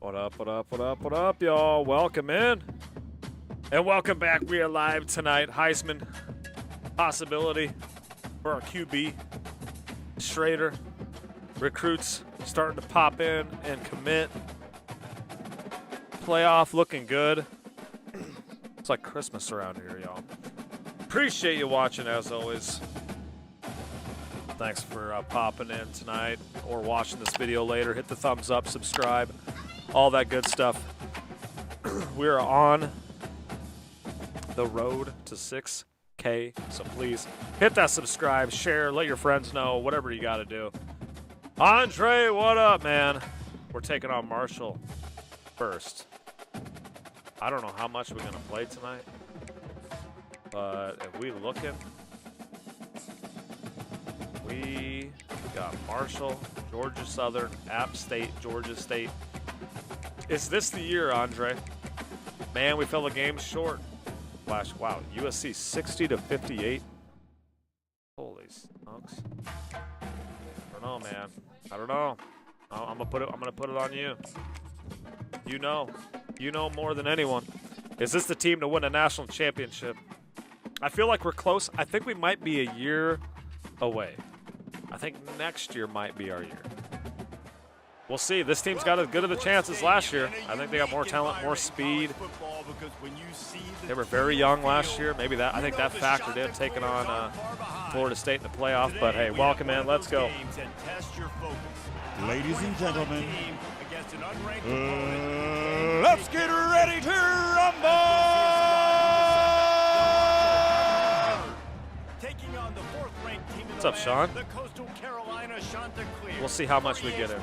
What up, what up, what up, what up, y'all? Welcome in. And welcome back. We are live tonight. Heisman possibility for our QB. Schrader. Recruits starting to pop in and commit. Playoff looking good. It's like Christmas around here, y'all. Appreciate you watching as always. Thanks for popping in tonight or watching this video later. Hit the thumbs up, subscribe, all that good stuff. We are on the road to 6K, so please hit that subscribe, share, let your friends know, whatever you got to do. Andre, what up, man? We're taking on Marshall first. I don't know how much we're going to play tonight, but if we looking, we got Marshall, Georgia Southern, App State, Georgia State. Is this the year, Andre? Man, we fell the game short. Flash, wow, USC 60-58. Holy smokes! I don't know, man. I don't know. I'm gonna put it on you. You know more than anyone. Is this the team to win a national championship? I feel like we're close. I think we might be a year away. I think next year might be our year. We'll see. This team's got as good of a chance as last year. I think they got more talent, more speed. They were very young last year. Maybe that. I think that factored in taking on Florida State in the playoff. But hey, welcome in. Let's go. Ladies and gentlemen, let's get ready to rumble! What's up, Sean? We'll see how much we get in.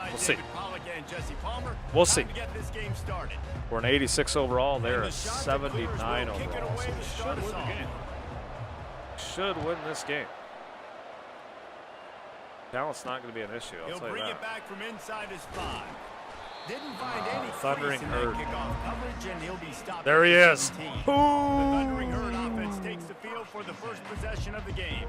We'll see. We'll see. We're an 86 overall. They're a 79 overall. So we should win the game. Should win this game. Talent's not going to be an issue. I'll tell you that. Back from inside his 5. Didn't find any Thundering Herd. Coverage, and he'll be stopped. There he is. The Thundering Herd offense takes the field for the first possession of the game.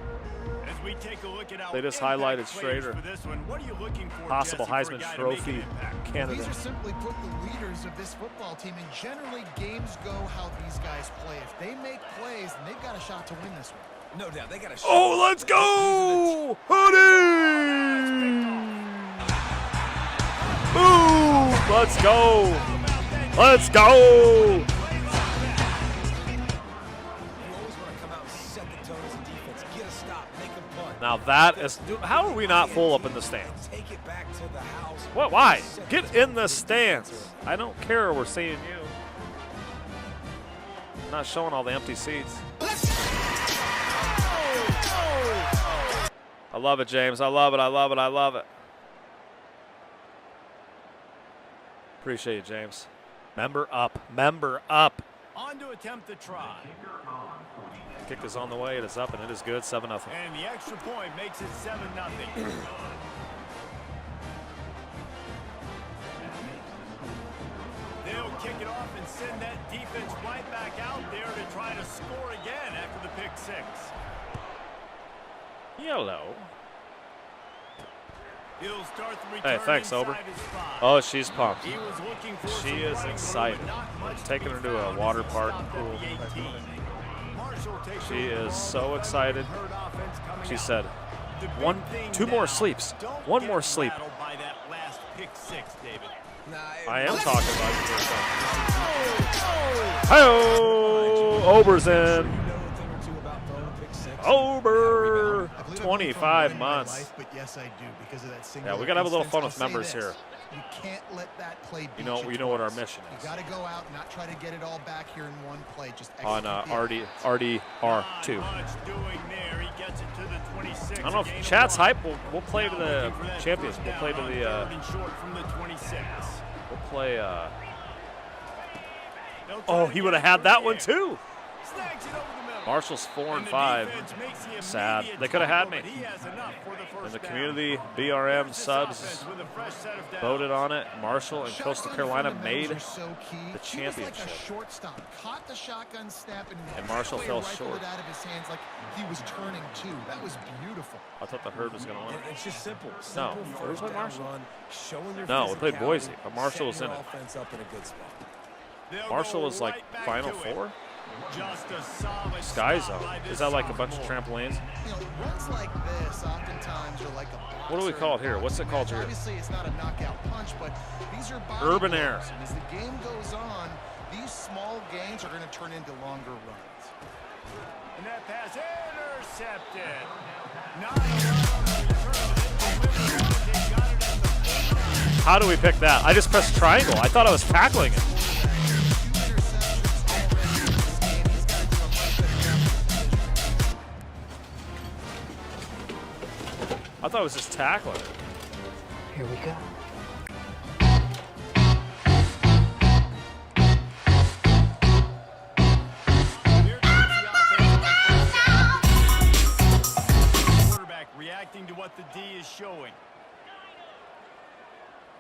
As we take a look at they just highlighted Schrader. For this one, what are you looking for, possible Jesse, Heisman Trophy candidate. These are simply put the leaders of this football team, and generally games go how these guys play. If they make plays, then they've got a shot to win this one. No doubt, they got a shot. Oh, let's go! Hoodie! Boom! Let's go! Let's go! Now that is, dude, how are we not full up in the stands? What? Why? Get in the stands. I don't care. We're seeing you. I'm not showing all the empty seats. I love it, James. I love it. I love it. I love it. Appreciate you, James. Member up. Member up. On to attempt the try. Kick is on the way. It is up, and it is good. 7-0. And the extra point makes it 7-0. They'll kick it off and send that defense right back out there to try to score again after the pick 6. Yellow. He'll start the return. Hey, thanks, Ober. Oh, she's pumped. She is excited. Taking her to a water park pool. She is so excited. She said, two more sleeps. One more sleep. I am talking about you. Hi-oh! Ober's in. Ober! 25 months. But yes, I do, because of that Yeah, we got to have a little fun with members here. You can't let that play beat You know what our mission is. You got to go out and not try to get it all back here in one play. Just on RDR2. I don't know if chat's hype. We'll play to the champions. We'll play to the. We'll play. Oh, he would have had that one too. Marshall's 4-5. Sad. They could have had me. And the community BRM subs voted on it. Marshall and Coastal Carolina made the championship. Caught the shotgun snap and Marshall fell short. It out of his hands like he was turning two. That was beautiful. I thought the Herd was going to win. It's just simple. No, we played Marshall. Run, no, we played Boise, but Marshall was in it. Up in a good spot. Marshall was like Final Four. Sky Zone. Is that like a bunch of trampolines? You know, runs like this oftentimes are like a boxer. What do we call it here? What's it called here? Obviously, it's not a knockout punch, but these are body Urban blows. air. And as the game goes on, these small gains are going to turn into longer runs. And that pass intercepted. Not a How do we pick that? I just pressed triangle. I thought I was tackling it. I thought it was just tackling. Here we go. quarterback reacting to what the D is showing.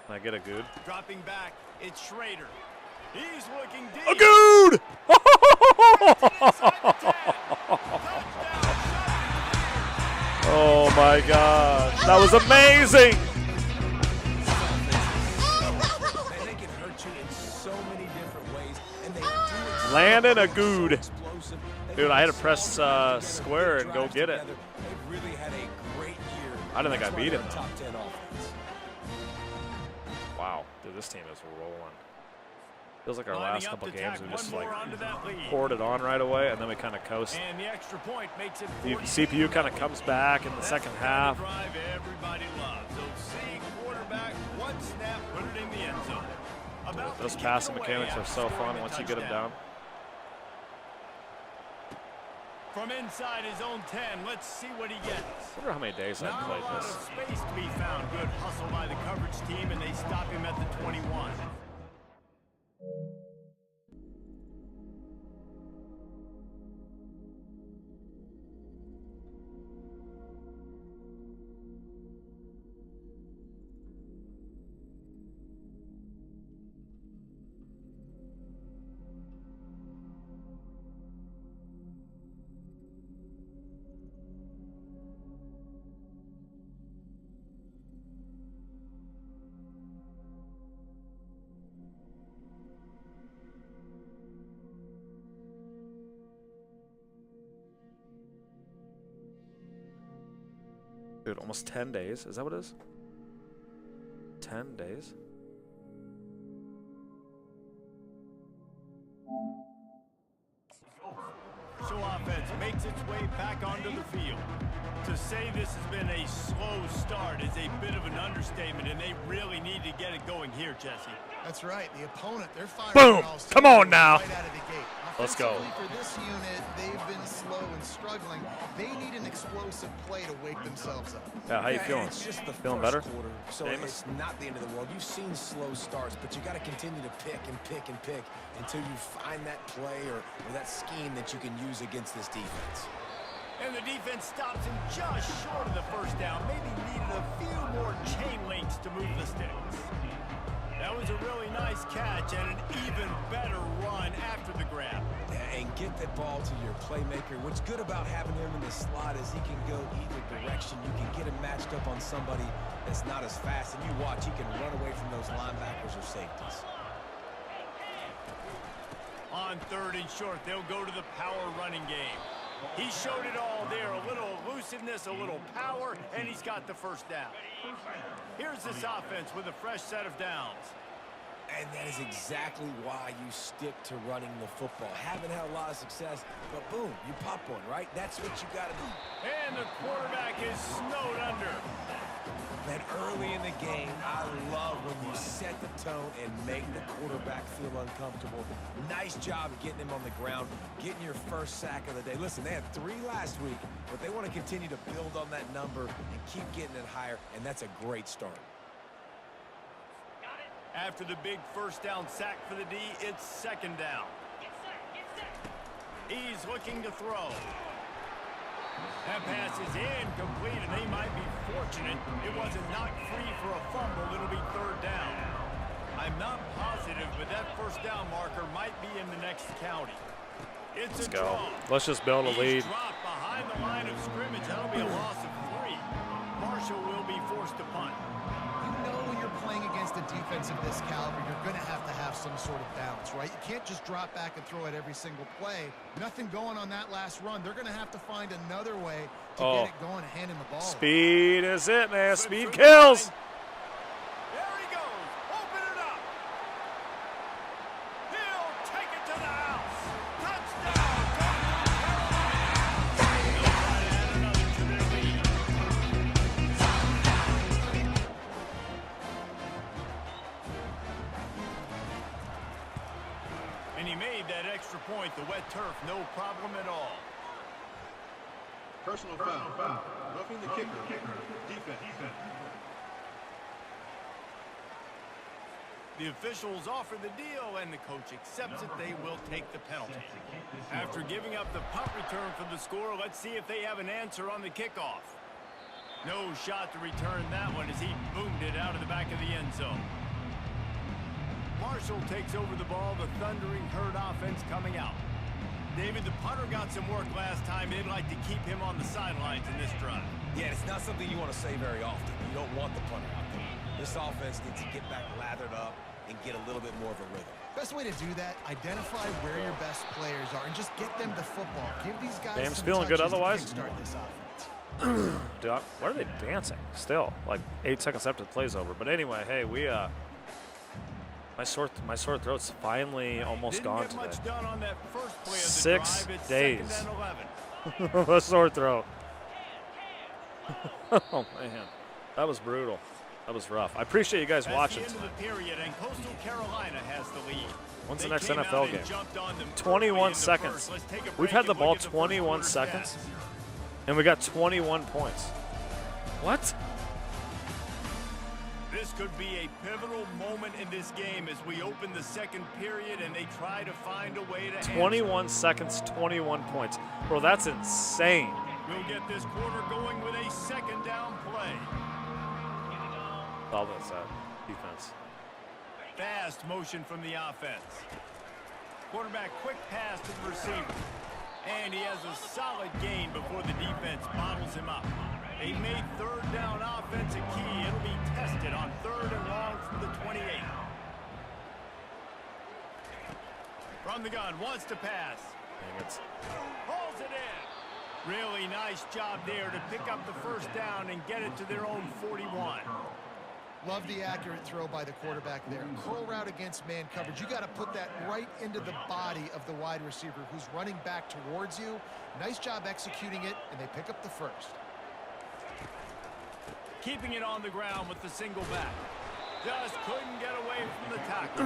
Can I get a good? Dropping back, it's Schrader. He's looking deep. A good! Oh my gosh, that was amazing! They can hurt you in so many different ways, and they do Landon a good. Dude, I had to press square and go get it. They've really had a great year. I don't think I beat him, though. Top 10 offense. Wow, dude, this team is rolling. Feels like our last couple games we just like poured it on right away, and then we kind of coast. And the extra point makes it The CPU kind of comes back in the second half. Drive everybody loves. So see quarterback, one snap, put it in the end zone. About Those to passing kick it away mechanics are after so scoring fun a once you get them touchdown. down. From inside his own 10, let's see what he gets. I wonder how many days I've Not a played lot this. of space to be found. Good hustle by the coverage team, and they stop him at the 21. Dude, almost 10 days. Is that what it is? 10 days? So offense makes its way back onto the field. To say this has been a slow start is a bit of an understatement, and they really need to get it going here, Jesse. That's right. The opponent, they're firing. Boom! on all Come on cylinders now. Right out of the gate. Let's go. Offensively, for this unit, they've been slow and struggling. They need an explosive play to wake themselves up. Yeah, how you feeling? It's just the Feeling first better? quarter, so Amos? it's not the end of the world. You've seen slow starts, but you got to continue to pick and pick and pick until you find that play or that scheme that you can use against this defense. And the defense stops him just short of the first down. Maybe needed a few more chain links to move the sticks. That was a really nice catch and an even better run after the grab. Yeah, and get that ball to your playmaker. What's good about having him in the slot is he can go either direction. You can get him matched up on somebody that's not as fast, and you watch, he can run away from those linebackers or safeties. On 3rd and short, they'll go to the power running game. He showed it all there, a little elusiveness, a little power, and he's got the first down. Here's this offense with a fresh set of downs. And that is exactly why you stick to running the football. Haven't had a lot of success, but boom, you pop one, right? That's what you got to do. And the quarterback is snowed under. That early in the game, I love when you set the tone and make the quarterback feel uncomfortable. Nice job of getting him on the ground, getting your first sack of the day. Listen, they had 3 last week, but they want to continue to build on that number and keep getting it higher, and that's a great start. After the big first down sack for the D, it's 2nd down. He's looking to throw. That pass is incomplete, and they might be fortunate it wasn't knocked free for a fumble. It'll be third down. I'm not positive, but that first down marker might be in the next county. It's Let's go. Let's just build a lead. Dropped behind the line of scrimmage. That'll be a loss of 3. Marshall will be forced to punt. You know when you're playing against a defense of this caliber, you're going to have some sort of balance, right? You can't just drop back and throw it every single play. Nothing going on that last run. They're going to have to find another way to get it going and hand in the ball. Speed is it, man. Speed kills. There he goes. Open it up. He'll take it to the house. Touchdown. They'll try to add another to their lead. And he made that extra point. The wet turf, no problem at all. Personal foul. Roughing the kicker. Defense. The officials offer the deal, and the coach accepts it. They will take the penalty. After giving up the punt return for the score, let's see if they have an answer on the kickoff. No shot to return that one as he boomed it out of the back of the end zone. Marshall takes over the ball, the thundering herd offense coming out. David, the punter got some work last time. They'd like to keep him on the sidelines in this drive. Yeah, it's not something you want to say very often. You don't want the punter out there. This offense needs to get back lathered up and get a little bit more of a rhythm. Best way to do that, identify where your best players are and just get them the football. Give these guys Game's some feeling good touches to otherwise. kickstart this offense. Dude, why are they dancing still? Like 8 seconds after the play's over. But anyway, hey, we my sore throat's finally almost gone today. Much done on that first play of the 6 drive. It's days. 2nd and 11. A sore throat. Oh man, that was brutal. That was rough. I appreciate you guys watching That's the end tonight. of the period, and Coastal Carolina has the lead. When's the They next came out NFL and game? jumped on them 21 early in the seconds. first. Let's take a We've break had the and ball look at the first 21 quarter seconds, stats. and we got 21 points. What? This could be a pivotal moment in this game as we open the second period and they try to find a way to 21 seconds, 21 points. Bro, that's insane. We'll get this quarter going with a second down play. All that's defense. Fast motion from the offense. Quarterback quick pass to the receiver. And he has a solid gain before the defense bottles him up. They made third down offense a key. It'll be tested on 3rd and long from the 28. From the gun, wants to pass. Pulls it in. Really nice job there to pick up the first down and get it to their own 41. Love the accurate throw by the quarterback there. Curl route against man coverage. You got to put that right into the body of the wide receiver who's running back towards you. Nice job executing it, and they pick up the first. Keeping it on the ground with the single back. Just couldn't get away from the tackle.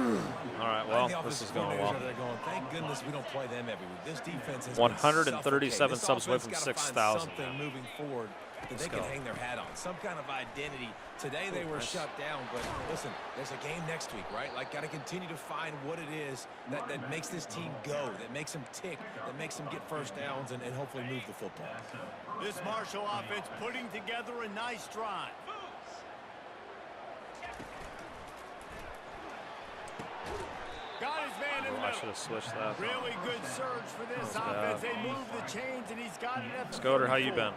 All right, well, this is going well. They're going, thank goodness we don't play them every week. This defense has 137 subs away from 6,000. Something moving forward that they can hang their hat on. Some kind of identity. Today they were shut down, but listen, there's a game next week, right? Like, got to continue to find what it is that makes this team go, that makes them tick, that makes them get first downs and hopefully move the football. This Marshall offense putting together a nice drive. Got his man in the I should middle. have switched that. Really good surge for this offense. They move the chains, and he's got it at the Scoter, how you 34. been?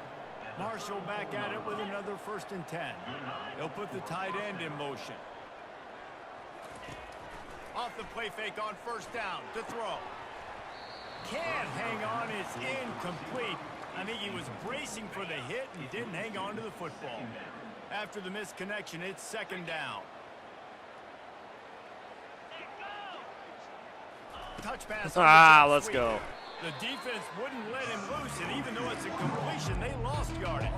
Marshall back at it with another 1st and 10. He'll put the tight end in motion. Off the play fake on 1st down to throw. Can't hang on. It's incomplete. I think he was bracing for the hit and didn't hang on to the football. After the misconnection, it's 2nd down. Touch pass. Let's go. The defense wouldn't let him loose, and even though it's a completion, they lost yardage.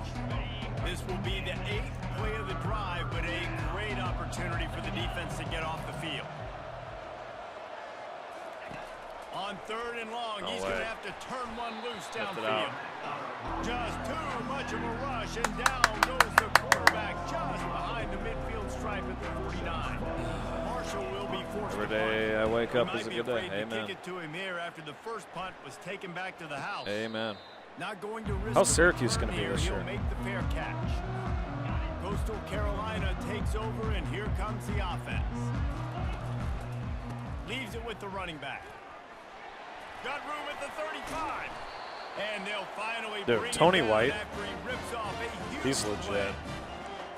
This will be the 8th play of the drive, but a great opportunity for the defense to get off the field. On 3rd and long, he's going to have to turn one loose downfield. Just too much of a rush, and down goes the quarterback just behind the midfield stripe at the 49. Marshall will be forced Every to punt. day I wake He up might is a be good day. afraid to Amen. kick it to him here after the first punt was taken back to the house. Amen. Not going to risk How's a Syracuse return gonna be here. this He'll year? make the fair catch. Coastal Carolina takes over, and here comes the offense. Leaves it with the running back. Got room at the 35. And they'll finally Dude, bring Tony it down White, after he rips off a huge he's play. legit.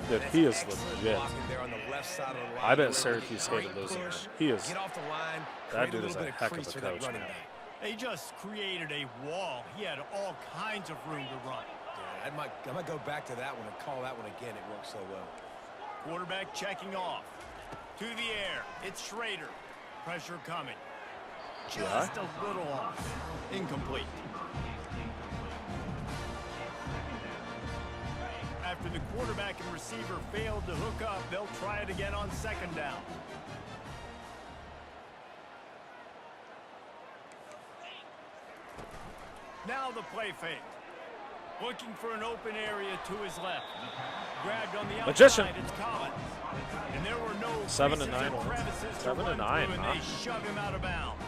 Dude, he is Excellent legit. blocking there on the left side of the line. I bet Syracuse Great hated losing push, him. He is. Get off the line. That create dude is little a bit heck of crease a for that coach, running man. back. They just created a wall. He had all kinds of room to run. Yeah, I might go back to that one and call that one again. It worked so well. Quarterback checking off. To the air. It's Schrader. Pressure coming. Just a little off. Incomplete. After the quarterback and receiver failed to hook up, they'll try it again on second down. Now the play fake. Looking for an open area to his left. Grabbed on the outside, Magician. it's Collins. And there were no 7 and creases 9 or wins. crevices to 7 and run 9, through, and huh? they shove him out of bounds.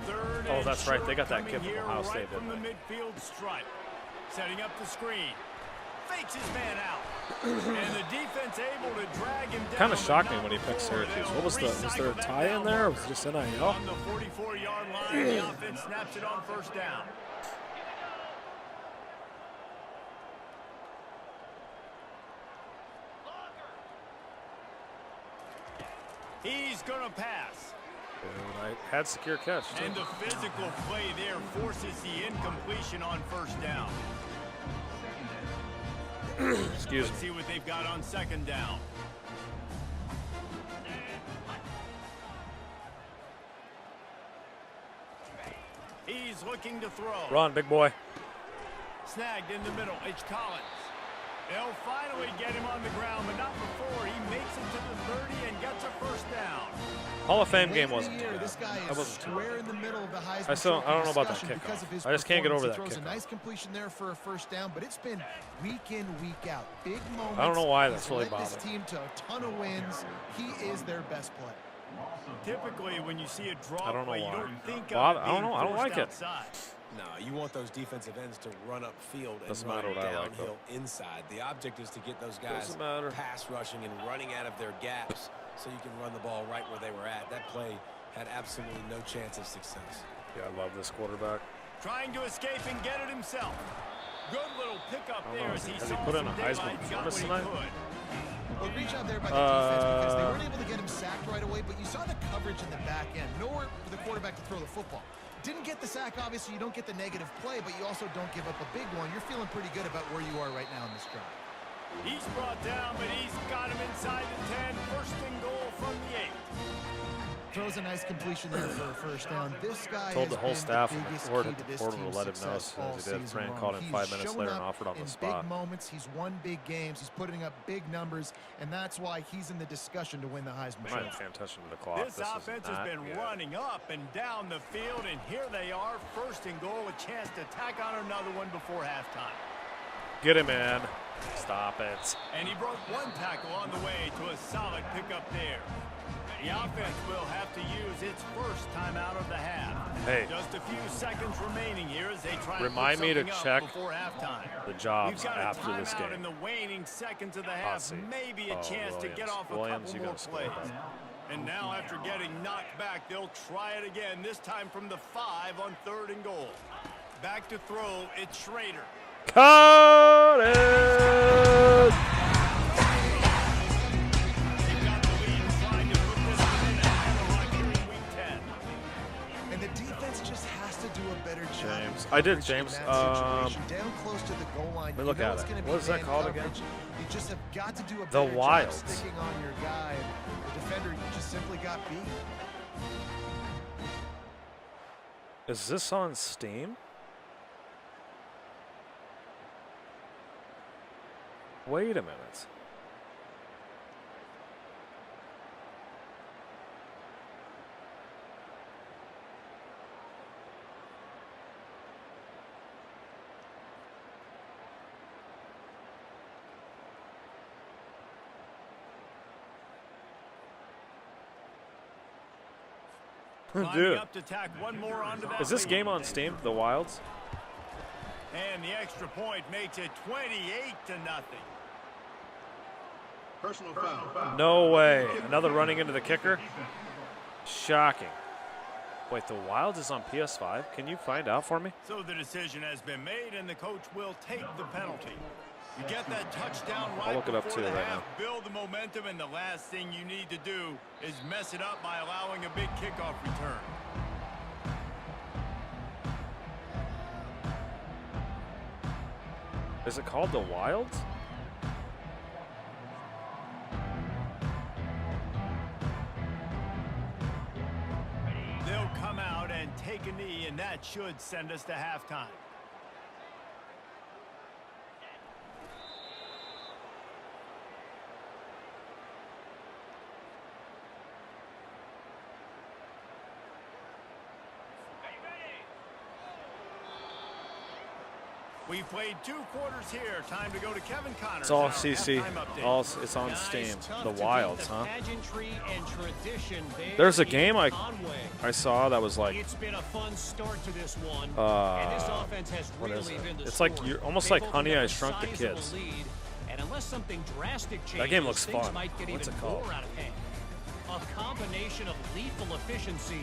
Third Oh, and that's right. They short got that coming kid from here Ohio right State, from the didn't they? midfield stripe. Setting up the screen. Fakes his man out. And the defense able to drag him down. Kind of but shocked me not when he picked before. Syracuse. They'll What was there a recycle that tie in down there, or was marker. it just NIL? On the 44-yard line, the offense snaps it on first down. He's going to pass. Dude, I had secure catch, too. And the physical play there forces the incompletion on first down. Excuse Let's me. see what they've got on second down. He's looking to throw. Run, big boy. Snagged in the middle. It's Collins. They'll finally get him on the ground, but not before he makes it to the 30 and gets a first down. Hall of Fame Late game in the wasn't too year, bad. This guy That is wasn't too square bad. in the middle of the Heisman I don't know about that Trophy discussion because kickoff. of his I just can't get over performance. that He throws kickoff. a nice completion there for a first down, but it's been week in, week out. Big moments. I don't know why that's He's really led this bothering team to a ton of wins. He is their best player. Typically, when you see a draw I don't know play, you why. don't think Well, of it I don't being know. I don't forced like it. outside. No, you want those defensive ends to run upfield and Doesn't run matter what I like, downhill inside. The object is to get those guys Doesn't matter. pass rushing and running out of their gaps so you can run the ball right where they were at. That play had absolutely no chance of success. Yeah, I love this quarterback. Trying to escape and get it himself. Good little pickup I don't there know. as he Has he saw put in some a Heisman daylight and got what performance he tonight? could. Well, great job there by the defense because they weren't able to get him sacked right away, but you saw the coverage in the back end. Nowhere for the quarterback to throw the football. Didn't get the sack, obviously. You don't get the negative play, but you also don't give up a big one. You're feeling pretty good about where you are right now in this drive. He's brought down, but he's got him inside the 10. First and goal from the 8. Throws a nice completion there for a first down. This guy Told has the whole been staff the and the biggest court key at to the this portal to team's let him know success as soon all as he did. season Fran long. called him He's 5 minutes shown later and up offered on the in spot. big moments. He's won big games. He's putting up big numbers, and that's why he's in the discussion to win the Heisman I'm not Trophy. paying attention to the clock. This is offense not has been good. running up and down the field, and here they are, first and goal, a chance to tack on another one before halftime. Get him in. Stop it. And he broke one tackle on the way to a solid pickup there. The offense will have to use its first timeout of the half. Hey. Just a few seconds remaining here as they try Remind to me put to something up check before halftime. the jobs We've got a after this timeout game. in the waning seconds of the Hot half, seat. maybe a Oh, chance to get Williams. off a Williams, couple you more gotta score plays. that. And now after getting knocked back, they'll try it again, this time from the 5 on third and goal. Back to throw, it's Schrader. Cut it! They've got the lead and trying to put this one in at here in week 10. And the defense just has to do a better job. James. of I did, coverage James. in that situation. Down close to the goal line. let me look you know at it's it. gonna be What is that man called again? coverage. You just have got to do a The better job Wilds. sticking on your guy. And the defender just simply got beat. Is this on Steam? Wait a minute. Dude, Up to tack one more onto that is this lead. game on Steam? The Wilds? And the extra point makes it 28-0. Personal foul. No way. Another running into the kicker? Shocking. Wait, the Wilds is on PS5? Can you find out for me? So the decision has been made, and the coach will take the penalty. You get that touchdown right I'll look it up before too the right half, now. build the momentum, and the last thing you need to do is mess it up by allowing a big kickoff return. Is it called the Wilds? They'll come out and take a knee, and that should send us to halftime. We've played 2 quarters here. Time to go to Kevin Connors. It's all Our CC. halftime update. All it's on Steam. The Wilds, huh? Pageantry and tradition there There's a in game Conway. I saw that was like It's been a fun start to this one. And this offense has what really is it? been the It's like story. you're almost They've like opened Honey, up I a Shrunk the sizable Kids. lead, and unless something drastic changes, That game looks things fun. might get What's even it called? more out of hand. A combination of lethal efficiency,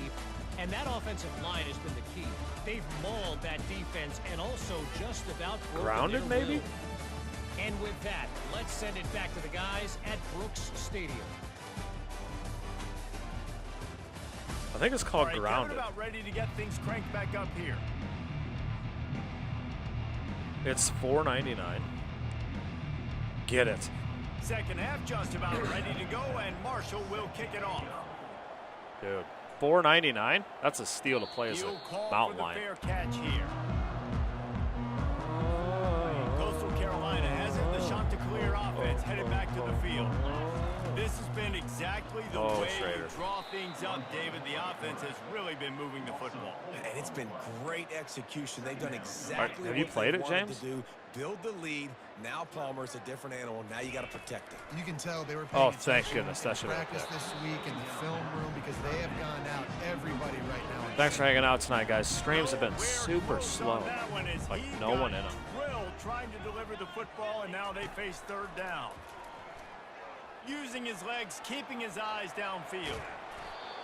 and that offensive line has been the key. They've mauled that defense and also just about broken Grounded, their maybe? will. And with that, let's send it back to the guys at Brooks Stadium. I think it's All called right, Grounded. Kevin, about ready to get things cranked back up here. It's $4.99. Get it. Second half just about ready to go, and Marshall will kick it off. Dude. $4.99? That's a steal to play as He'll a call mountain for the lion. fair catch here. Coastal Carolina has it. The Chanticleer offense headed back to the field. This has been exactly the way Schrader. you draw things up, David. The offense has really been moving the football. And it's been great execution. They've done exactly Have you what played they it, wanted James? to do. Build the lead. Now Palmer's a different animal. Now you got to protect it. You can tell they were Oh, paying thank attention goodness. That in should have practice been this week in the film room because they have gone out everybody right now. and Thanks for said, hanging out tonight, guys. Streams have been We're super close slow. on that one as Like he no got one in them. drilled trying to deliver the football, and now they face third down. Using his legs, keeping his eyes downfield.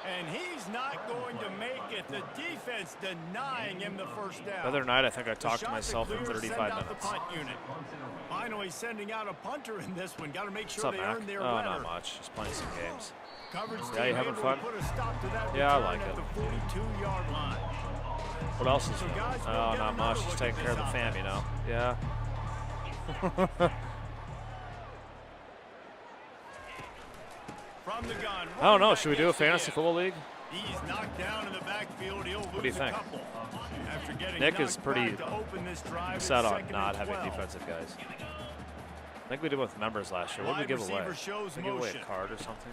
And he's not going to make it. The defense denying him the first down. The other night, I think I The talked to myself in Chanticleers 35 send out minutes. the punt unit. Finally sending out a punter in this one. Got to make What's sure up, they Mac? earn their Oh, winner. not much. Just playing some games. Coverage Yeah, you team having able fun? to put a stop to that Yeah, I return like at it. the 42-yard line. What else is So, new? guys, we'll Oh, get not another much. Just look taking at care of the this fam, you know? Yeah. From the gun. I don't know. running Should we back do a gets the fantasy give. football league? He's knocked down in the backfield. He'll lose do you think? a couple. After getting Nick is knocked pretty back to open this drive, set it's on second not and having 12. defensive guys. I think we did with members last year. What did we give away? Wide receiver shows Did we give away a motion. card or something?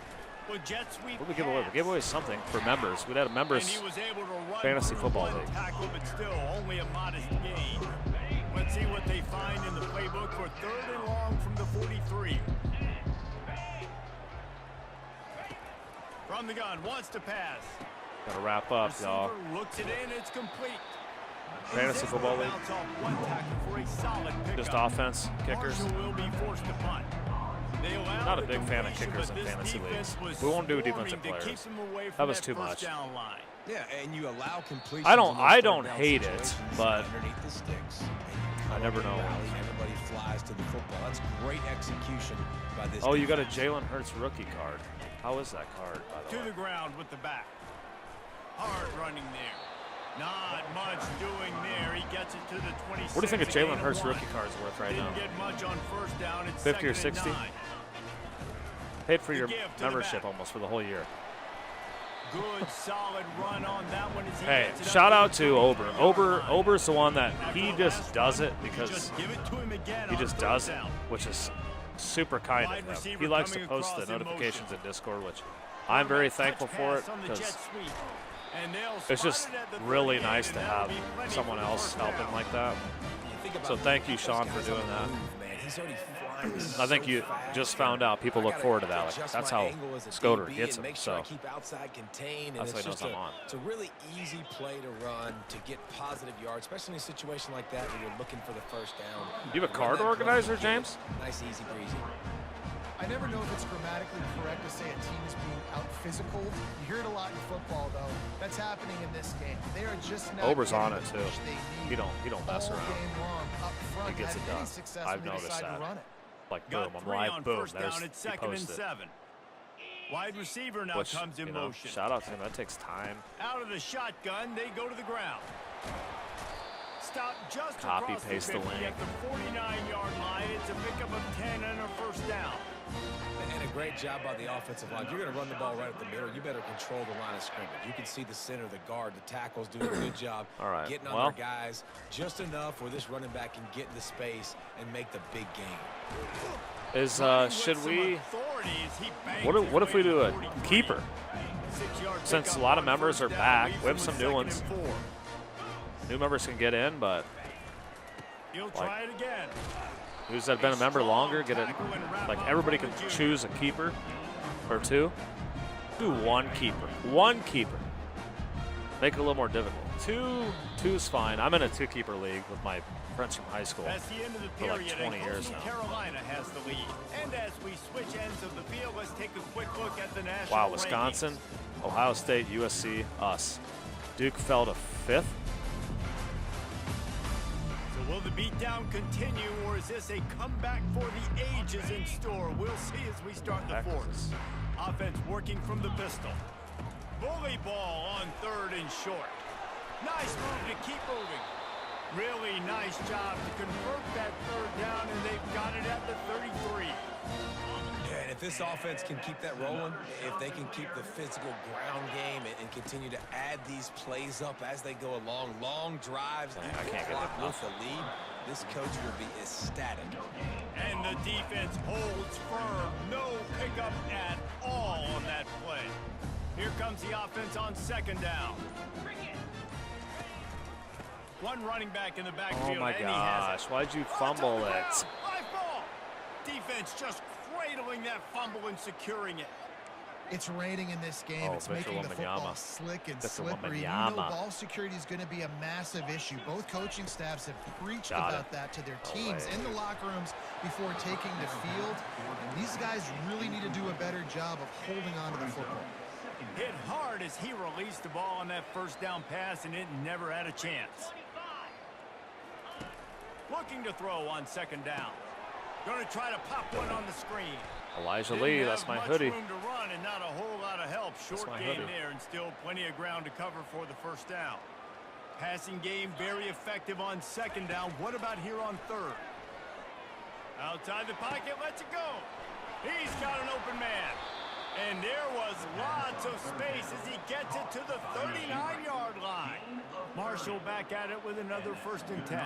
With jet sweep What did we give away? We pass. gave away something for members. We had a And members. he was able to run fantasy through football one league. tackle, but still only a modest gain. Let's see what they find in the playbook for third and long from the 43. From the gun, wants to pass. Gotta wrap up, y'all. Receiver looks it in, it's complete. Fantasy He's able football to league. bounce off one tackle for a solid Just pickup. offense, kickers. Marshall will be forced to punt. They allow Not a the big fan of completion, kickers but in this fantasy defense leagues. was We won't do swarming defensive to keep players. them away from That was too first much. down line. Yeah, and you allow completion. I don't hate it, but underneath the sticks. I never know. Everybody flies to the football. That's great execution by this. Oh, you got a defense. Jalen Hurts rookie card. How is that card, by the To way? the ground with the back. Hard running there. Not much doing there. He gets it to the 26. What do you think a gain Jalen of Hurts one. rookie card is worth right Didn't now? get much on first down. It's 50 or second and 60? 9. Paid for The your give to the membership back. almost for the whole year. Good, solid run on that one. As he Hey, gets it up shout to out the to Ober. 33-yard line. Ober's the one that After he the just last does run, it because just give it to him again he on just third does it, down. which is super kind Wide of him. receiver He likes to coming post the across in notifications motion. in Discord, which I'm very Touch thankful for it pass on the jet because sweep. And they'll it's just spot it at the really 38, nice and to that'll have be plenty someone for the else first helping down. like that. You think So about thank you, those Sean, guys for doing on the that. move, man. He's already flying so I think you fast, just found out people look forward to that. Like, adjust that's my how angle as a Scoter DB gets and him. make sure I So keep outside contained, and that's why it's he knows just I'm on. it's a really easy play to run to get positive yards, especially in a situation like that where you're looking for the first down. You have a Run card that play, organizer, you get it. James? Nice, easy breezy. I never know if it's grammatically correct to say a team is being out-physical. You hear it a lot in football, though. That's happening in this game. They are just not Ober's getting on the it, too. push they need He don't mess all around. game long up front. He gets it Had any done. success I've when they noticed decide that. to run it. Like, Got boom, I'm 3 live, on boom, first there's down. It's he 2nd and posted. 7. Wide receiver now Which, comes in you know, motion. shout out to him. That takes time. Out of the shotgun, they go to the ground. Stop just Copy, across paste the the 50 link. at the 49-yard line. It's a pickup of 10 and a first down. And a great job by the offensive line. You're going to run the ball right at the middle. You better control the line of scrimmage. You can see the center, the guard, the tackles doing a good job All right, getting on well. their guys just enough where this running back can get into space and make the big game. Is Running should with some we? authority as he bangs What if his we way do to a 43. keeper? 6-yard Since pickup a lot of on members first are down, back, leaves we have him some with new 2nd ones. and 4. New members can get in, but He'll try it again. who's that been a member longer? Get it. Like everybody can choose a keeper or two. Do one keeper. One keeper. Make it a little more difficult. Two's fine. I'm in a 2-keeper league with my friends from high school. That's the end of the For like period, 20 and years Coastal now. Carolina has the lead. And as we switch ends of the field, let's take a quick look at the national Wow, Wisconsin, rankings. Ohio State, USC, us. Duke fell to 5th. So will the beatdown continue, or is this a comeback for the ages in store? We'll see as we start the Heck is fourth. this? Offense working from the pistol. Bully ball on 3rd and short. Nice move to keep moving. Really nice job to convert that 3rd down, and they've got it at the 33. Yeah, and if this offense can keep that rolling, if they can keep the physical ground game and continue to add these plays up as they go along, long drives, I eat the can't get clock that with the lead, this coach will be ecstatic. And the defense holds firm. No pickup at all on that play. Here comes the offense on 2nd down. One running back in the backfield. Oh my and he has gosh, why'd you fumble it? High ball. Defense just cradling that fumble and securing it. It's raining in this game. Oh, It's Victor making the football Wembanyama. slick and Victor slippery. You know Wembanyama. ball security is going to be a massive issue. Both coaching staffs have preached Got about it. that to their No teams way. in the locker rooms before taking the field. And these guys really need to do a better job of holding on to the football. Hit hard as he released the ball on that 1st down pass, and it never had a chance. Looking to throw on 2nd down. Going to try to pop one on the screen. Elijah Didn't Lee, have that's my much hoodie. room to run and not a whole lot of help. Short my game hoodie. there, and still plenty of ground to cover for the 1st down. Passing game very effective on 2nd down. What about here on 3rd? Outside the pocket, lets it go. He's got an open man. And there was lots of space as he gets it to the 39-yard line. Marshall back at it with another 1st and 10.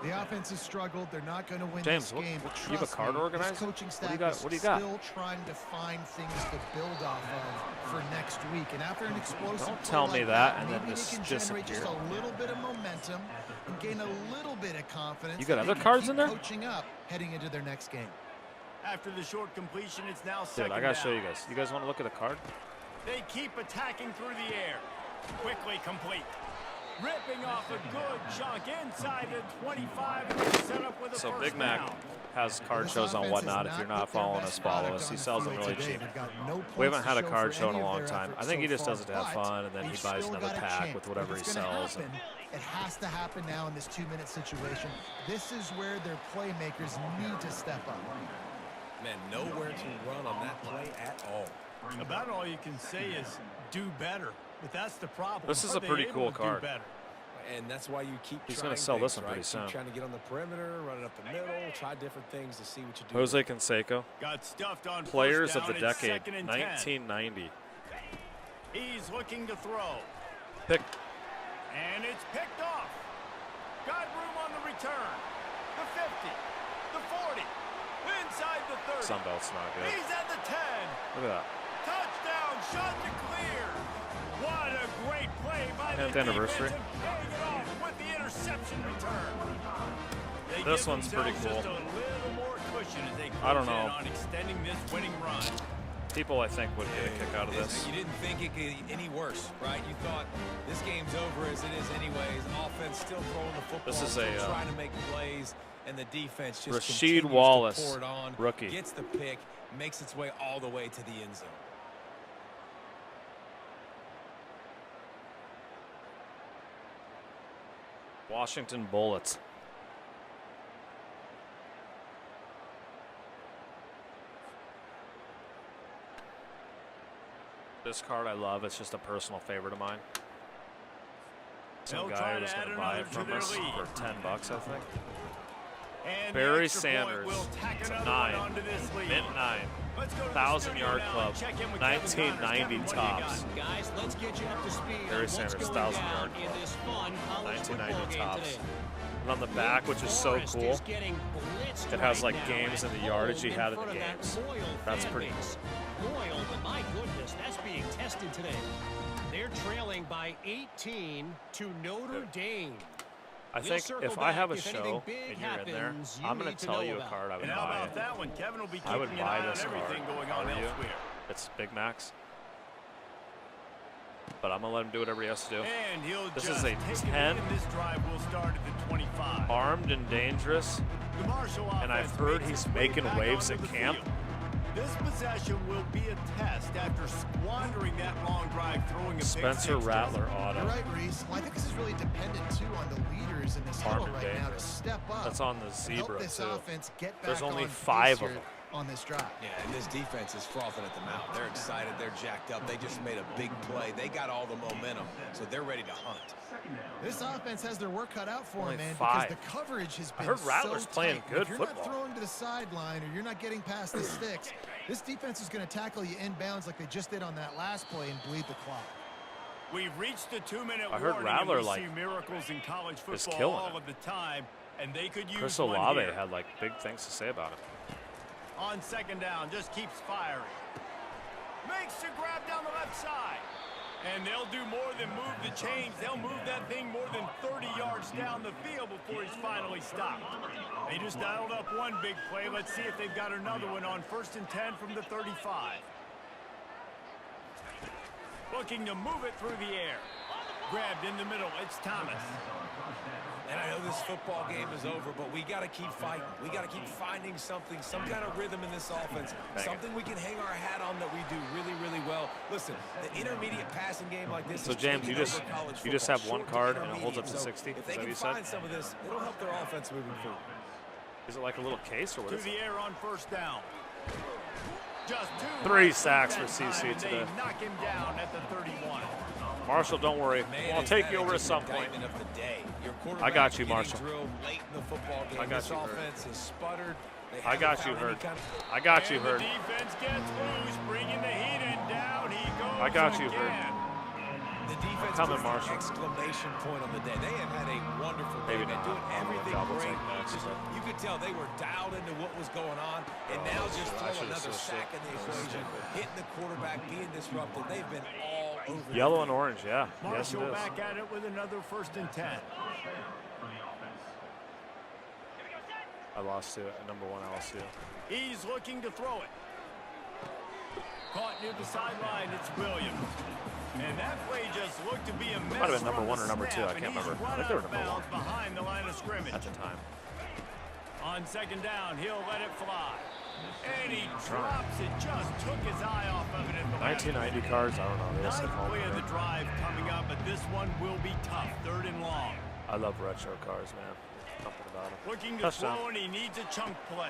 The offense has struggled. They're not going to win James, this game. But you have a trust card me, organizer? This coaching What do staff you got? is What do you got? still trying to find things to build off of for next week. And after an explosive Don't play tell like me that and then maybe just they can generate just disappear. a little bit of momentum and gain a little bit of confidence. You got that other they can cards keep in there? Coaching up heading into their next game. After the short completion, it's now 2nd Dude, I gotta down. show you guys. You guys want to look at a card? They keep attacking through the air. Quickly complete. Ripping off a good chunk inside the 25 and set up with a So 1st Big Mac down. has card This shows on offense Whatnot. has If you're not not put their following best us, follow product us. He on the sells them field really today. cheap. They've got no We points haven't had to a show card for show in any a of long their time. I efforts think he so just does it to have far, fun, and then but he he's buys still another got a pack chance. with whatever If he it's gonna sells. happen, it has to happen now in this 2-minute situation. This is where their playmakers need to step up. Man, nowhere to run on that play at all. About all you can say is do better. But that's the problem. This is Are a they pretty able cool to do card. better? And that's why you keep He's trying gonna sell this things, one pretty right? soon. Keep trying to get on the perimeter, run it up the middle, try different things to see what you do. Jose Canseco, Got stuffed on Players 1st of down. the It's decade, 2nd and 10. 1990. He's looking to throw. Pick. And it's picked off. Got room on the return. The 50. The 40. Inside the 30. Sunbelt's not good. He's at the 10. Look at that. Touchdown. Shot to clear. What a great play by the 10th anniversary. defense and paying it off with the interception return. They This give one's pretty themselves cool. Just a little celebration as they I don't close in know. on extending this winning run. People, I think, would get a kick out of this. You didn't think it could get any worse, right? You thought this game's over as it is anyways. Offense still throwing the football, This is still a trying to make plays, and the defense just Rasheed continues Wallace, to pour it on, rookie. gets the pick, makes its way all the way to the end zone. Washington Bullets. This card I love. It's just a personal favorite of mine. Some They'll guy try to was going add to buy it another to from their us lead. for $10, I think. And the Barry extra point Sanders. will tack It's a another 9. one onto this lead. Mint 9. Let's go to the 1,000-yard studio now club. and check in with Kevin Connors. 1990 Kevin, what do you tops. got? Guys, let's get you up to speed Barry on what's Sanders, going 1,000-yard down in club. this fun college 1990 football game tops. today. And on the back, which is so Forrest cool, is getting blitzed it has right like now games at and the yardage he home had in front the of that games. loyal That's fan pretty base. Loyal, but my goodness, that's being tested today. They're trailing by 18 to Notre Dame. I We'll think circle if I have a back if anything show big and you're in there, happens, you I'm going need to to tell know you a about. card I would And how buy. about that one? Kevin will be I would keeping an buy eye on this card. everything going if I on were you. elsewhere. It's Big Max. But I'm going to let him do whatever he has to do. And he'll This just is a take it 10. in. This drive will start at the 25. Armed and dangerous. The Marshall And I've offense heard makes he's its way making back waves onto at the camp. field. This possession will be a test after squandering that long drive throwing a pick Spencer six. Rattler You're auto. right, Reese. Well, I think this is really dependent, too, on the leaders in this huddle Armed and right now to dangerous. step up. That's on the and zebra, help this too. offense get back There's only on 5 pace of here them. on this drive. Yeah, and this defense is frothing at the mouth. They're excited. They're jacked up. They just made a big play. They got all the momentum, so they're ready to hunt. This offense has their work cut out for Only them, man, 5. because the coverage has been heard Rattler's so playing tight. good If you're football. not throwing to the sideline or you're not getting past the sticks, this defense is going to tackle you inbounds like they just did on that last play and bleed the clock. We've reached the 2-minute I heard warning, Rattler, and we like, see miracles in college is football killing all it. of the time, and they could use Chris one Olave here. had like big things to say about him. On second down, just keeps firing. Makes the grab down the left side. And they'll do more than move the chains. They'll move that thing more than 30 yards down the field before he's finally stopped. They just dialed up one big play. Let's see if they've got another one on 1st and 10 from the 35. Looking to move it through the air. Grabbed in the middle. It's Thomas. And I know this football game is over, but we got to keep fighting. We got to keep finding something, some kind of rhythm in this offense, something we can hang our hat on that we do really, really well. Listen, the intermediate passing game like this. So is James, taking you just over college have football, one short to card and it holds up to intermediate. 60. If Is they that what can you said? find some of this, it'll help their offense moving forward. Is it like a little case or what To is the it? air on 1st down. Just 2. 3 sacks for that time, CC and they today. knock him down at the 31. Marshall, don't worry. Man, I'll is take that you over a at some point. indictment of the day. Your I got quarterback you, getting Marshall. drilled late in the football game. I got This you, Hurd. offense has sputtered. They I got haven't you, found any Hurd. kind of- I got you, And the Hurd. defense gets loose, bringing the heat, and down he goes I got you, Hurd. again. The defense Coming, puts the Marshall. exclamation point on the day. They have had a wonderful Maybe day. They're not. doing I'm gonna everything double great. take next, Just- but- you could tell they were dialed into what was going on, and now just I throw should've another switched sack it. in the equation, hitting the quarterback, being disruptive. They've been all over the Yellow field. and orange, yeah. Yes, it Marshall is. back at it with another 1st and 10. I lost to number 1 LSU. He's looking to throw it. Caught near the sideline, it's Williams. And that play just looked to be a mess. Might have been number from 1 the or number 2. I snap, can't and he's remember. run I think they were out of number 1 bounds behind the line of scrimmage. at the time. On second down, he'll let it fly. And he drops it, just took his eye off of it. In the 1990 cards, I don't know. They just ninth hit home play of the today. drive coming up, but this one will be tough. 3rd and long. I love retro cards, man. Something about them. Looking to Touchdown. throw, and he needs a chunk play.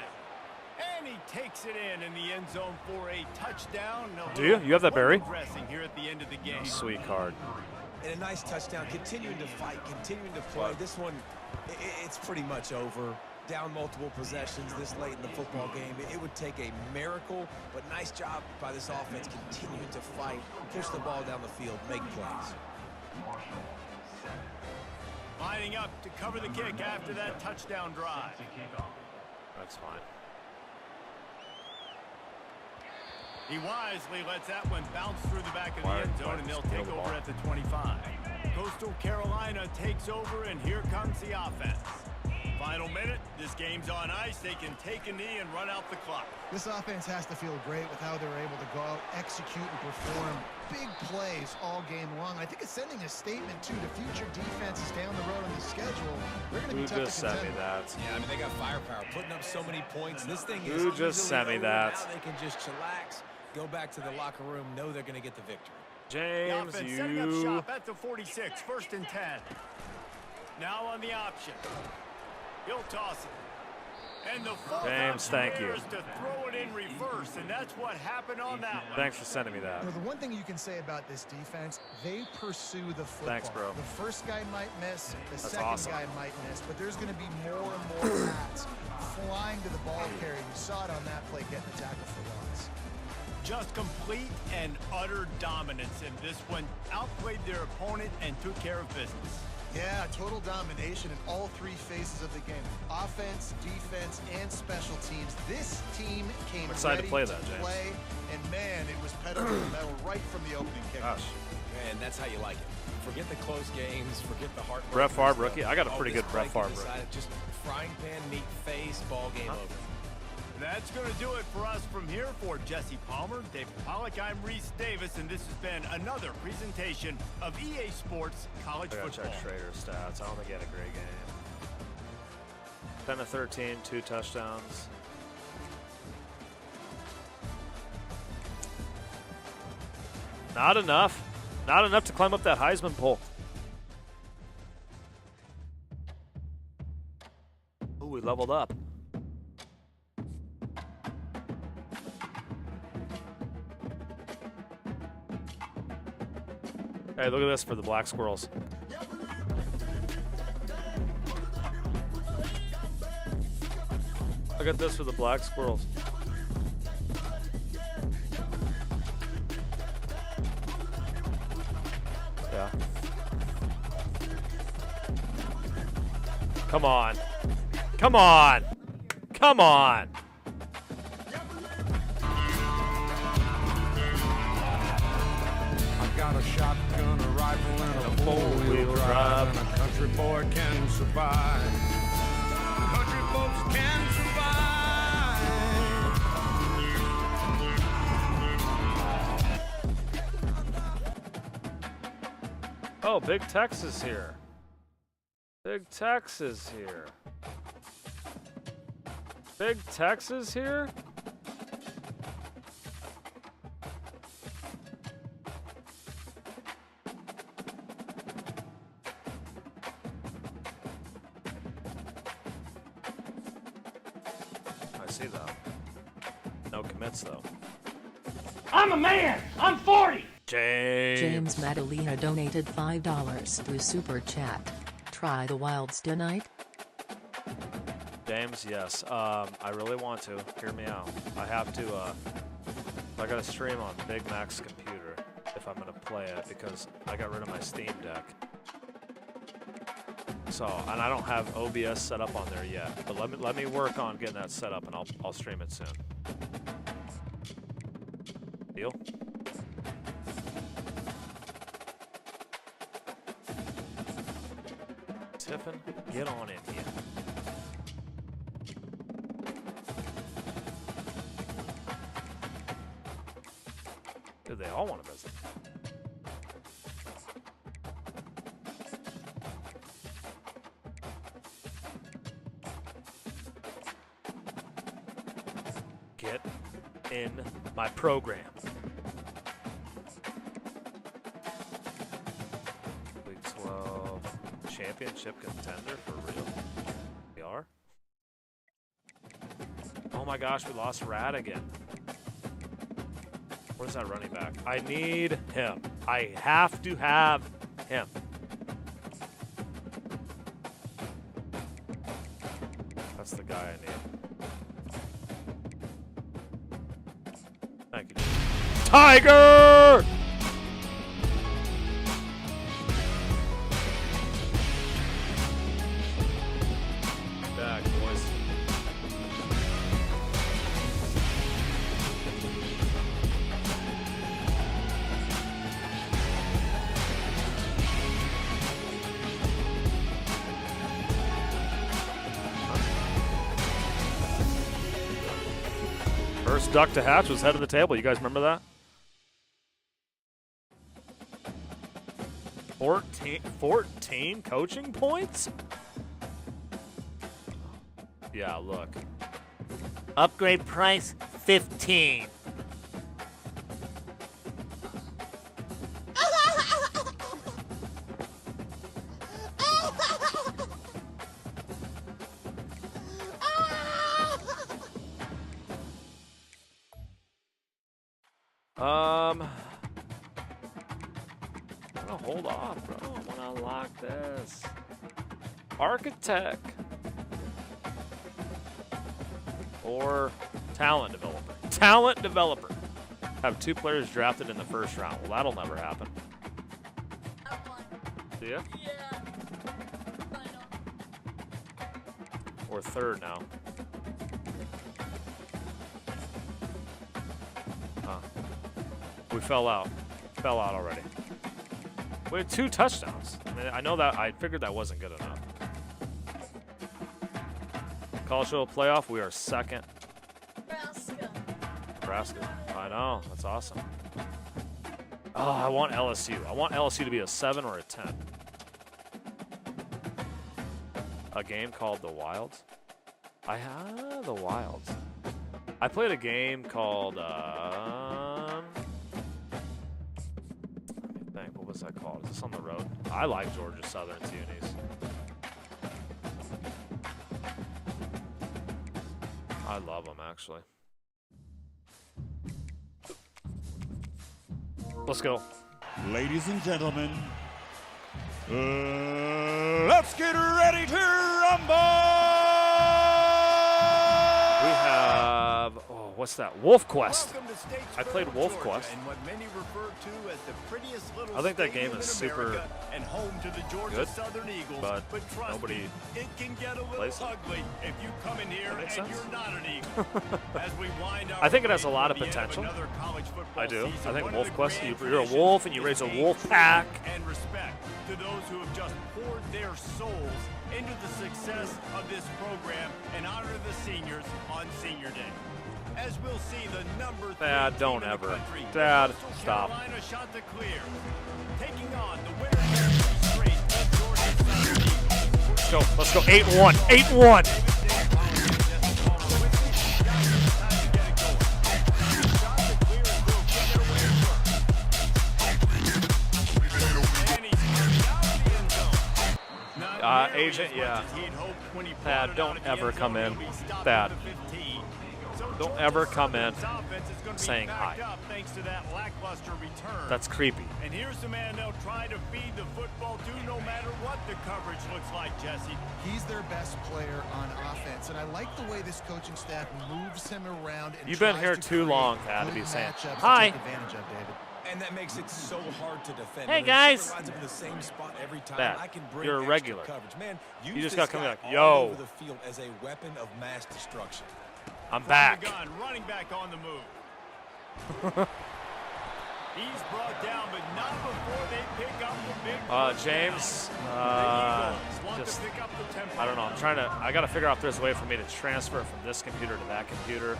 And he takes it in the end zone for a touchdown. A Do you? little You have that, Barry? window dressing here at the end of the game. Sweet card. And a nice touchdown, continuing to fight, continuing to play. This one, it's pretty much over. Down multiple possessions this late in the football game. It would take a miracle, but nice job by this offense continuing to fight, push the ball down the field, make plays. Lining up to cover the kick after that touchdown drive. That's fine. He wisely lets that one bounce through the back of the Why- end zone, why and they'll just steal take the over ball? at the 25. Coastal Carolina takes over, and here comes the offense. Final minute. This game's on ice. They can take a knee and run out the clock. This offense has to feel great with how they're able to go out, execute, and perform big plays all game long. I think it's sending a statement, too, to future defenses down the road on the schedule. They're going to be tough just to sent me contend. that? Yeah, I mean, they got firepower, putting up so many points. This thing is Who just easily sent me over. that? Now they can just chillax, go back to the locker room, know they're going to get the victory. The James, offense setting up you. shop at the 46. 1st and 10. Now on the option. He'll toss it. And the full James, thank you. is to throw it in reverse, and that's what happened on that one. Thanks for sending me that. You know, the one thing you can say about this defense, they pursue the football. Thanks, bro. The first guy might miss, the That's second awesome. guy might miss, but there's going to be more and more bats flying to the ball carrier. You saw it on that play getting the tackle for loss. Just complete and utter dominance in this one. Outplayed their opponent and took care of business. Yeah, total domination in all three phases of the game. Offense, defense, and special teams. This team came I'm excited ready to play that, James. play, and man, it was pedal to the metal right from the opening kick. Gosh. And that's how you like it. Forget the close games, forget the heart. Brett Favre rookie. I got a pretty good Brett Favre rookie. Just frying pan, meat face, ball game over. That's going to do it for us from here. For Jesse Palmer, David Pollack, I'm Reese Davis, and this has been another presentation of EA Sports College I gotta Football. check Schrader's stats. I don't think he had a great game. 10 to 13, 2 touchdowns. Not enough. Not enough to climb up that Heisman pole. Ooh, we leveled up. Hey, look at this for the Black Squirrels. Look at this for the Black Squirrels. Yeah. Come on. Come on. Come on. Got a shotgun, a rifle, and a four-wheel drive, and a country boy can survive. Country folks can survive. Oh, Big Tex is here. Big Tex is here. Big Tex is here? I see that. No commits, though. I'm a man. I'm 40. James Madalena donated $5 through Super Chat. Try the Wilds tonight? James, yes. I really want to. Hear me out. I have to, I gotta stream on Big Mac's computer if I'm gonna play it because I got rid of my Steam Deck. So, and I don't have OBS set up on there yet. But let me work on getting that set up and I'll stream it soon. Deal? Tiffin, get on in here. Dude, they all want to visit. Get in my program. Week 12 championship contender for real. We are. Oh my gosh, we lost Rad again. Where's that running back? I need him. I have to have him. That's the guy I need. Thank you. Tiger! Back, boys. First duck to hatch was head of the table. You guys remember that? 14 coaching points? Yeah, look. Upgrade price 15. I'm gonna hold off, bro. I wanna unlock this. Architect. Or talent developer. Talent developer. Have 2 players drafted in the first round. Well, that'll never happen. See ya? Yeah. Or third now. We fell out. Fell out already. We had 2 touchdowns. I mean, I know that. I figured that wasn't good enough. College football playoff. We are second. Nebraska. I know. That's awesome. Oh, I want LSU. I want LSU to be a 7 or a 10. A game called The Wilds. I have The Wilds. I played a game called. What was that called? Is this on the road? I like Georgia Southern's unis. I love them, actually. Let's go. Ladies and gentlemen, let's get ready to rumble! We have, oh, what's that? Wolf Quest. I played Wolf Quest. I think that game is super and home to the Georgia good, Southern Eagles, but trust nobody me, it can get a little plays it. ugly if you come in here and sense. you're not an Eagle. As we wind our I think it has a way lot of to the end potential. another college football I do. season, I think one Wolf of the Quest, grand you're a wolf and you raise a traditions wolf is pack. and respect to those who have just poured their souls into the success of this program and honor the seniors on Senior Day. As we'll see, the number 3 Dad, don't team in the ever. country, Dad, Coastal stop. Carolina shot to clear, taking on the winner of 3 straight of Georgia Southern Eagles. Let's go. Let's go. 8-1. 8-1. Agent, yeah. Thad, don't ever come in. Thad, don't ever come in saying hi. That's creepy. And here's the man they'll try to feed the football to no matter what the coverage looks like, Jesse. He's their best player on offense, and I like the way this coaching staff moves him around. And You've been tries here to too create long, Thad, to good be saying matchups to hi. take advantage of, David. And that makes it so hard to defend. Hey, When the guys. receiver lines up in the same spot every time, Dad, I can bring you're a extra regular. coverage. Man, You use just this gotta come guy like, all yo. over the field as a weapon of mass destruction. I'm From back. the gun, running back on the move. He's brought down, but not before they pick up the big first James, down. The Eagles want just, to pick up the tempo. I don't know. I got to figure out if there's a way for me to transfer from this computer to that computer.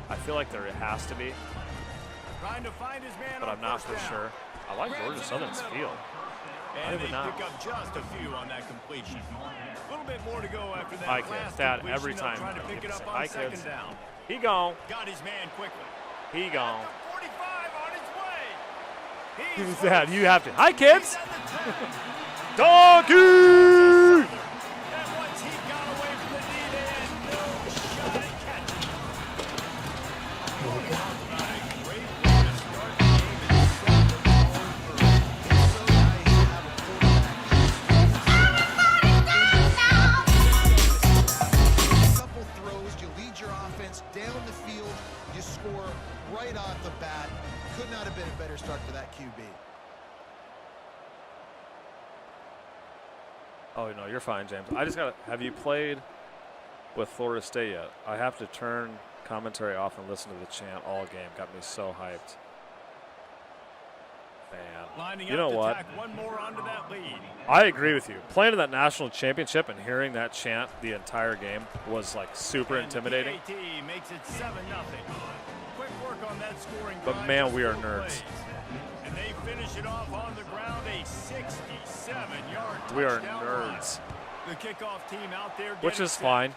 I feel like there has to be, Trying to find his man but on I'm not first for down. sure. I like Georgia Southern's field. I And would they not. pick up just a few on that completion. A little bit more to go after that Hi, last kids. Dad, completion. every They'll time try to you pick get it to up say, on "Hi, second kids." down. He gone. Got his man quickly. He gone. The 45 on his way. He's Dad, you have to. Hi, kids. He's at the 10. Donkey. And once he got away from the D, they had no shot at catching him. Here we go. Not a great way to start the game and set the tone for So nice to have a quarterback. Couple throws, you lead your offense down the field, you score right off the bat. Could not have been a better start for that QB. Oh, no, you're fine, James. I just got to, have you played with Florida State yet? I have to turn commentary off and listen to the chant all game. Got me so hyped. Man. lining You up know to what? tack one more onto that lead. I agree with you. Playing in that national championship and hearing that chant the entire game was like super And intimidating. PAT makes it 7-0. on that scoring But drive man, just we are 4 nerds. plays. And they finish it off on the ground, a 67-yard We are touchdown run. nerds. The kickoff team out there Which getting is set. fine.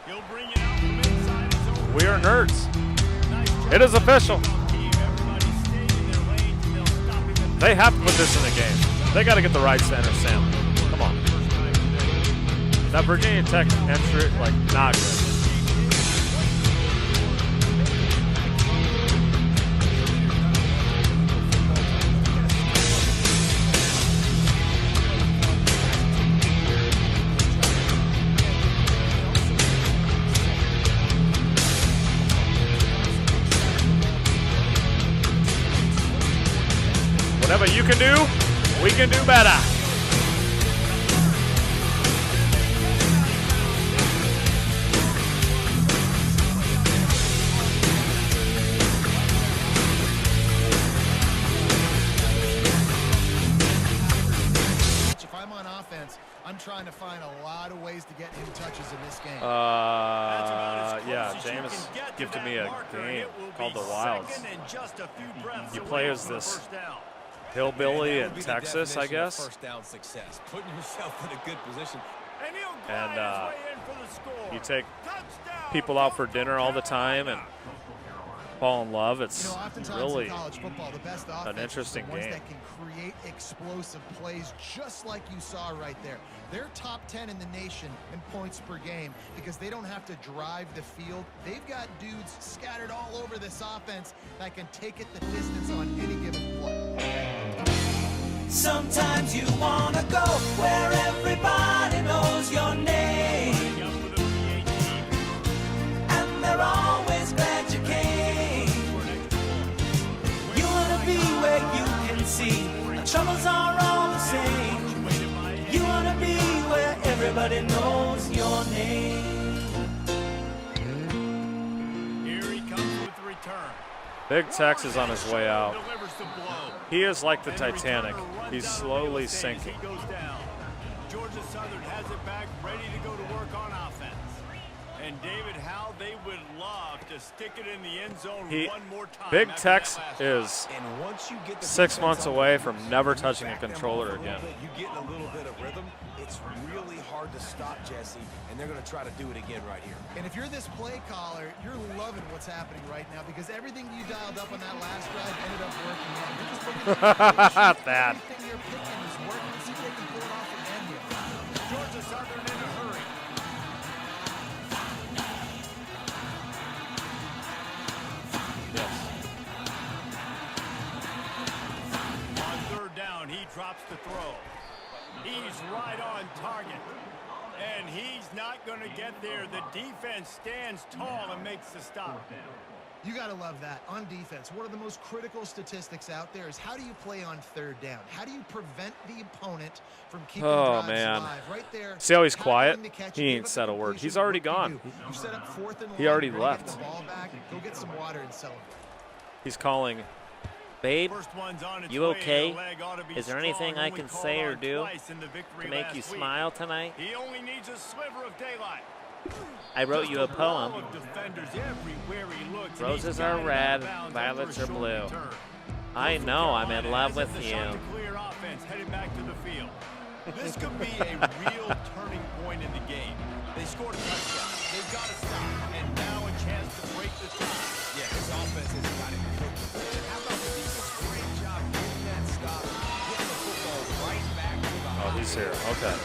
He'll bring it out from inside his own We are 10. nerds. Nice job It is by the official. kickoff team. Everybody staying in their lanes, and they'll stop him at the They have to put this in the game. They got to get the right center, Sam. Come on. first time today. That Virginia Tech entry, like, not good. Whatever you can do, we can do better. If I'm on offense, I'm trying to find a lot of ways to get him touches in this game. That's about as close Yeah, as you James can get to gifted that me a marker, and game it will called be The Wilds. second and just a few breaths You away play as from the this first down. hillbilly That in would be the Texas, I definition of guess. First down success. Putting yourself in a good position. And he'll And, glide his way in for the score. You take Touchdown, people out for North dinner all the time and fall in love. You It's know, oftentimes really in college football, the best offense interesting is the ones game. that can create explosive plays, just like you saw right there. They're top 10 in the nation in points per game because they don't have to drive the field. They've got dudes scattered all over this offense that can take it the distance on any given play. Sometimes you wanna go where everybody knows your name, and they're always glad you came. You wanna be where you can see the troubles are all the same. You wanna be where everybody knows your name. Here he comes with the return. Big Tex is on his way out. Delivers the blow. He is like the And Titanic. returner runs He's out of slowly real estate as sinking. He goes down. Georgia Southern has it back, ready to go to work on offense. And David, how they would love to stick it in the end zone one more time. Big after Tex that last is drive. And once you get the 6 defense months on away the from field, never you touching a back them controller up a little again. bit, you get in a little bit of rhythm. It's really hard to stop, Jesse, and they're going to try to do it again right here. And if you're this play caller, you're loving what's happening right now because everything you dialed up on that last drive ended up working out. You're just looking at Bad. everything you're picking is working. See if they can pull it off again here. Georgia Southern in a hurry. On third down, he drops the throw. He's right on target. And he's not going to get there. The defense stands tall and makes the stop. You got to love that. On defense, one of the most critical statistics out there is how do you play on third down? How do you prevent the opponent from keeping drives man. alive? Right there. See how he's tackling quiet? the catch, He you ain't give up said the a word. completion, He's already what do you gone. do? You set up fourth and He long, already you're gonna left. get the ball back, go get some water and celebrate. He's calling. Babe, First one's on its you way, okay? and the leg ought to be Is there strong, anything I only can called say or on do twice in the victory to make last you week. smile tonight? He only needs a sliver of daylight. I wrote you a Just wall poem. of defenders everywhere he looks, and Roses he's are guided red, out of bounds violets after a are short blue. return. I North know I'm in Carolina love has with the you. shot to clear offense headed back to the field. This could be a real turning point in the game. They scored a touchdown. They've got to stop. And now a chance to break the tie. Yeah, his offense has got it cooked. And how about the defense? Great job getting that stop, getting the football right back to the Oh, he's here. Okay.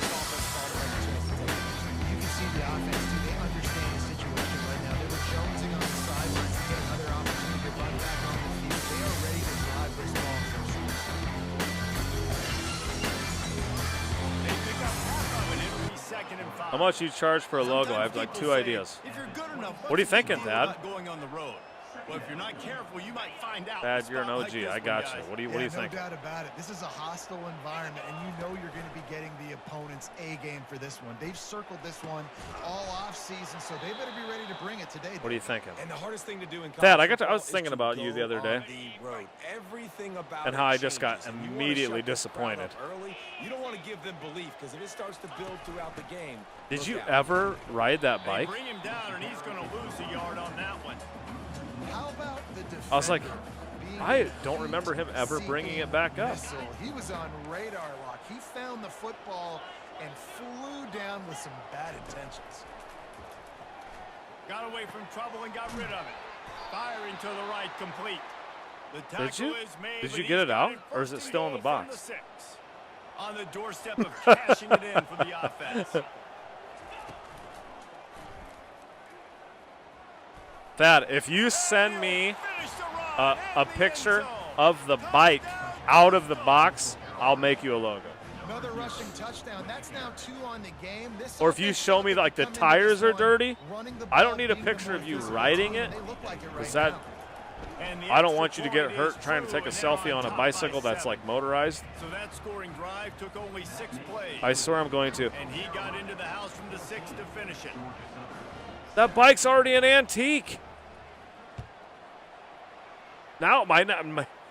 You can see the offense, too. They understand the situation right now. They were jonesing on the sidelines to get another opportunity to run back on the field. They are ready to drive this ball. They pick up half of it. It'll be 2nd and 5. How much you charge for a logo? I have like Sometimes 2 people ideas. say, if you're good enough, What are you what's the thinking, deal Dad? about going on the road? Well, if you're not careful, you might find out. Dad, in a you're an spot OG. like this I one, got guys. you. What do you No think? doubt about it. This is a hostile environment, and you know you're going to be getting the opponent's A game for this one. They've circled this one all off season, so they better be ready to bring it today. What are you thinking? And the hardest thing to do in Dad, college I was football is thinking to about you the go other on day. the road. Everything about And it how I just got changes, and you wanna immediately shut the crowd disappointed. up early. You don't want to give them belief because if it starts to build throughout the game. Did look you out. ever ride that They bike? bring him down, and he's going to lose a yard on that one. How about the I was like, being I don't remember him ever bringing it back up. missile? He was on radar lock. He found the football and flew down with some bad intentions. Got away from trouble and got rid of it. Firing to the right, complete. The tackle Did you? is made, Did but you he's get it got out, or is it still in the from box? 6. On the doorstep of cashing it in for the offense. Thad, if you send me a picture of the bike out of the box, I'll make you a logo. Another rushing touchdown. That's now 2 on the game. This Or if you offense show me like the come into tires this are one dirty, running the I don't ball, need a being the picture more of you physical riding team, it, and they look like it because right that now. And the I don't extra want you to get point hurt is trying to true, take a and they're selfie on a top by bicycle that's 7. like motorized. So that scoring drive took only 6 plays. I swear I'm going to. And he got into the house from the 6 to finish it. That bike's already an antique. Now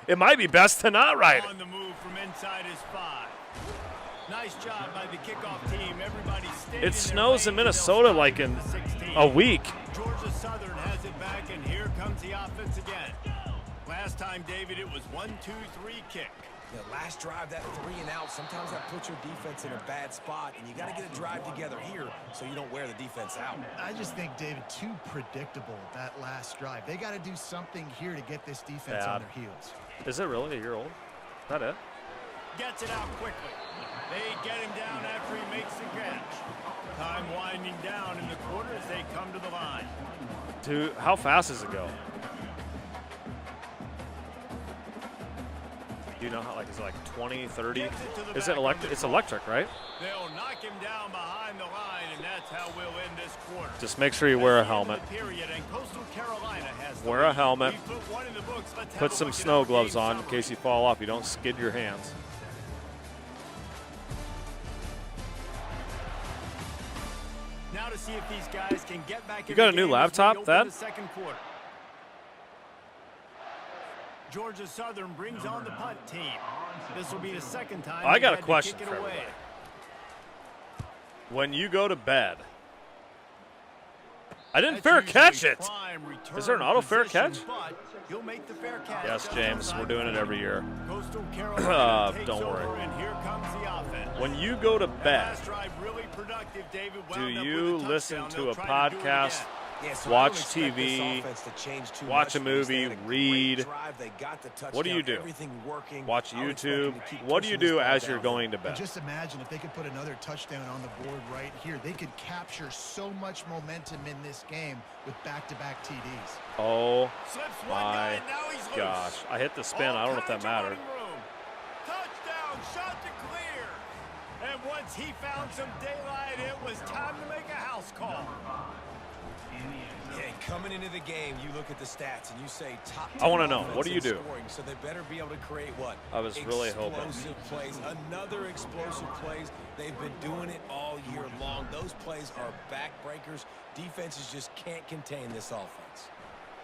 it might be best to not ride it. On the move from inside his 5. Nice job by the kickoff team. Everybody stayed It snows in Minnesota like in a week. Georgia Southern has it back, and here comes the offense again. Last time, David, it was 1-2-3 kick. The last drive, that 3 and out, sometimes that puts your defense in a bad spot, and you got to get a drive together here so you don't wear the defense out. I just think, David, too predictable that last drive. They got to do something here to get this defense on their heels. Is it really a year old? Is that it? Gets it out quickly. They get him down after he makes the catch. Time winding down in the quarter as they come to the line. Dude, how fast does it go? Do you know how, like, is it like 20, 30? Is it electric? It's electric, right? They'll knock him down behind the line, and that's how we'll end this quarter. Just make sure you wear a helmet. Wear a helmet. Put some snow gloves on in case you fall off. You don't skid your hands. Now to see if these guys can get back. You got a new laptop, Thad? Second quarter. Georgia Southern brings on the punt team. This will be the second time. I got a to question kick for it away. everybody. When you go to bed, I didn't fair catch it. Is there an auto fair catch? He'll make the fair catch. Yes, James. We're doing it every year. Coastal Carolina takes don't over, worry. and here comes the offense. When you go to bed, Last drive really productive, David. do Wound up you with a listen touchdown. to They'll a try to do it podcast, again. Yeah, so watch I don't expect this TV, offense to change too watch a much because they movie, had a great read? drive. They got the touchdown, What do you do? everything working. Watch I would expect them YouTube? to keep What do you pushing this do ball as you're down. going to And bed? just imagine if they could put another touchdown on the board right here. They could capture so much momentum in this game with back-to-back TDs. Oh Slips one my guy, and now he's loose. gosh. I hit the spin. I don't know if that mattered. Touchdown, shot to clear. And once he found some daylight, it was time to make a house call. Yeah, coming into the game, you look at the stats and you say top 10 I wanna know, offense what do you in do? scoring, so they better be able to create what? I was really hoping. Explosive plays, another explosive plays. They've been doing it all year long. Those plays are backbreakers. Defenses just can't contain this offense.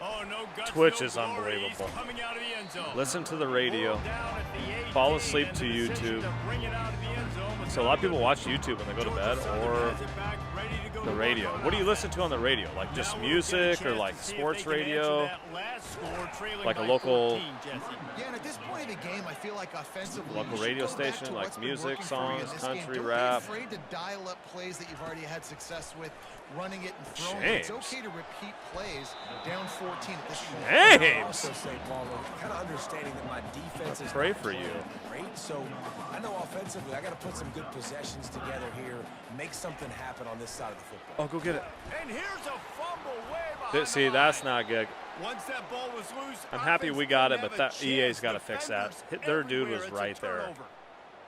Oh, no guts, Twitch no is glory. unbelievable. He's coming out of the end zone. Listen to the radio. Down at the 8 Fall game, asleep and to the decision YouTube. to bring it out of the end zone was So a lot of people watch YouTube when they go to Georgia bed, Southern or has it back, ready to go the to radio. work on What do you offense. listen to on the radio? Like just Now we'll music get a or chance like to see if sports they can answer radio? that last score, trailing Like a by local 14, Jesse. Yeah, and at this point of the game, I feel like offensively, Local you should radio go back station, to like what's been music, working for you in songs, this country, game. rap. Don't be afraid to dial up plays that you've already had success with, running it and throwing it. It's James. okay to repeat plays down 14 at this point. James. Also say, Paulo, kind of understanding that my defense is Pray not for playing you. great, so I know offensively I got to put some good possessions together here, make something happen on this side of the football. Oh, go get it. And here's a fumble way behind See, the that's line. not good. Once that ball was loose, I'm happy we got it, offense but didn't that have a EA's chance. got to fix that. Defenders Their dude everywhere, was it's a right there. turnover.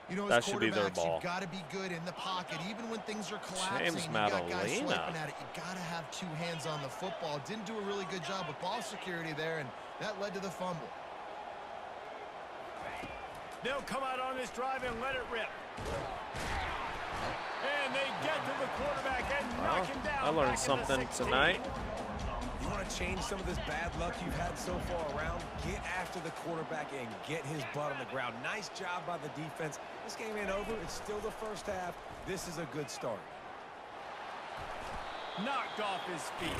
You know, That as should be their quarterbacks, ball. You've got to be good in the pocket, even when things are collapsing. James you got guys Madalena. swiping at it. You got to have two hands on the football. Didn't do a really good job with ball security there, and that led to the fumble. They'll come out on this drive and let it rip. And they get to the quarterback and knock him down. I learned back in the something 16. tonight. You want to change some of this bad luck you've had so far around? Get after the quarterback and get his butt on the ground. Nice job by the defense. This game ain't over. It's still the first half. This is a good start. knocked off his feet.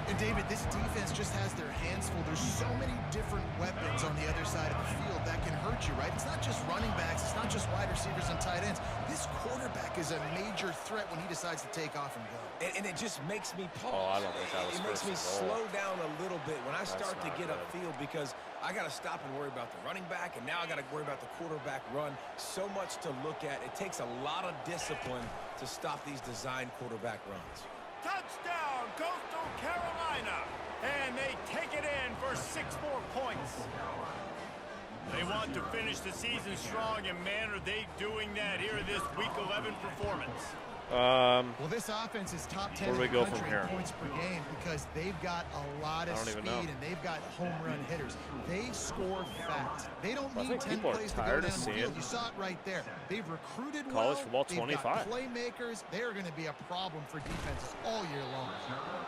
And David, this defense just has their hands full. There's so many different weapons on the other side of the field that can hurt you, right? It's not just running backs. It's not just wide receivers and tight ends. This quarterback is a major threat when he decides to take off and go. And it just makes me pause. Oh, I don't think that was It makes me first and goal. slow down a little bit when I start to not get good. upfield because I got to stop and worry about the running back, and now I got to worry about the quarterback run. So much to look at. It takes a lot of discipline to stop these design quarterback runs. Touchdown, Coastal Carolina. And they take it in for 6 more points. They want to finish the season strong, and man, are they doing that here in this Week 11 performance. Well, this offense is top 10 where do we in go the from country in here? points per game because they've got a lot of I don't speed even know. and they've got home run hitters. They score fast. They don't I need think 10 people are plays to go tired down of the seeing field. You saw it right there. They've recruited College well. football They've 25. got playmakers. They are going to be a problem for defenses all year long.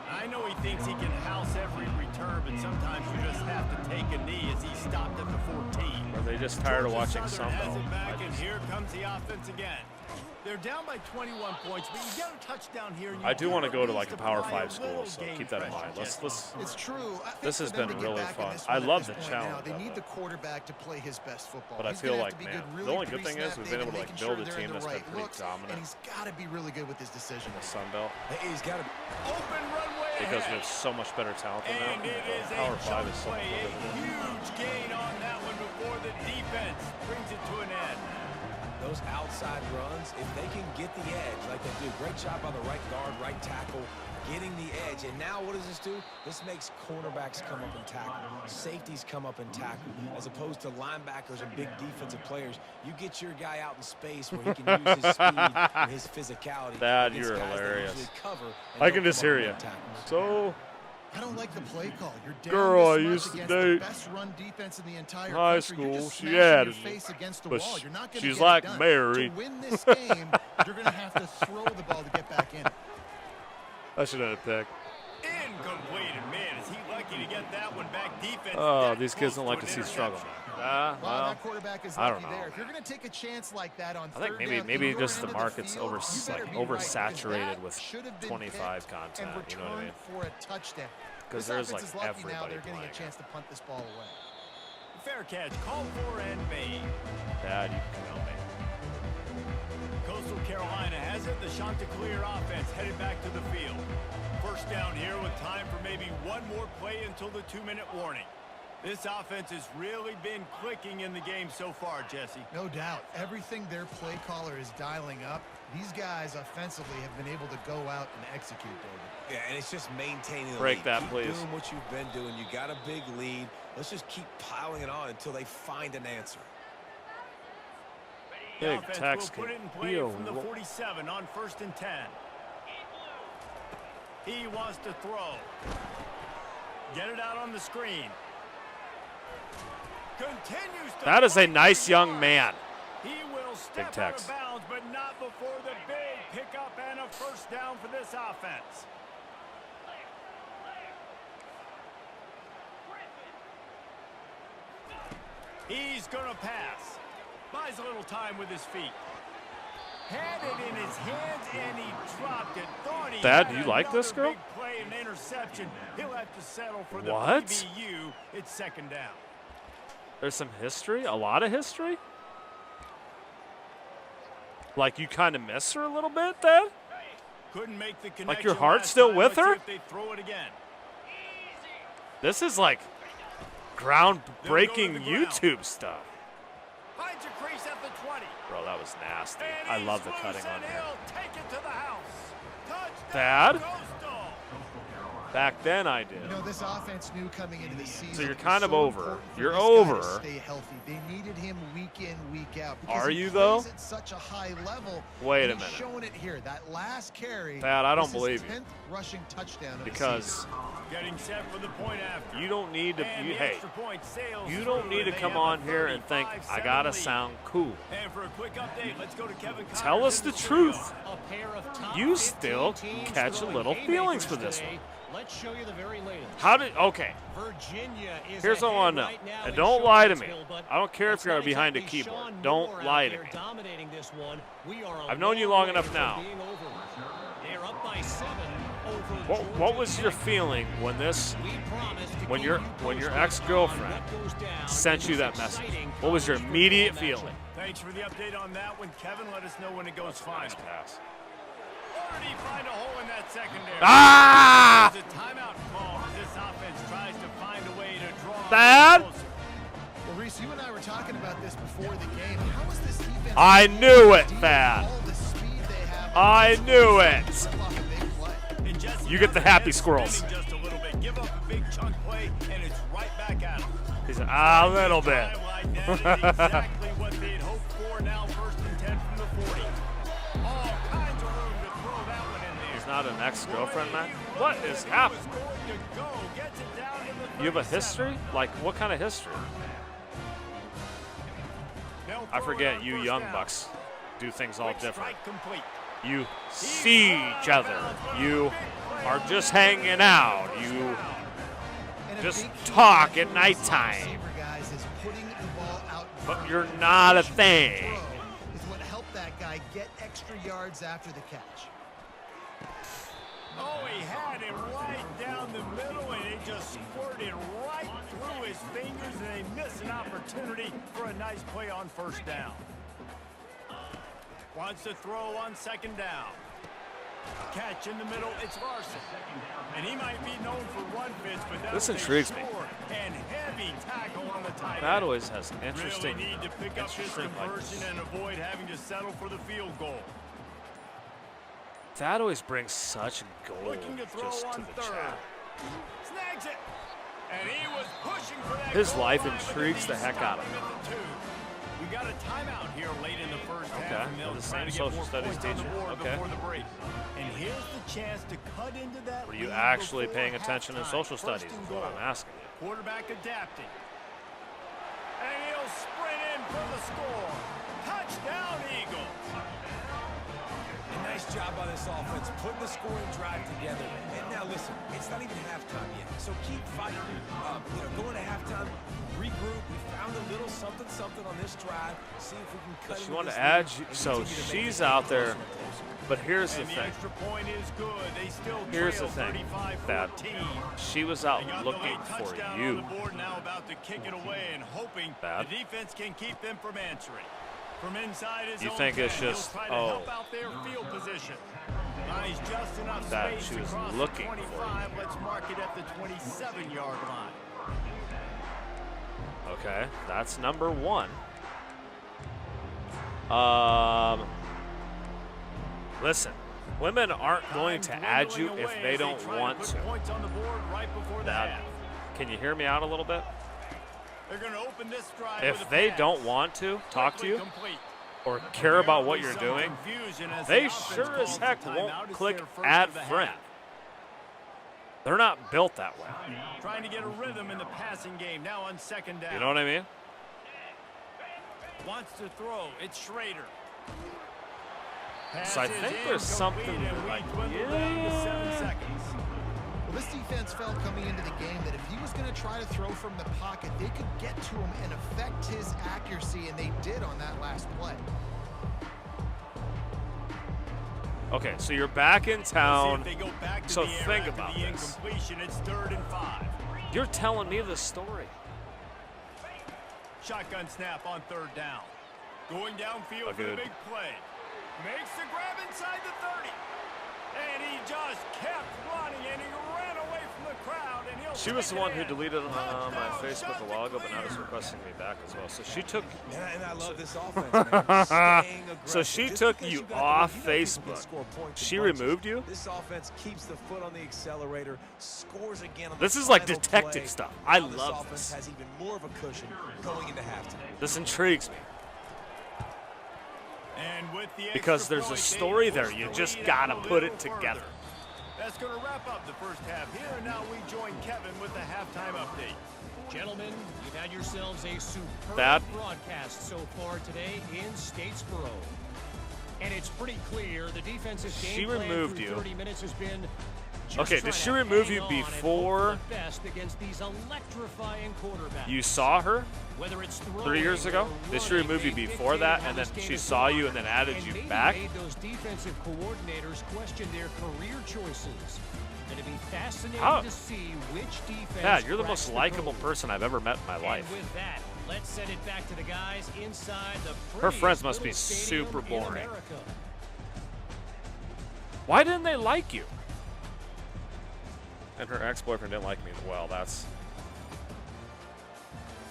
I know he thinks he can house every return, but sometimes you just have to take a knee as he stopped at the 14. Are they just tired of watching Southern some? has it back, I and just- here comes the offense again. They're down by 21 points, but you get a touchdown here. And you I do want to at go to least like a Power apply 5 little school, so game keep that in pressure, mind. Jesse. It's true. I think This has for them been to get really back in fun. this I one at love this the point challenge now, they of need it. the quarterback to play his best football. But I He's feel gonna like, have to be man, good the really only good thing is we've been able to like build a team that's been pretty dominant and he's got to be really good with his decision. in the Sun Belt Hey, he's got to. Open runway because we ahead. have so much better talent than And them. it is a Power 5 jump is so much play, better a than them. huge gain on that one before the defense brings it to an end. Those outside runs, if they can get the edge like they do, great job by the right guard, right tackle, getting the edge. And now what does this do? This makes cornerbacks come up and tackle. Safeties come up and tackle. As opposed to linebackers and big defensive players, you get your guy out in space where he can use his speed and his physicality. Dad, against you're guys that hilarious. usually cover and I don't can just come up hear and you. make tackles. So, I don't like the play call. You're down Girl, I this much used to against date the best run defense in the entire high country. You're school. just She smashing your added me. face against the But wall. You're not going to she's get like it done. Mary. To win this game, you're going to have to throw the ball to get back in it. I should have picked. Incomplete, and man, is he lucky to get that one back. Defense. Oh, that these kids close don't to like an to see struggle. interception. Well, Well, that quarterback is I lucky don't know. there. If you're going to take a chance like that on I think third down, maybe in your just the end of market's field, over you better like be right, because oversaturated that with should have been 25 picked content. and You know what I mean? returned for a touchdown. 'Cause This there's, offense like, is lucky now everybody they're getting a playing chance to punt this ball away. Fair catch, called for and made. Dad, you can kill me. Coastal Carolina has it. The Chanticleer offense headed back to the field. First down here with time for maybe one more play until the 2-minute warning. This offense has really been clicking in the game so far, Jesse. No doubt. Everything their play caller is dialing up, these guys offensively have been able to go out and execute, David. Yeah, and it's just maintaining the Break lead. that, keep please. doing what you've been doing. You got a big lead. Let's just keep piling it on until they find an answer. The Big offense Tex will put it in play can from the 47 on 1st and 10. He wants to throw. Get it out on the screen. Continues to That is a throw. nice young man. He will step out Tex. of bounds, but not before the big pickup and a first down for this offense. He's going to pass. Buys a little time with his feet. Had it in his hands, and he dropped it. Thought he Dad, had do you like this another girl? big play and interception. He'll have to settle for the What? PBU. It's second down. There's some history, a lot of history. Like you kind of miss her a little bit, Dad? Couldn't make the connection. Like your heart's last still time. with Let's see her? if they throw it again. This is like groundbreaking ground. YouTube stuff. Finds a crease at the 20. Bro, that was nasty. And I he's love the loose cutting on and here. he'll take it to the house. Touchdown, Dad? Coastal. Back then I did. You know, this offense knew coming into the season. So you're it was kind of so over. important for You're this guy over. to stay healthy. They needed him week in, week out. Because Are he you, plays though? at such a high level. Wait a and he's minute. showing it here. That last carry. Dad, I don't was his believe you. 10th rushing touchdown of the Because season. Getting set for the point after. you don't need to. And You, the hey, extra point sails you through, don't need to and they come have a on here and think I 35-7 gotta lead. sound cool. And for a quick update, let's go to Kevin Connors Tell us in the studio. truth. A pair of top You 15 still teams catch a throwing little feelings haymakers for this today. one. Let's show you the very latest. How did? Okay. Virginia is Here's what I ahead want to know. right now And in don't lie to me. Charlottesville, but I don't care if it's you're not behind a exactly keyboard. Sean Don't Moore lie out to there me. dominating this one. We are a I've known you long way enough from now. being over. They're up by 7. What was your feeling when your ex-girlfriend sent you that message? What was your immediate feeling? Thanks for the update on that one, Kevin. Let us know when it goes final. Nice pass. Already find a hole in that secondary. Ah! There's a timeout call as this offense tries to find a way to draw. Bad. Well, Reese, you and I were talking about this before the game. How is this defense? I knew it, Thad. I knew it. You get the happy squirrels. Just a little bit. Give up a big chunk play, and it's right back at him. He's a little bit. Exactly what they'd hoped for. Now 1st and 10 from the 40. All kinds of room to throw that one in there. He's not an ex-girlfriend, Matt. What is happening? You have a history? Like, what kind of history? I forget you young bucks do things all different. You see each other. You are just hanging out. You just talk at nighttime. But you're not a thing. Is what helped that guy get extra yards after the catch. Oh, he had it right down the middle, and it just squirted right through his fingers, and they missed an opportunity for a nice play on 1st down. Wants to throw on 2nd down. Catch in the middle, it's Larson. And he might be known for run fits, but this intrigues me. And heavy tackle on the tight end. That always has interesting. Really need to pick up this conversion and avoid having to settle for the field goal. That always brings such gold just to the 3rd. chat. Snags it. And he was pushing for that. His life intrigues the heck out of him. We got a timeout here late in the 1st half. Okay, And they'll the try same to get social more studies points on the teacher. board Okay. before the break. And here's the chance to cut into that. Were you lead actually before paying attention in halftime. social 1st studies and is what goal. I'm asking you. Quarterback adapting. And he'll sprint in for the score. Touchdown, Eagles. A nice job by this offense, putting the scoring drive together. And now listen, it's not even halftime yet, so keep fighting. Going to halftime, regroup. We found a little something on this drive. See if we can cut. She wanted to add, so she's out there. But here's the And the thing. extra point is good. They still Here's the trail thing, 35-14. that she was out They got looking the late for touchdown you. on the board, now about to kick it away and hoping Bad. the defense can keep them from answering. From inside his You own think it's 10, he'll just, try to help out their field position. Nice, just enough that space she was across looking the for 25. Let's mark it at the 27-yard line. Okay, that's number 1. Listen, women aren't going to add you if they don't want to. Points on the board right before the half. Can you hear me out a little bit? They're going to open this drive If with a they pass. don't want to talk to you Complete. or care about what you're Apparently doing, some confusion as they the offense sure as calls heck the timeout. won't It's click their first add of the friend. half. They're not built that way. Trying to get a rhythm in the passing game. Now on 2nd down. You know what I mean? Wants to throw. It's Schrader. So I think there's something like, yeah. Well, this defense felt coming into the game that if he was going to try to throw from the pocket, they could get to him and affect his accuracy, and they did on that last play. Okay, so you're back in town. So So think about this. It's 3rd and 5. You're telling me the story. Shotgun snap on 3rd down. Going downfield for the big play. Makes the grab inside the 30. And he just kept running, and he ran away from the crowd. And he'll She was the take one it who in. deleted my Touchdown, Facebook a while ago, but now is requesting me back as well. So she took. And I love this offense, man. Staying aggressive. So she Just took because you got the off lead, you know people can Facebook. score points in She bunches. removed you? This offense keeps the foot on the accelerator, scores again on This the is like final detective play. stuff. I Now love offense this. has even more of a cushion going into halftime. This intrigues me And with the because extra there's a point, story they there. push You the just lead gotta out a put it little together. further. That's going to wrap up the first half here, and now we join Kevin with the halftime update. Gentlemen, you've had yourselves a superb That- broadcast so far today in Statesboro. And it's pretty clear the defensive She game plan removed through you. 30 minutes has been Okay, did she remove you before you saw her 3 years ago? Did she remove you before that, and then she saw you and then added you back? Those defensive coordinators question their career choices. It'll be fascinating to see which defense. Yeah, you're the most likable person I've ever met in my life. And with that, let's send it back to the guys inside the Her friends must be super boring. Why didn't they like you? And her ex-boyfriend didn't like me. Well, that's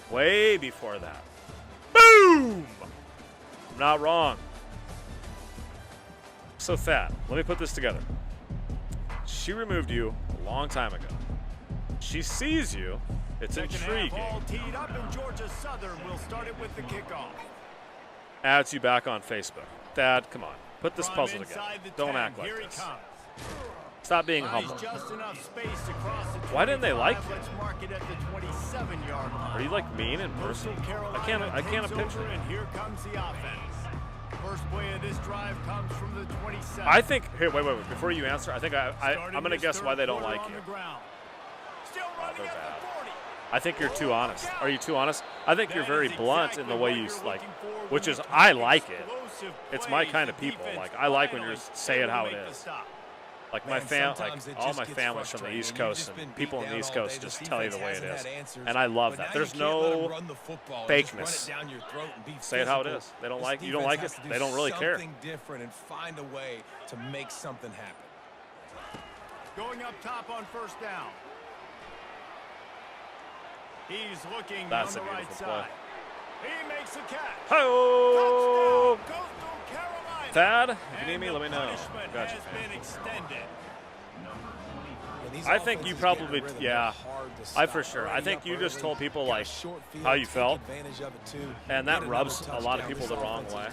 way before that. Boom! I'm not wrong. So, Thad, let me put this together. She removed you a long time ago. She sees you. It's intriguing. Ball teed up, and Georgia Southern will start it with the kickoff. Adds you back on Facebook. Thad, come on. Put this puzzle together. Don't act like this. Stop being humble. Why didn't they like you? Are you like mean in person? I can't picture it. And here comes the offense. First play of this drive comes from the 27. I think. Hey, wait. Before you answer, I think I'm gonna guess why they don't like you. Oh, they're bad. I think you're too honest. Are you too honest? I think you're very blunt in the way you like, which is I like it. It's my kind of people. Like I like when you say it how it is. Like my all my family's from the East Coast, and people on the East Coast just tell you the way it is, and I love that. There's no fakeness. Say it how it is. They don't like you don't like it. They don't really care. Something different and find a way to make something happen. Going up top on first down. He's looking That's on the a right beautiful side. He makes a catch. Ho! Touchdown, goes to Carolina. Thad, if you need me, let me know. Punishment Gotcha, has man. been extended. I think you probably, yeah, I for sure. I think you just told people like how you felt, and that rubs a lot of people the wrong way.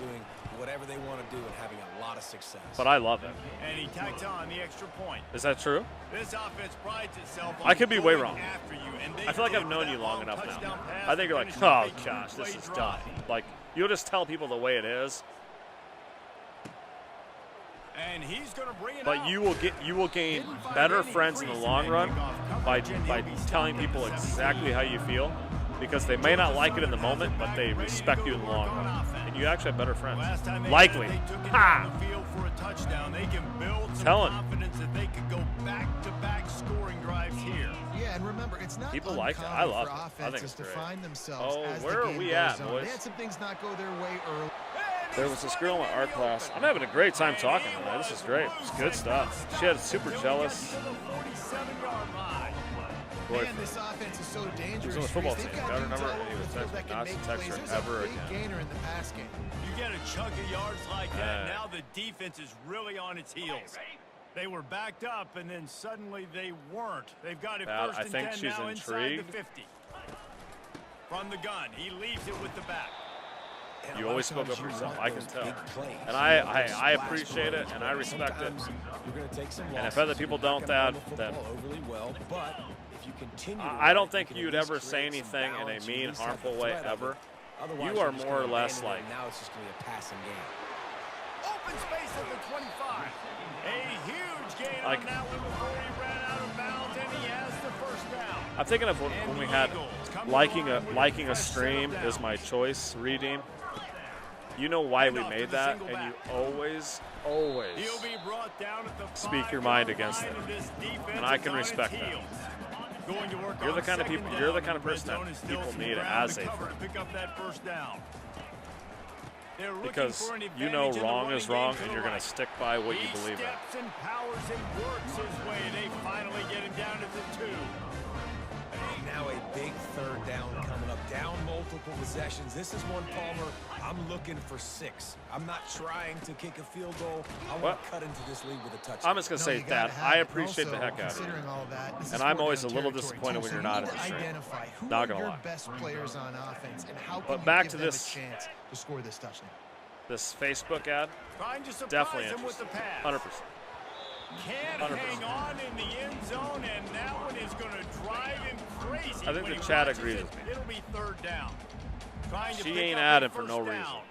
Whatever they want to do and having a lot of success. But I love it. And he tacked on the extra point. Is that true? This offense prides itself on I could be way going wrong. after you, and they I feel like I've did known that you long long enough now. touchdown pass I think you're like, to oh finish the gosh, this play is drive. done. Like you'll just tell people the way it is. And he's going to bring it But out. you will gain better friends in the long run by telling people exactly how you feel, because they may not like it in the moment, but they respect you in the long run, and you actually have better friends. Likely. Ha! Tell him. Confidence that they could go back-to-back scoring drives here. Yeah, and remember, it's not People like it. I uncommon love for it. I think offenses it's to great. find themselves Oh, as where the are game we goes at, on. boys? They had some things not go their way early. There was this girl in my art class. I'm having a great time talking to her. This is great. It's good stuff. She had super jealous Man, boyfriend. this offense is so dangerous. He was on the football They've team. got I dudes remember all he over was the field texting that can not make to text plays. her There's a ever big again. gainer in the pass game. You get a chunk of yards like that, Man. now the defense is really on its heels. They were backed up, and then suddenly they weren't. They've got it Thad, first I and think 10 she's now intrigued. inside the 50. From the gun, he leaves it with the back. You always spoke up for yourself. I can tell. And I appreciate it, and I respect it. And if other people don't, then I don't think you'd ever say anything in a mean, harmful way ever. You are more or less like, now it's just going to be a passing game. Open space at the 25. A huge gain Like- on that one before he ran out of bounds, and he has the first down. I'm thinking of when we had liking a stream is my choice redeem. You know why we made that, and you always He'll be brought down at the speak your mind against it, and I can respect that. You're the kind of people. You're the kind of person that people need as a friend, because you know wrong is wrong, and you're going to stick by what you believe in. And powers and works his way. They finally get him down to the 2. Now a big third down coming up. Down multiple possessions. This is one, Palmer, I'm looking for 6. I'm not trying to kick a field goal. I want to cut into this league with a touchdown. I'm just going to say that I appreciate the heck out of you. And I'm always a little disappointed when you're not in the stream. Not going to lie. Best players on offense, and how But can back you to give them this- a chance to score this touchdown? This Facebook ad, Trying to surprise definitely him with the interesting. pass. 100%. Can't 100%. hang on in the end zone, and that one is going to drive him crazy. I think when the he chat watches agrees it. with me. It'll be third down. Trying to She pick ain't up adding the for no first reason. down.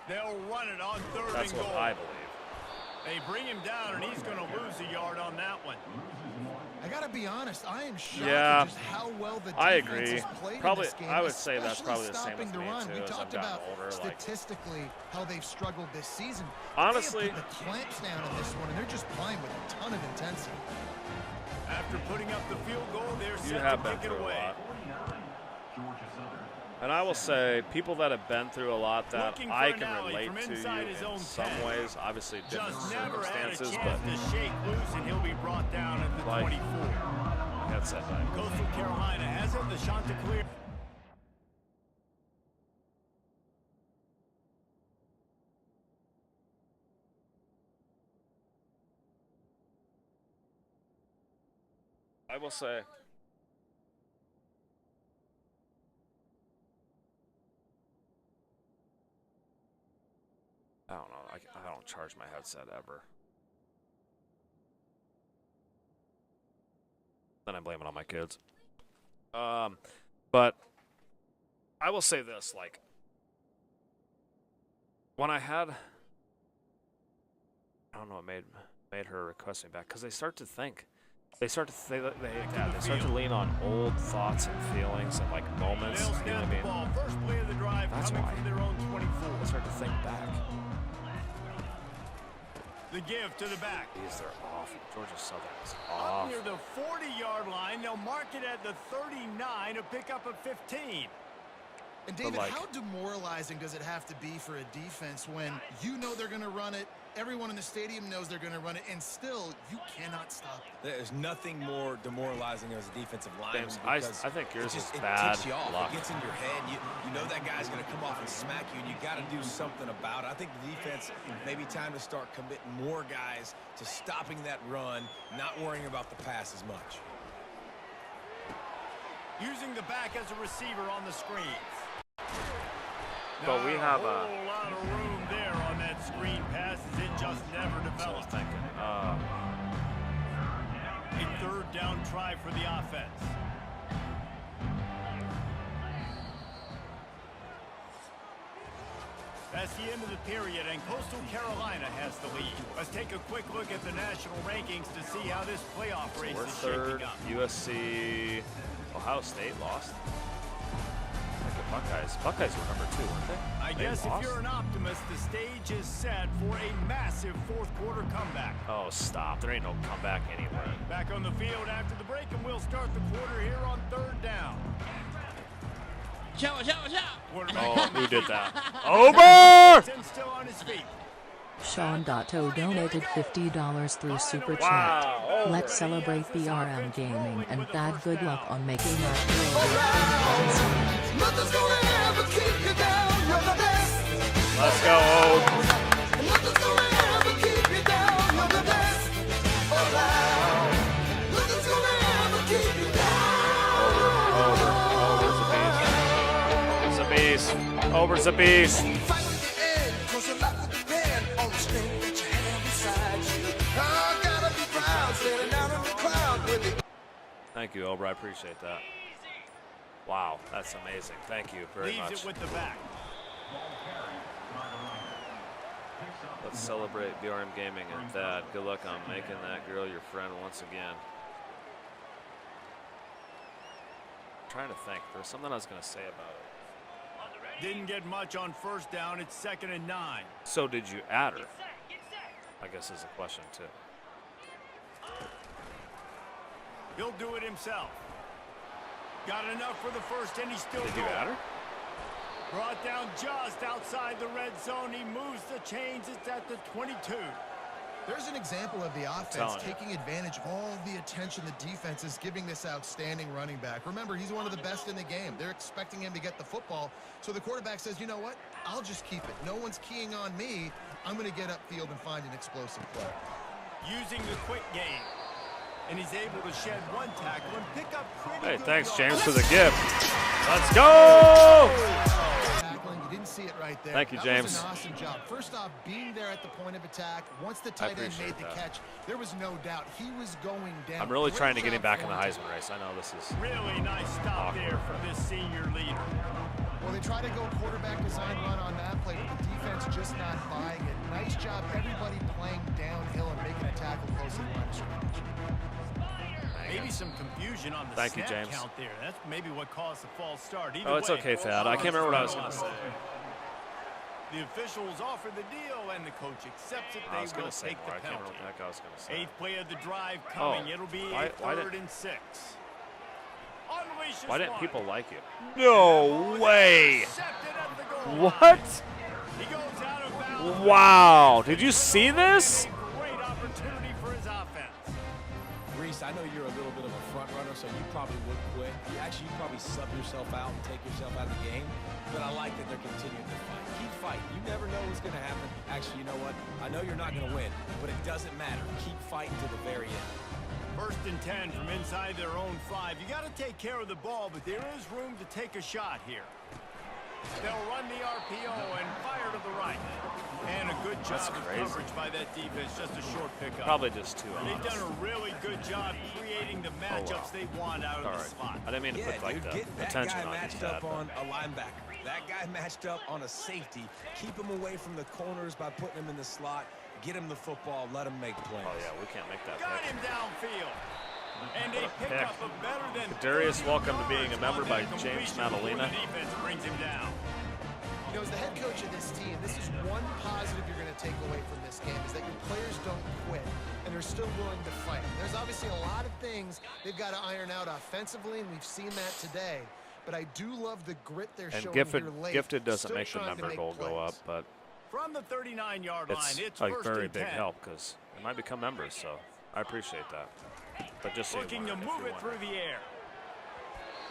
They'll run it on third That's and what goal. I believe. They bring him down, and he's going to lose a yard on that one. I got to be honest, I am shocked Yeah, at just how well the defense I agree. has played Probably, in this game, I would say that's especially probably the same stopping with the me run. too. We As I've talked gotten about older, like statistically how they've struggled this season. honestly, they have put the clamps down in this one, and they're just playing with a ton of intensity. After putting up the field goal, they're you set have to been kick it through a away. lot. And I will say, people that have been through a lot that Looking I for an can alley relate from to inside you his in own some 10. ways, obviously different Just never had a circumstances, chance but to shake loose, and he'll be brought down at the like, 24. headset time. Coastal Carolina has it. The Chanticleer. I will say, I don't know. I don't charge my headset ever. Then I blame it on my kids. But I will say this: like, when I had, I don't know, what made her request me back because they start to think. They start to lean on old thoughts and feelings and like moments. You know what I mean? Ball. First play of the drive That's coming why. from their own 24. They start to think back. The give to the back. These are awful. Georgia Southern is Up awful. near the 40-yard line, they'll mark it at the 39, a pickup of 15. And David, like, how demoralizing does it have to be for a defense when you know they're going to run it, everyone in the stadium knows they're going to run it, and still you cannot stop it? There's nothing more demoralizing as a defensive lineman. James, because I think yours is it bad ticks you off. luck. It gets in your head. You know that guy's going to come off and smack you, and you got to do something about it. I think the defense maybe time to start committing more guys to stopping that run, not worrying about the pass as much. Using the back as a receiver on the screen. But we have a whole lot of room there on that screen pass as it just never So I was developed. thinking, A third down try for the offense. That's the end of the period, and Coastal Carolina has the lead. Let's take a quick look at the national rankings to see how this playoff race we're is third. shaping up. USC, Ohio State lost. Like the Buckeyes were number 2, weren't they? I guess if you're an optimist, the stage is set for a massive fourth quarter comeback. Oh, stop. There ain't no comeback anywhere. Back on the field after the break, and we'll start the quarter here on third down. Oh, who did that? Over! Still on his feet. Sean Dotto donated $50 through Super Chat. Wow. Let's celebrate BRM Gaming and Thad, good luck on making that Nothing's gonna ever keep you down. You're the best. Let's go, Ode. Nothing's gonna ever keep you down. You're the best. Alright. Nothing's gonna ever keep you down. Over's a beast. Over's a beast. Fight with the end, 'cause your life will depend on the strength that you have inside you. I gotta be proud, standing out in the crowd with it. Thank you, Ober. I appreciate that. Wow, that's amazing. Thank you very Leaves much. it with the back. Let's celebrate BRM Gaming and Thad. Good luck on making that girl your friend once again. I'm trying to think. There was something I was going to say about it. Didn't get much on first down. It's 2nd and 9. So did you add her? I guess is a question, too. He'll do it himself. Got enough for the first, and he's still Did you going. add her? Brought down just outside the red zone. He moves the chains. It's at the 22. There's an example of the offense telling you. taking advantage of all the attention the defense is giving this outstanding running back. Remember, he's one of the best in the game. They're expecting him to get the football. So the quarterback says, you know what? I'll just keep it. No one's keying on me. I'm going to get upfield and find an explosive play. Using the quick game. And he's able to shed one tackle and pick up pretty Hey, good thanks, yards. James, for the gift. Let's go! Tackling, you didn't see it right there. Thank you, That James. was an awesome job. First off, being there at the point of attack. Once the tight end appreciate made the that. catch, there was no doubt he was going down. I'm really Great trying to get him job back in the for him. Heisman race. I know this is Really nice stop awkward. there from this senior leader. Well, they try to go quarterback design run on that play, but the defense just not buying it. Nice job, everybody playing downhill and making a tackle close to the line of scrimmage. Maybe some confusion on the Thank you, snap James. count there. That's maybe what caused the false start. Either Oh, it's way, okay, Thad. I can't remember what I was going to say. The officials offer the deal, and the coach accepts it. I was They going will to say take more. the I can't remember penalty. what the heck I was going to say. Eighth play of the drive coming. It'll be why third did- and 6. Unleashes Why didn't one. people like you? No way. Intercepted at the goal What? line. He goes out of bounds. Wow. Did you see this? Great opportunity for his offense. Reese, I know you're a little bit of a front runner, so you probably would quit. You'd probably sub yourself out and take yourself out of the game. But I like that they're continuing to fight. Keep fighting. You never know what's going to happen. Actually, you know what? I know you're not going to win, but it doesn't matter. Keep fighting to the very end. First and 10 from inside their own 5. You got to take care of the ball, but there is room to take a shot here. They'll run the RPO and fire to the right. And a good job of coverage by that defense. Just a short pickup. Probably just too honest. They've done a really good job creating the matchups they want out of the slot. I didn't mean to put like dude, get that attention guy on you, matched Thad, up but- on a linebacker. That guy matched up on a safety. Keep him away from the corners by putting him in the slot. Get him the football. Let him make plays. Oh, yeah, we can't make that Got pick. him downfield. And a pick. pickup of better than Darius, 30 welcome to being a yards member on by that James completion before Madalena. The defense brings him down. You know, as the head coach of this team, this is one positive you're going to take away from this game, is that your players don't quit, and they're still willing to fight. There's obviously a lot of things they've got to iron out offensively, and we've seen that today. But I do love the grit they're And showing Gifted, here late. Gifted doesn't Still make the trying to member make goal go up, plays. but From the 39-yard line, it's it's like first very and big 10. help because they might become members, so I appreciate that. But just so you Looking to wondered if move you it through wondered. the air.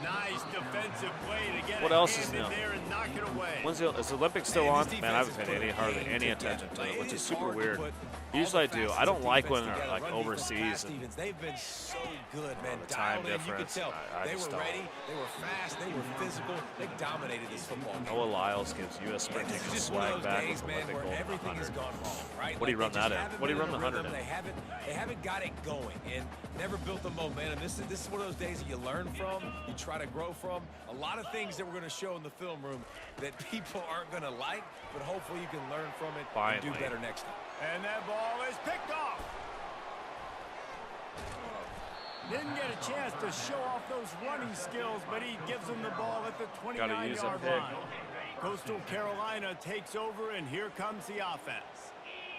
Nice defensive play to get What a else hand is in new? there and knock it away. Is the Olympics still Man, on? this Man, I haven't defense paid has any put a hardly game any together. attention to it, which It is super hard to weird. put all Usually I the do. facets I don't of like when defense they're like together. Run defense, overseas pass and defense. They've been so good, man. the time Dialed in. You could difference, tell I they just were don't. ready. They were fast. They were physical. They dominated this football game. Noah Lyles gives U.S. And sprinting this is his just one swag of those back days, with man, Olympic where gold in everything has 100. gone wrong, right? What'd he run they that just in? haven't What'd he been run in the a 100 rhythm. in? They haven't got it going and never built the momentum. This is one of those days that you learn from, you try to grow from. A lot of things that we're going to show in the film room that people aren't going to like, but hopefully you can learn from it and do Finally. better next time. And that ball is picked off. Didn't get a chance to show off those running skills, but he gives them the ball at the Gotta use a 29-yard pick. line. Coastal Carolina takes over, and here comes the offense.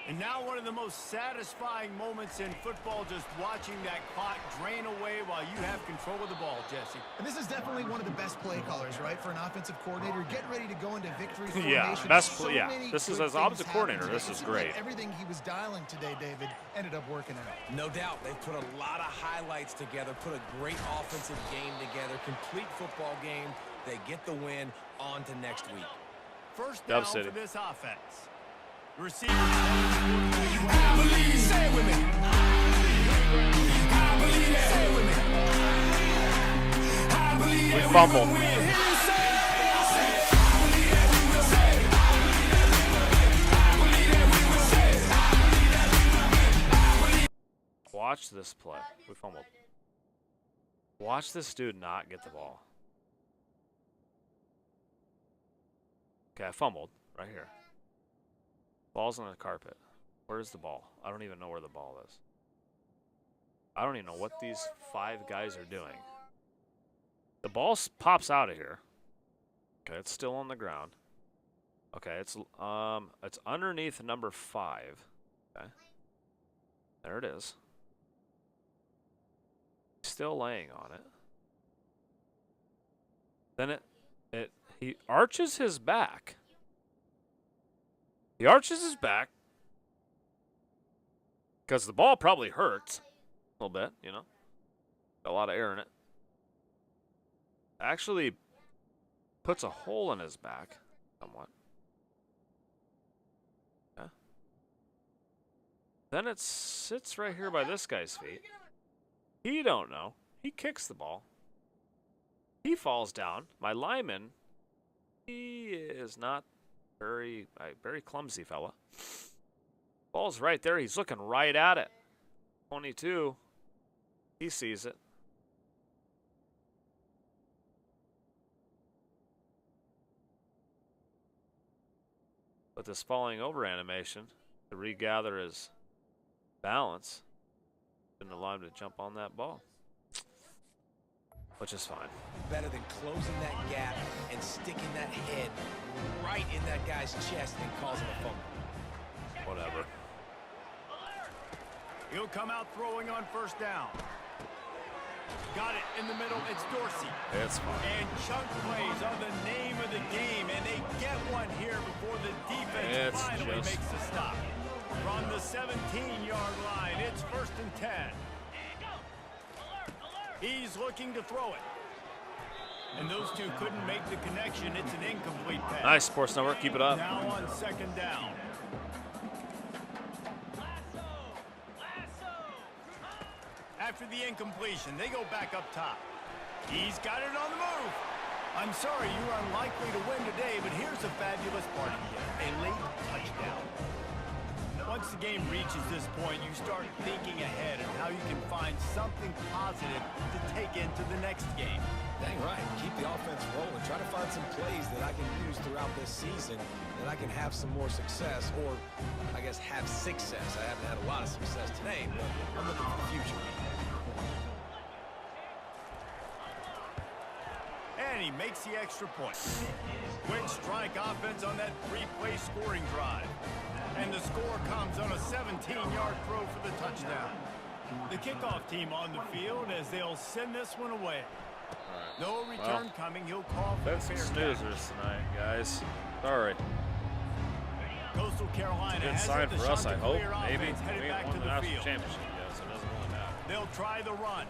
And now one of the most satisfying moments in football, just watching that clock drain away while you have control of the ball, Jesse. And this is definitely one of the best play callers, right, for an offensive coordinator. Getting ready to go into victory Yeah, formation. best So play- yeah. many This is good as offensive things coordinator, happened this today. is It seemed like great. everything he was dialing today, David, ended up working out. No doubt. They've put a lot of highlights together, put a great offensive game together, complete football game. They get the win. On to next week. First Dub down City. for this offense. Receivers. I believe it. Say it with me. I believe it. Say it with me. I believe We that fumbled. gonna win. Watch this play. We fumbled. Watch this dude not get the ball. Okay, I fumbled right here. Ball's on the carpet. Where's the ball? I don't even know where the ball is. I don't even know what these 5 guys are doing. The ball pops out of here. Okay, it's still on the ground. Okay, it's underneath number 5. Okay. There it is. Still laying on it. Then he arches his back. He arches his back because the ball probably hurts a little bit, you know. Got a lot of air in it. Actually puts a hole in his back somewhat. Yeah. Then it sits right here by this guy's feet. He don't know. He kicks the ball. He falls down. My lineman, he is not very clumsy fella. Ball's right there. He's looking right at it. 22. He sees it. with this falling over animation to regather his balance. Didn't allow him to jump on that ball, which is fine. Better than closing that gap and sticking that head right in that guy's chest and causing a fumble. Whatever. He'll come out throwing on first down. Got it in the middle. It's Dorsey. It's fine. And chunk plays are the name of the game, and they get one here before the defense finally makes the stop. From the 17-yard line, it's 1st and 10. He's looking to throw it. And those two couldn't make the connection. It's an incomplete pass. Nice, Sports Network. Keep it up. Now on 2nd down. After the incompletion, they go back up top. He's got it on the move. I'm sorry you're unlikely to win today, but here's a fabulous parting gift. A late touchdown. Once the game reaches this point, you start thinking ahead and how you can find something positive to take into the next game. Dang right. Keep the offense rolling. Try to find some plays that I can use throughout this season that I can have some more success, or I guess have success. I haven't had a lot of success today, but I'm looking for the future. And he makes the extra point. Quick strike offense on that 3-play scoring drive. And the score comes on a 17-yard throw for the touchdown. The kickoff team on the field as they'll send this one away. Right. No return coming. He'll call for That's the fair snoozers tonight, guys. Sorry. Coastal Carolina Good has sign it. for us, I hope. Chanticleer Maybe. offense headed We back ain't won to the the national field. championship yet, so it doesn't really matter. They'll try the run.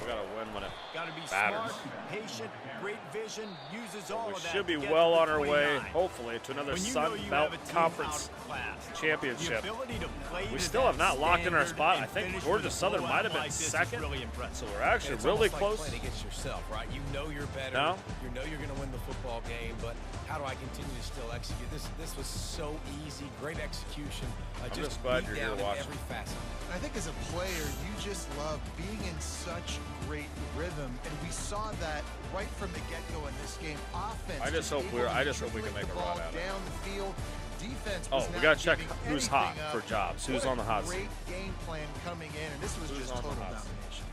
We gotta win when it Got to be matters. smart, patient, great vision, uses all We of that. should be to get well to the on our way, 29. hopefully, to another When you Sun know you Belt have a team Conference outclassed, championship. the ability to play We to still that have not locked in our standard spot. I and think finish Georgia with a Southern might have blowout been like this is second, really impressive. so we're actually It's really almost close. like playing against yourself, right? You know you're better. No? You know you're going to win the football game, but how do I continue to still execute? This was so easy. Great execution. I'm just glad beat you're here down in watching. every facet. I think as a player, you just love being in such great rhythm, and we saw that right from the get-go in this game. Offense. I just hope we can make a run at it. Down the field. Defense. Oh, was we not gotta check giving who's hot anything for up. jobs. Who's What on the hot a seat? great game plan coming in, and this was Who's just on the total hot seat? domination.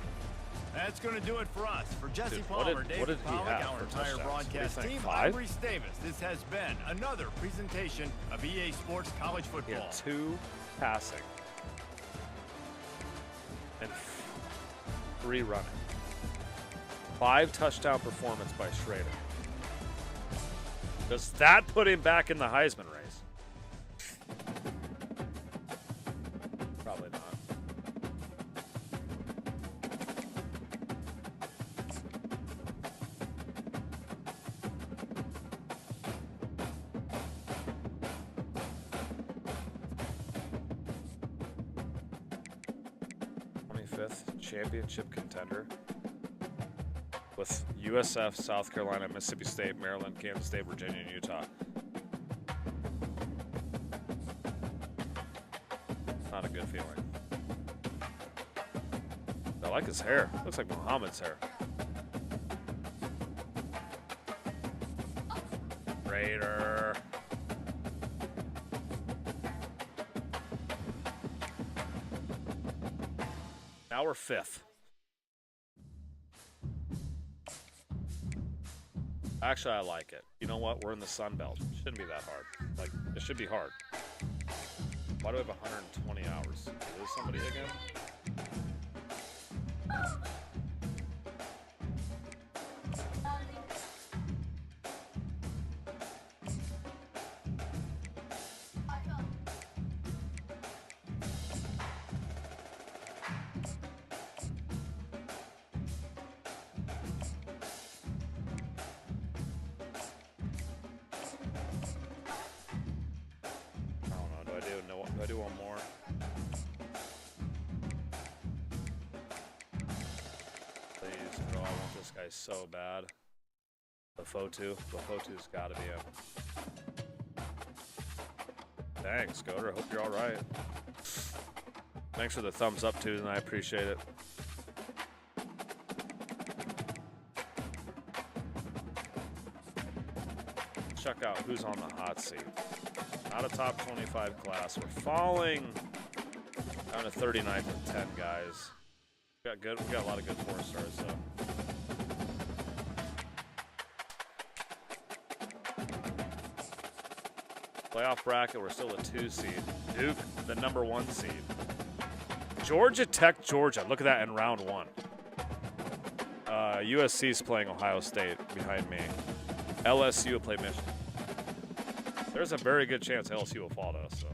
That's going to do it for us. For Jesse Dude, Palmer, what did David he Pollack, have our for entire touchdowns? broadcast What do you think, team, 5? I'm Reese Davis. This has been another presentation of EA Sports College He Football. had 2 passing and 3 running. 5 touchdown performance by Schrader. Does that put him back in the Heisman race? Probably not. Championship contender with USF, South Carolina, Mississippi State, Maryland, Kansas State, Virginia, and Utah. Not a good feeling. I like his hair. Looks like Muhammad's hair. Raider. Now we're 5th. Actually, I like it. You know what? We're in the Sun Belt. It shouldn't be that hard. Like, it should be hard. Why do we have 120 hours? Is there somebody again? Do I do one more? Please, bro, I want this guy so bad. Lafotu's gotta be him. Thanks, Scoter. Hope you're alright. Thanks for the thumbs up, too, and I appreciate it. Check out who's on the hot seat. Not a top 25 class. We're falling down to 39th with 10 guys. We got a lot of good 4-stars though. Playoff bracket, we're still a 2 seed. Duke, the number 1 seed. Georgia Tech, Georgia. Look at that in round 1. USC's playing Ohio State behind me. LSU will play Michigan. There's a very good chance LSU will fall to us, so.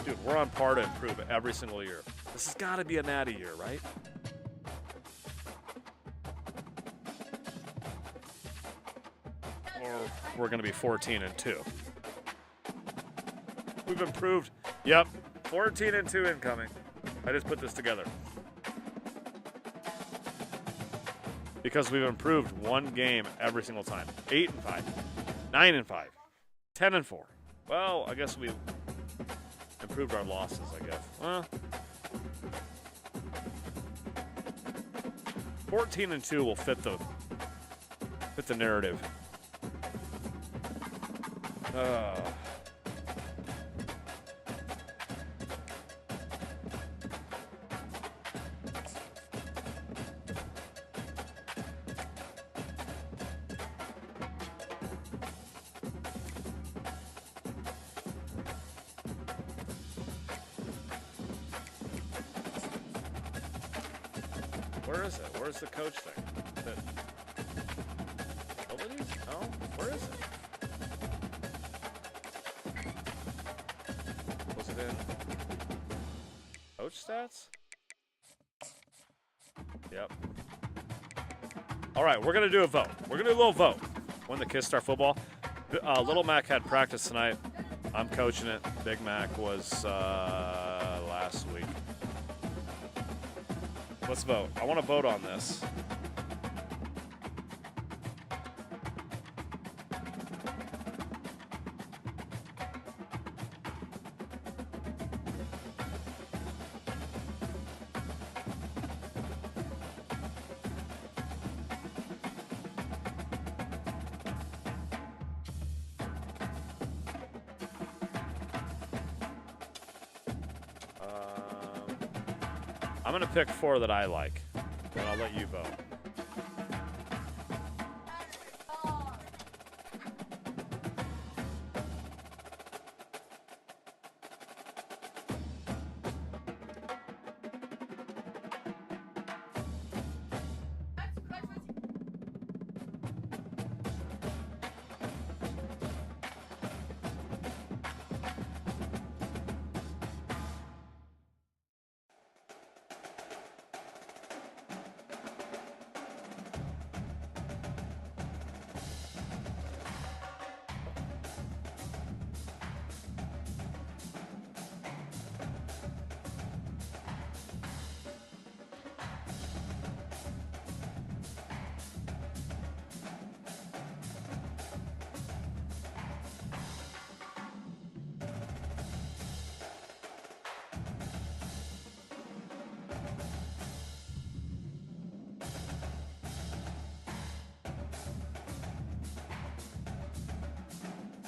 Dude, we're on par to improve every single year. This has got to be a natty year, right? Or we're going to be 14-2. We've improved. Yep, 14-2 incoming. I just put this together. Because we've improved one game every single time. 8-5, 9-5, 10-4. Well, I guess we improved our losses, I guess. Well, 14-2 will fit the narrative. Where is it? Where's the coach thing? Abilities? No? Where is it? Was it in coach stats? Yep. All right, we're going to do a vote. We're going to do a little vote. When the Kids start football. Little Mac had practice tonight. I'm coaching it. Big Mac was last week. Let's vote. I want to vote on this. I'm going to pick 4 that I like, and I'll let you vote.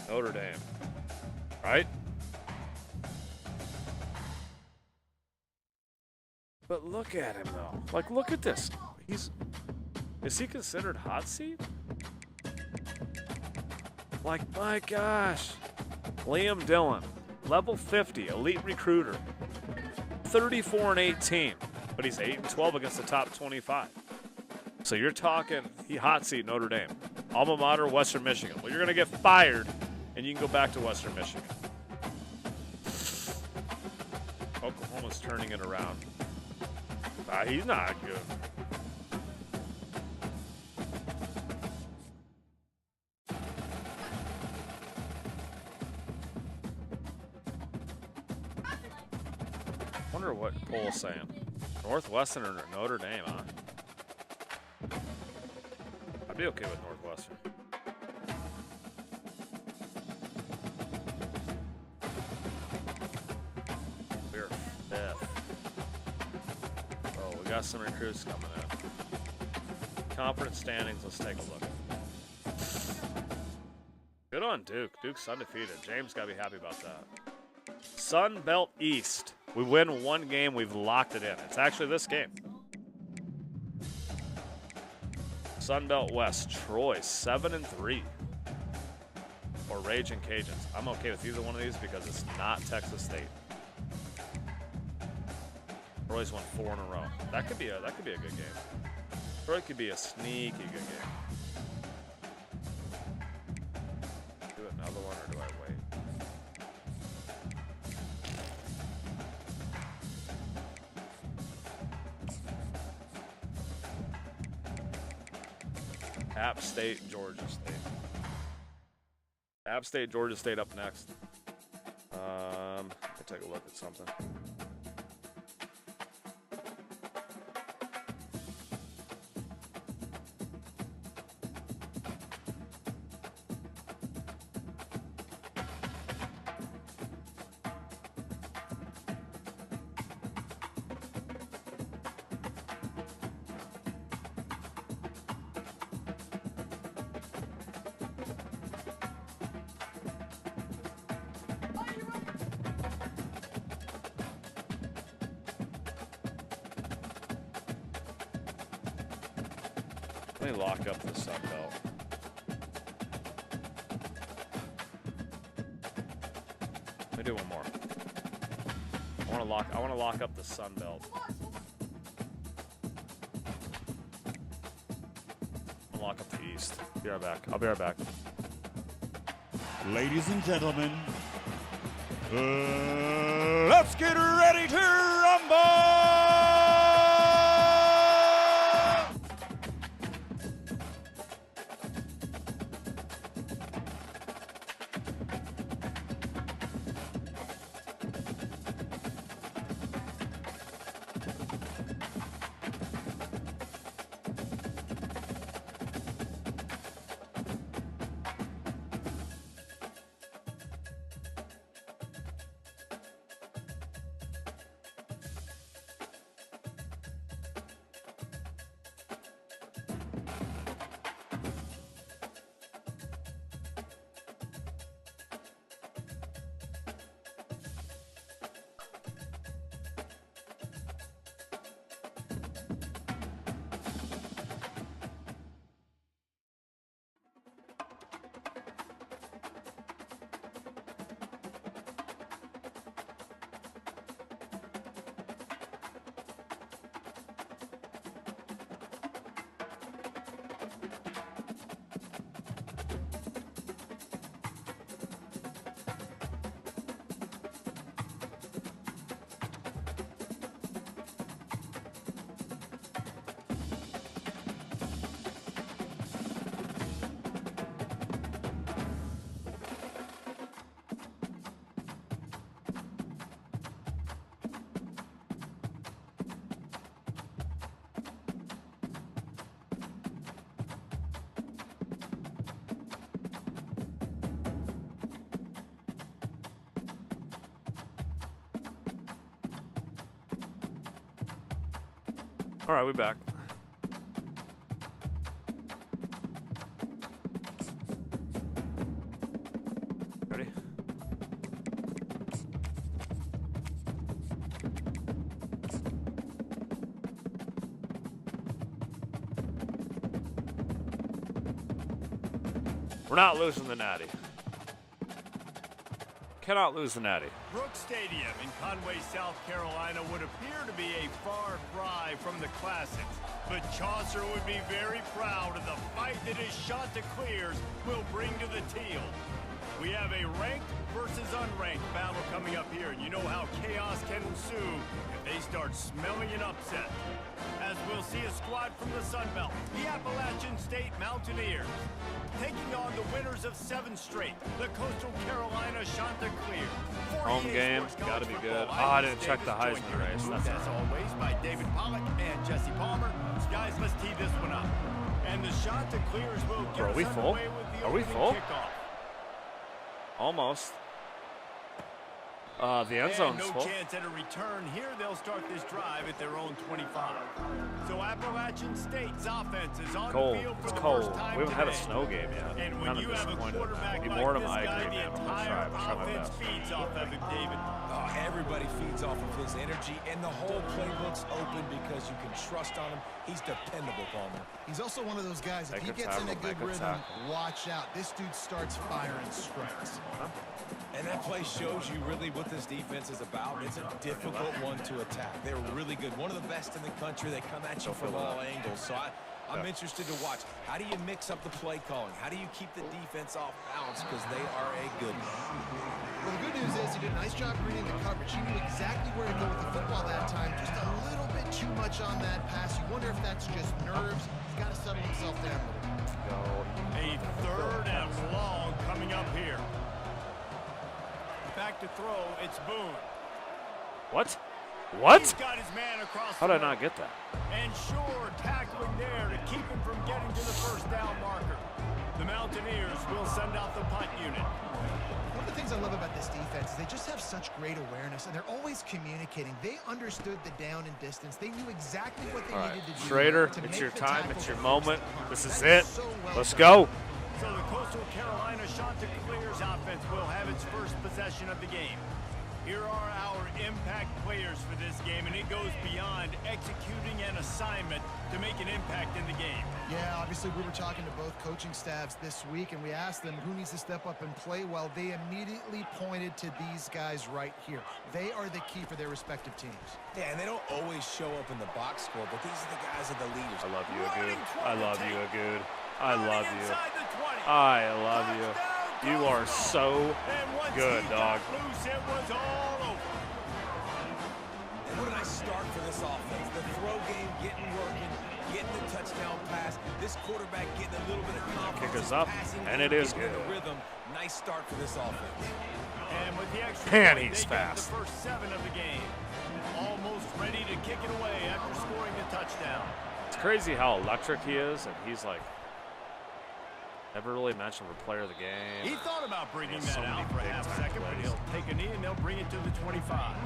Notre Dame, right? But look at him though. Like, look at this. Is he considered hot seat? Like, my gosh. Liam Dillon, level 50, elite recruiter, 34-18, but he's 8-12 against the top 25. So you're talking he hot seat Notre Dame, alma mater Western Michigan. Well, you're gonna get fired. And you can go back to Western Michigan. Oklahoma's turning it around. He's not good. Wonder what poll's saying. Northwestern or Notre Dame, huh? I'd be okay with Northwestern. got some recruits coming in. Conference standings, let's take a look. Good on Duke. Duke's undefeated. James got to be happy about that. Sun Belt East. We win one game, we've locked it in. It's actually this game. Sun Belt West, Troy, 7-3. Or Raging Cajuns. I'm okay with either one of these because it's not Texas State. Troy's won 4 in a row. That could be a good game. Troy could be a sneaky good game. Do another one or do I wait? App State, Georgia State. App State, Georgia State up next. Let me take a look at something. Let me lock up the Sun Belt. Let me do one more. I want to lock up the Sun Belt. I'll lock up the East. Be right back. I'll be right back. Ladies and gentlemen, let's get ready to rumble! All right, we're back. Ready? We're not losing the Natty. Cannot lose the Natty. Brooks Stadium in Conway, South Carolina would appear to be a far cry from the classics, but Chaucer would be very proud of the fight that his Chanticleers will bring to the teal. We have a ranked versus unranked battle coming up here, and you know how chaos can ensue if they start smelling an upset. As we'll see a squad from the Sun Belt, the Appalachian State Mountaineers, taking on the winners of 7 straight, the Coastal Carolina Chanticleers. Home game, gotta be good. Oh, I didn't check the Heisman race. That's as always by David Pollock and Jesse Palmer. Guys, let's tee this one up. And the Chanticleers will get Are we us full? underway with the Are we opening full? kickoff. Almost. The end zone's no full. chance at a return. Here they'll start this drive at their own 25. So Appalachian State's offense is on Cold. the field for It's the cold. first time We haven't had a today. snow game yet. And when Kind of you have a disappointed. quarterback Be like boredom, this I guy, agree, the man. I'm gonna entire try. I'm trying my offense best. feeds off of him, David. Everybody feeds off of his energy, and the whole playbook's open because you can trust on him. He's dependable, Palmer. He's also one of those guys, if Make he a gets in a tackle, good make a rhythm, tackle. watch out. This dude starts firing strikes. And that play shows you really what this defense is about. It's a difficult one to attack. They're really good. One of the best in the country. They come at you from all angles. So I'm interested to watch. How do you mix up the play calling? How do you keep the defense off balance? Because they are a good one. Well, the good news is he did a nice job reading the coverage. He knew exactly where to go with the football that time. Just a little bit too much on that pass. You wonder if that's just nerves. He's got to settle himself down a little bit. A third and long coming up here. Back to throw, it's Boone. What? What? He's got his man across How did I the not get that? And sure, tackling there to keep him from getting to the first down marker. The Mountaineers will send out the punt unit. One of the things I love about this defense is they just have such great awareness, and they're always communicating. They understood the down and distance. They knew exactly what they needed to do. Schrader, to it's make your the time. tackle It's your for moment. first down. This is That it. so well Let's done. go. So the Coastal Carolina Chanticleers offense will have its first possession of the game. Here are our impact players for this game, and it goes beyond executing an assignment to make an impact in the game. Yeah, obviously we were talking to both coaching staffs this week, and we asked them who needs to step up and play well. They immediately pointed to these guys right here. They are the key for their respective teams. Yeah, and they don't always show up in the box score, but these are the guys that are the leaders. I love you, Agood. I love you, Agood. I love you. Inside the 20. I love you. You are so good, dog. Loose, it was all over. And what a nice start for this offense. The throw game getting working, getting the touchdown pass. This quarterback getting a little bit of confidence. Kick us up, and it is getting good. the rhythm. Nice start for this offense. And with the extra Man, point, he's they get fast. the first 7 of the game. Almost ready to kick it away after scoring the touchdown. It's crazy how electric he is, and he's like never really mentioned for player of the game. He thought about bringing He has that so many out for a big half time second, but plays. he'll take a knee and they'll bring it to the 25.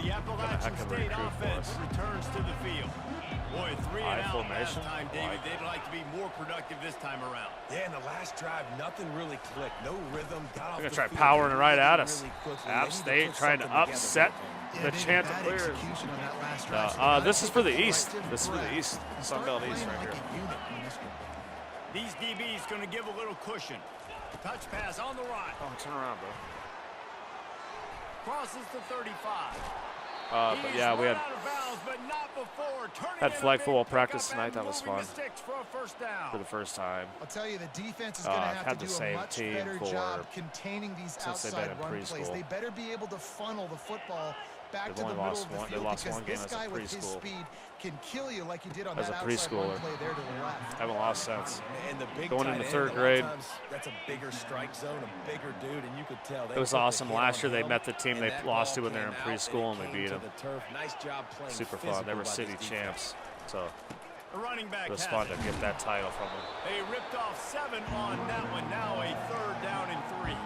The Appalachian heck of a State recruit for offense us. returns to the field. Boy, 3 and High out last formation. time, David. Like They'd like to be more productive this time around. Yeah, in the last drive, nothing really clicked. No rhythm. Got off They're the gonna try field powering it right at us. really quickly. App They need to State put trying to something upset together. the they chant did of bad players. execution on that last drive. So you No, gotta this is for the take East. collective This is for the breath East. and Sun start Belt East playing right like here. a unit in this one. These DBs going to give a little cushion. Touch pass on the right. Oh, turn around, bro. Crosses the 35. But yeah, we had Out of bounds, but not before. Turning had in a flag big football pickup practice and tonight. That was moving fun the sticks for a first down. for the first time. I'll tell you, the defense is going to I've have had to the do a same much team better for- job containing these since they've been outside in run plays. preschool. They better be able to funnel the football back They've to the only middle lost of the one- they field lost because one game this as a guy with his preschool. speed can kill you like he did on As that a outside run preschooler. play there to the left. Haven't lost since. And the big Going tight into end, third a lot of grade. times, that's a bigger strike zone, a bigger dude, and you could tell. It was awesome. Last year they met the team they lost to when they were in preschool preschool, and we beat them. Nice job playing. Super fun. They were city defense. champs, so The running back it was has fun it. to get that title from them. They ripped off 7 on that one. Now a third down and 3.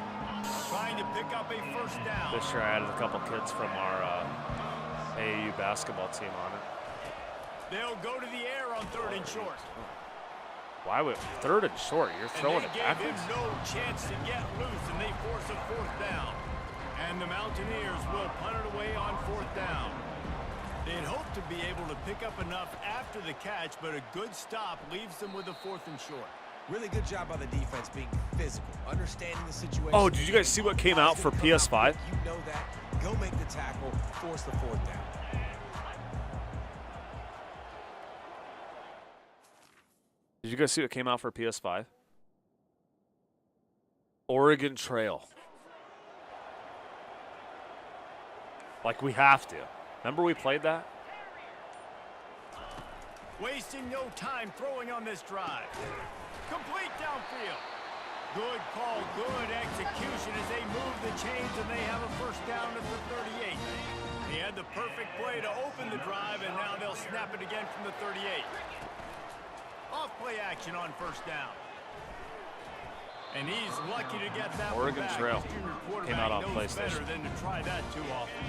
Trying to pick up a first down. This year I added a couple kids from our AAU basketball team on it. They'll go to the air on 3rd and short. Why would third and short? You're throwing and it they gave backwards. him no chance to get loose, and they force a 4th down. And the Mountaineers will punt it away on 4th down. They'd hoped to be able to pick up enough after the catch, but a good stop leaves them with a 4th and short. Really good job by the defense being physical, understanding the situation. Oh, did you guys see what came out for PS5? You know that. Go make the tackle, force the 4th down. Did you guys see what came out for PS5? Oregon Trail. Like we have to. Remember we played that? Wasting no time throwing on this drive. Complete downfield. Good call, good execution as they move the chains and they have a first down at the 38. He had the perfect play to open the drive, and now they'll snap it again from the 38. Off play action on first down. And he's lucky to get that Oregon one back. Trail His junior quarterback came out on knows PlayStation. better than to try that too often.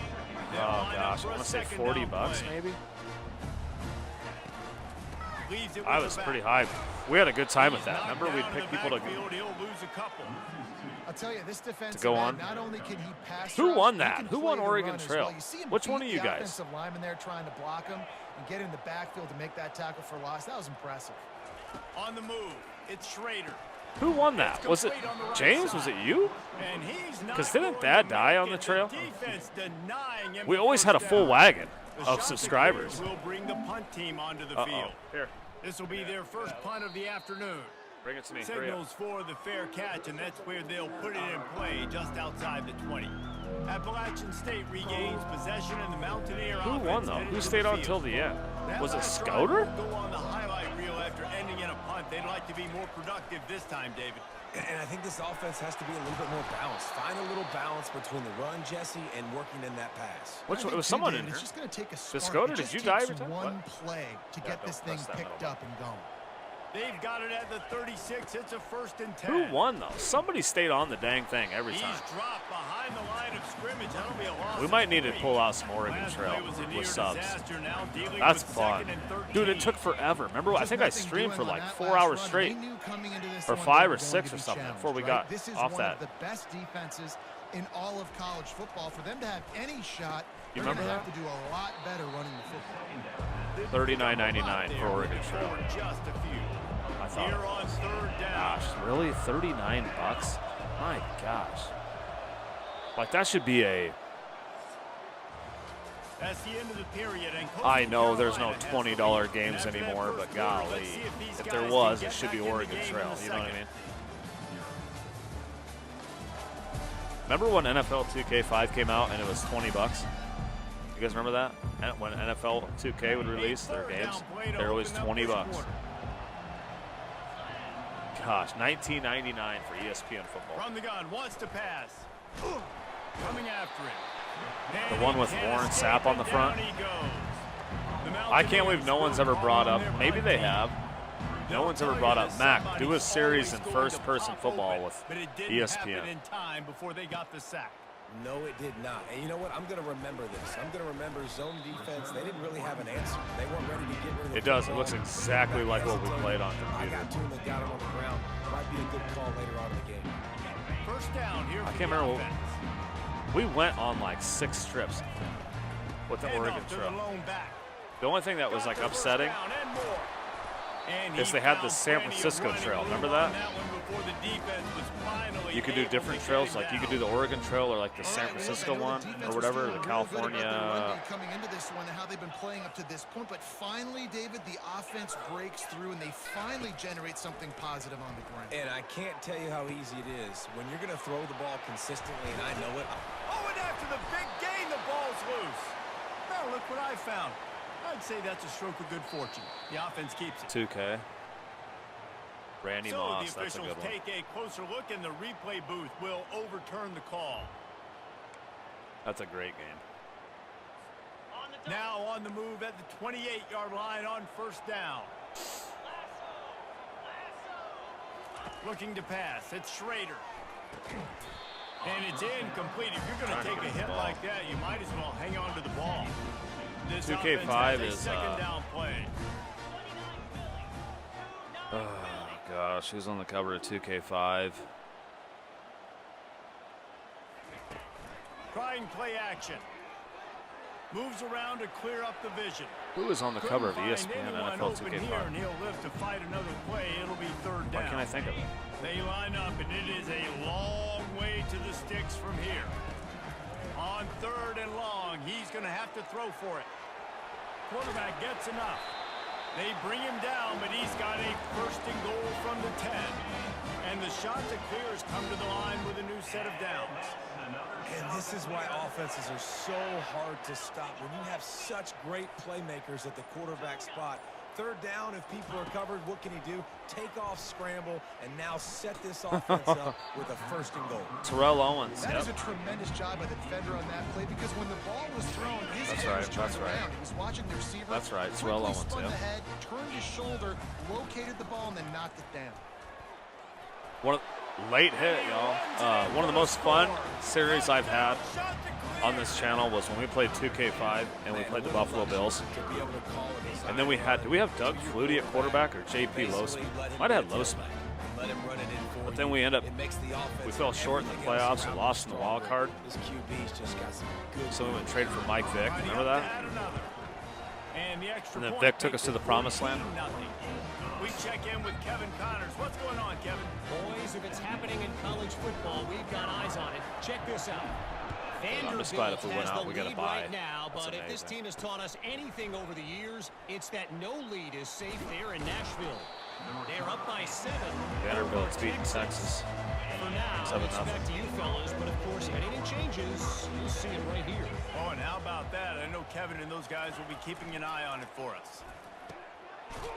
They'll Oh line up gosh, for I a want to say second 40 down bucks play. maybe. Leaves it I with was the pretty back. hyped. We had a good time with He's that. knocked Remember, we'd down pick in the people to backfield, he'll lose a couple. I'll tell you, this defensive go end, on. not only can he pass Who rush, won he that? can Who play won the Oregon run as Trail? well. You see him Which beat one of you the guys? offensive lineman there trying to block him and get in the backfield to make that tackle for loss. That was impressive. On the move, it's Schrader. Who won that? Was it James? Was it you? And he's not 'Cause didn't going Dad to die make on the it. trail? Defense denying him We the always had a first full down. wagon The of subscribers. will bring the punt team onto the field. Here, This will be their first punt of the afternoon. bring it to me. Hurry up. Signals for the fair catch, and that's where they'll put it in play, just outside the 20. Appalachian State regains possession in the Mountaineer Who offense won though? headed Who to stayed the on field. till the end? That Was it last drive Scoter? will go on the highlight reel after ending in a punt. They'd like to be more productive this time, David. And I think this offense has to be a little bit more balanced. Find a little balance between the run, Jesse, and working in that pass. Which I one? think It was too, someone David, in It's here. just going to take a The spark. Scoter, It did just you die takes every time? one What? play to Yeah, get don't this thing press that picked middle up and going. They've got it at the 36. It's a 1st and 10. Who won though? Somebody stayed on the dang thing every He's time. dropped behind the line of scrimmage. That'll be a loss. We of might need to 3. pull out some Oregon Last Trail play was a near with subs. disaster, now dealing That's with fun. 2nd and 13. Dude, it took forever. Remember, I Just think I nothing streamed doing for on like that 4 last hours run. straight. We knew coming into this Or one 5 they or were 6 going or to be something challenged, before we right? got This is off one that. of the best defenses in all of college football. For them to have any shot, You they're going to remember have that? to do a lot better running the football. $39.99 for Oregon Trail. For just a few. I thought. Here on 3rd down. Gosh, really? 39 bucks? My gosh. Like that should be a. That's the end of the period. And I know there's no Carolina has the $20 lead. games And after that anymore, first but quarter, golly, let's see if these if guys there can was, get it should be back in the Oregon game in Trail. the You know what I second. mean? Remember when NFL 2K5 came out and it was 20 bucks? You guys remember that? And when NFL 2K would release their games, they were always 20 bucks. Gosh, $19.99 for ESPN football. From the gun, wants to pass. Coming after it. The one with Warren Sapp on the front. I can't believe no one's ever brought up. Maybe they have. No one's ever brought up Mac. Do a series in first-person football with But it didn't happen ESPN. in time before they got the sack. No, it did not. And you know what? I'm going to remember this. I'm going to remember zone defense. They didn't really have an answer. They weren't ready to get rid of the It does. It football. looks exactly like what we played on I computer. got two and they got it on the ground. Might be a good call later on in the game. First down here. I for can't the remember. offense. We went on like 6 trips with the Oregon Handoff to the Trail. lone back. The only thing that was like Got the first upsetting down and more. And is he they had the found San plenty of Francisco running Trail. room Remember on that? one before the defense was finally You could do able different to trails. get him Like you could down. do the Oregon Trail or like the All San right, well, Francisco I know one the defense or was whatever, feeling the real good about California. their run game coming into this one and how they've been playing up to this point, but finally, David, the offense breaks through and they finally generate something positive on the ground. And I can't tell you how easy it is. When you're going to throw the ball consistently, and I know it, Oh, and after the big gain, the ball's loose. Now look what I found. I'd say that's a stroke of good fortune. The offense keeps it. 2K. Randy So Moss, the that's a officials good one. take a closer look, and the replay booth will overturn the call. That's a great game. Now on the move at the 28-yard line on first down. Looking to pass. It's Schrader. And it's incomplete. If you're going to take a hit like that, you might as well hang on to the ball. This 2K5 offense has a is, second down play. Oh, gosh. Who's on the cover of 2K5? Trying play action. Moves around to clear up the vision. Who is on the cover of Couldn't ESPN find anyone NFL open here, 2K5? and he'll live to fight another play. It'll be third down. Why can't I think of it? They line up, and it is a long way to the sticks from here. On third and long, he's going to have to throw for it. Quarterback gets enough. They bring him down, but he's got a first and goal from the 10. And the shot to clear has come to the line with a new set of downs. and this is why offenses are so hard to stop. When you have such great playmakers at the quarterback spot, third down, if people are covered, what can he do? Take off, scramble, and now set this offense up with a first and goal. Tyrel Owens. That is a tremendous job by the defender on that play, because when the ball was thrown, his That's head right, was turned that's right. around. He was watching the receiver. That's right, Tyrel quickly Owens, spun yep. the head, turned his shoulder, located the ball, and then knocked it down. Late hit, y'all. One of the most fun series I've had on this channel was when we played 2K5 and we played the Buffalo Bills. And then we have Doug Flutie at quarterback or JP Losman? Might have had Losman. But then we fell short in the playoffs and lost in the wild card. So we went and traded for Mike Vick. Remember that? And then Vick took us to the promised land. We check in with Kevin Connors. What's going on, Kevin? Boys, if it's happening in college football, we've got eyes on it. Check this out. I'm just glad if we win out, we got to buy. Right now, but if this team has taught us anything over the years, it's that no lead is safe there in Nashville. They're up by 7. Vanderbilt's beating Texas. For now, it's back to you fellas, but of course, if anything changes, you'll see it right here. Oh, and how about that? I know Kevin and those guys will be keeping an eye on it for us.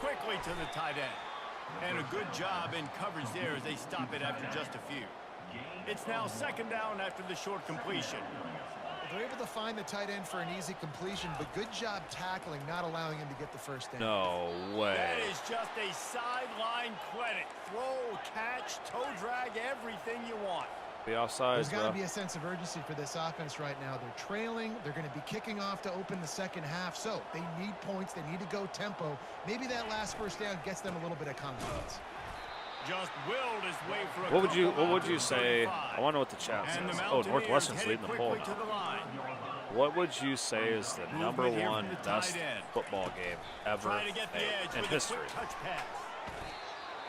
Quickly to the tight end. And a good job in coverage there as they stop it after just a few. It's now 2nd down after the short completion. They're able to find the tight end for an easy completion, but good job tackling, not allowing him to get the first down. No way. That is just a sideline credit. Throw, catch, toe drag, everything you want. Be offsides, There's got to be a sense of urgency for this offense right now. They're trailing. They're going to be kicking off to open the second half. So they need points. They need to go tempo. Maybe that last first down gets them a little bit of confidence. Just willed his way for a what would you say? I want to know what the chat says. Oh, Northwestern's leading the poll now. What would you say is the #1 best football game ever in history?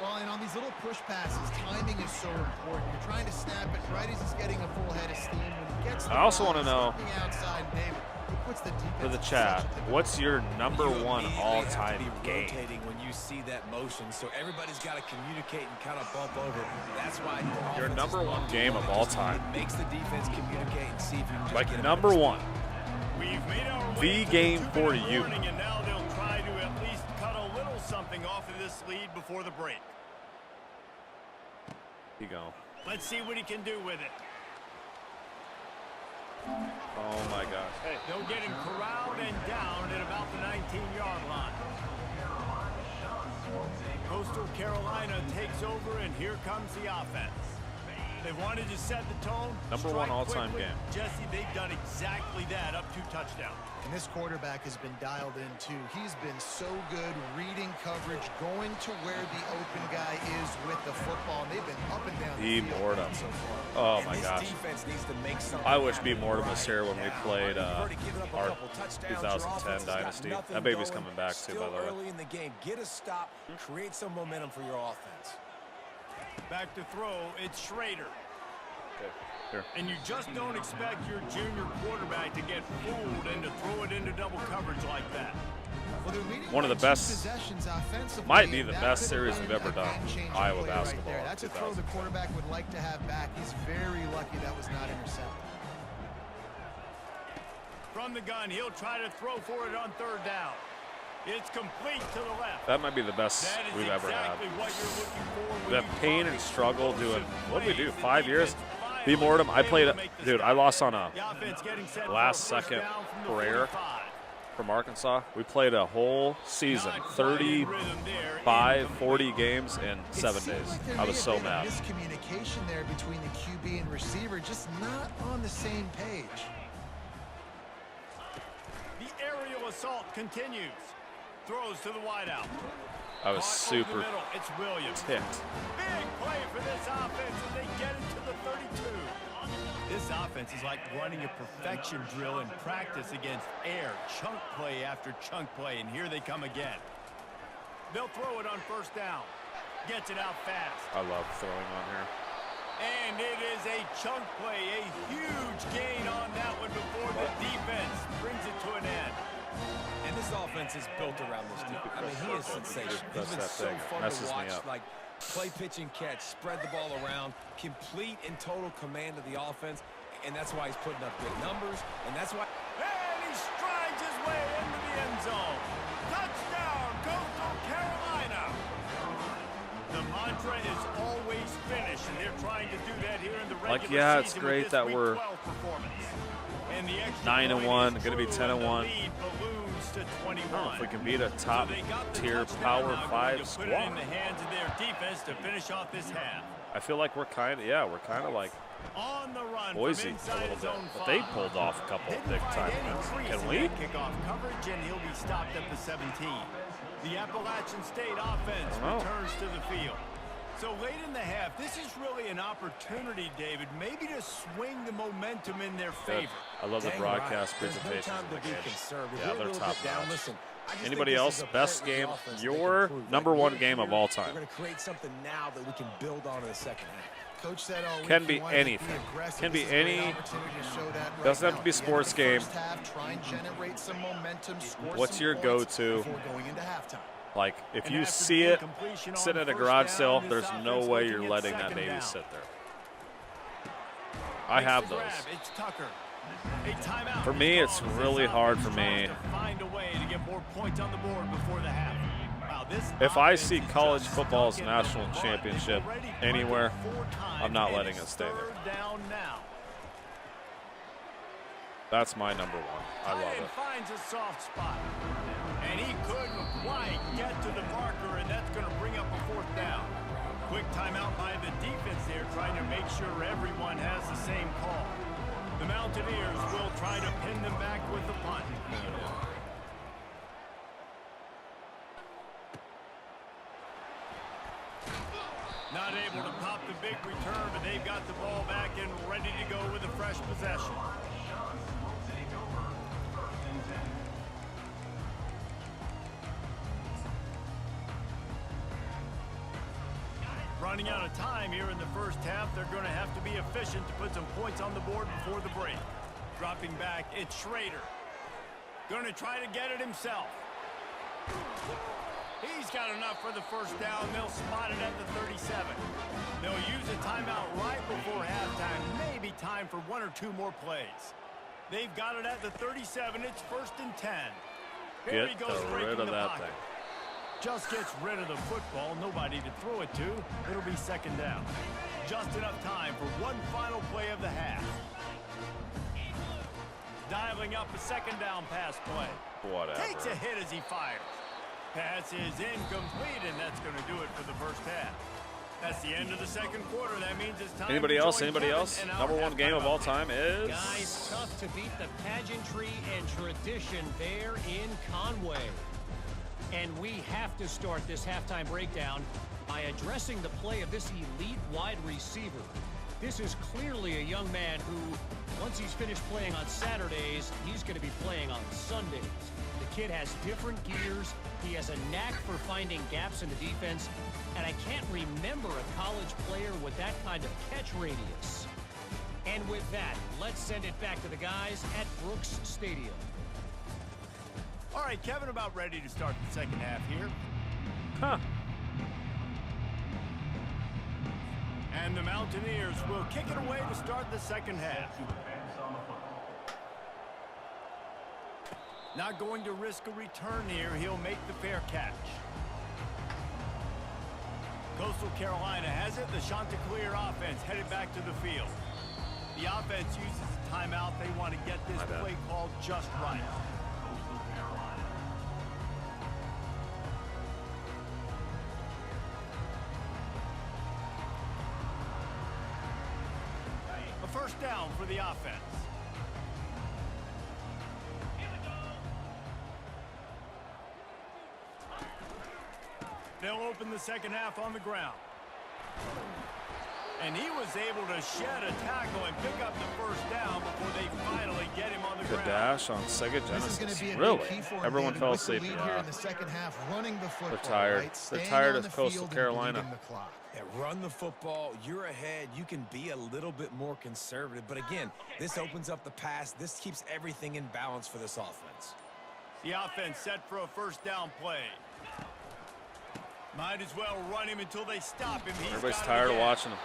Well, and on these little push passes, timing is so important. You're trying to snap it right as he's getting a full head of steam. When he gets the I also want to know, outside, puts the for the chat, what's your #1 all-time game? Rotating when you see that motion, so everybody's got to communicate and kind of bump over. That's why your #1 game of all time. It makes the defense communicate and see if you can like get #1. We've made our the game for you. And now they'll try to at least cut a little something off of this lead before the break. Here you go. Let's see what he can do with it. Oh my gosh. Hey. They'll get him corralled and down at about the 19-yard line. Coastal Carolina takes over, and here comes the offense. They wanted to set the tone. #1 all-time game. Jesse, they've done exactly that, up 2 touchdowns. And this quarterback has been dialed in, too. He's been so good reading coverage, going to where the open guy is with the football. And they've been up and down B. Mortem. So oh, my gosh. I wish B. Mortem was here when we played our 2010 Dynasty. That baby's coming back, too, by the way. Early in the game, get a stop, create some momentum for your offense. Back to throw, it's Schrader. Okay, here. And you just don't expect your junior quarterback to get fooled and to throw it into double coverage like that. Well, one of the best, might be the best series we've ever done. Iowa basketball. Right, that's a throw the quarterback would like to have back. He's very lucky that was not intercepted. From the gun, he'll try to throw for it on 3rd down. It's complete to the left. That might be the best we've ever had. The pain and struggle doing, what did we do, 5 years? B. Mortem, I played, dude, I lost on a last-second prayer from Arkansas. We played a whole season, 35, 40 games in 7 days. I was so mad. Miscommunication there between the QB and receiver, just not on the same page. The aerial assault continues. Throws to the wideout. I was super it's Williams. ticked. Big play for this offense as they get it to the 32. This offense is like running a perfection drill in practice against air. Chunk play after chunk play, and here they come again. They'll throw it on 1st down. Gets it out fast. I love throwing on here. And it is a chunk play, a huge gain on that one before the defense brings it to an end. And this offense is built around this dude. I mean, he is sensational. He's been so fun to watch. Like, play, pitch, and catch, spread the ball around, complete and total command of the offense, and that's why he's putting up big numbers, and that's why... And he strides his way into the end zone. Touchdown, Coastal Carolina. The mantra is always finish, and they're trying to do that here in the regular season. Yeah, it's great that we're 9-1, going to be 10-1. moves to 21. I don't know if we can beat a top-tier Power 5 squad. Put it in the hands of their defense to finish off this half. I feel like we're kind of like On the run Boise a little bit, but they pulled off a couple of big-time wins. Can we? Kickoff coverage, and he'll be stopped at the 17. The Appalachian State offense returns to the field. So late in the half, this is really an opportunity, David, maybe to swing the momentum in their favor. I love the broadcast presentations in the game. Yeah, they're top-notch. Anybody else? Best game? Your #1 game of all time. We're going to create something now that we can build on in the second half. Coach said all Can be anything. Can be any. Doesn't have to be a sports game. What's your go-to? Like, if you see it sitting at a garage sale, there's no way you're letting that baby sit there. I have those. For me, it's really hard for me. If I see college football's national championship anywhere, I'm not letting it stay there. That's my #1. I love it. Finds a soft spot. And he couldn't quite get to the marker, and that's going to bring up a 4th down. Quick timeout by the defense there, trying to make sure everyone has the same call. The Mountaineers will try to pin them back with the punt. Not able to pop the big return, but they've got the ball back and ready to go with a fresh possession. Running out of time here in the first half, they're going to have to be efficient to put some points on the board before the break. Dropping back, it's Schrader. Going to try to get it himself. He's got enough for the first down. They'll spot it at the 37. They'll use a timeout right before halftime. Maybe time for 1 or 2 more plays. They've got it at the 37. It's 1st and 10. Here he goes, rid of that thing. Just gets rid of the football. Nobody to throw it to. It'll be 2nd down. Just enough time for one final play of the half. Dialing up a 2nd down pass play. Whatever. Takes a hit as he fires. Pass is incomplete, and that's going to do it for the first half. That's the end of the second quarter. That means it's time. Anybody else? Anybody else? #1 game of all time is. Guys, tough to beat the pageantry and tradition there in Conway. And we have to start this halftime breakdown by addressing the play of this elite wide receiver. This is clearly a young man who, once he's finished playing on Saturdays, he's going to be playing on Sundays. The kid has different gears. He has a knack for finding gaps in the defense. And I can't remember a college player with that kind of catch radius. And with that, let's send it back to the guys at Brooks Stadium. All right, Kevin, about ready to start the second half here. Huh. And the Mountaineers will kick it away to start the second half. Not going to risk a return here. He'll make the fair catch. Coastal Carolina has it. The Chanticleer offense headed back to the field. The offense uses a timeout. They want to get this play called just right. A first down for the offense. They'll open the second half on the ground. And he was able to shed a tackle and pick up the first down before they finally get him on the ground. Dash on Sega Genesis. Really? Everyone fell asleep. Here in the second half, running the football. They're tired. Right? They're tired of Coastal Carolina. Yeah, run the football. You're ahead. You can be a little bit more conservative. But again, this opens up the pass. This keeps everything in balance for this offense. The offense set for a first down play. Might as well run him until they stop him. Everybody's tired of watching him.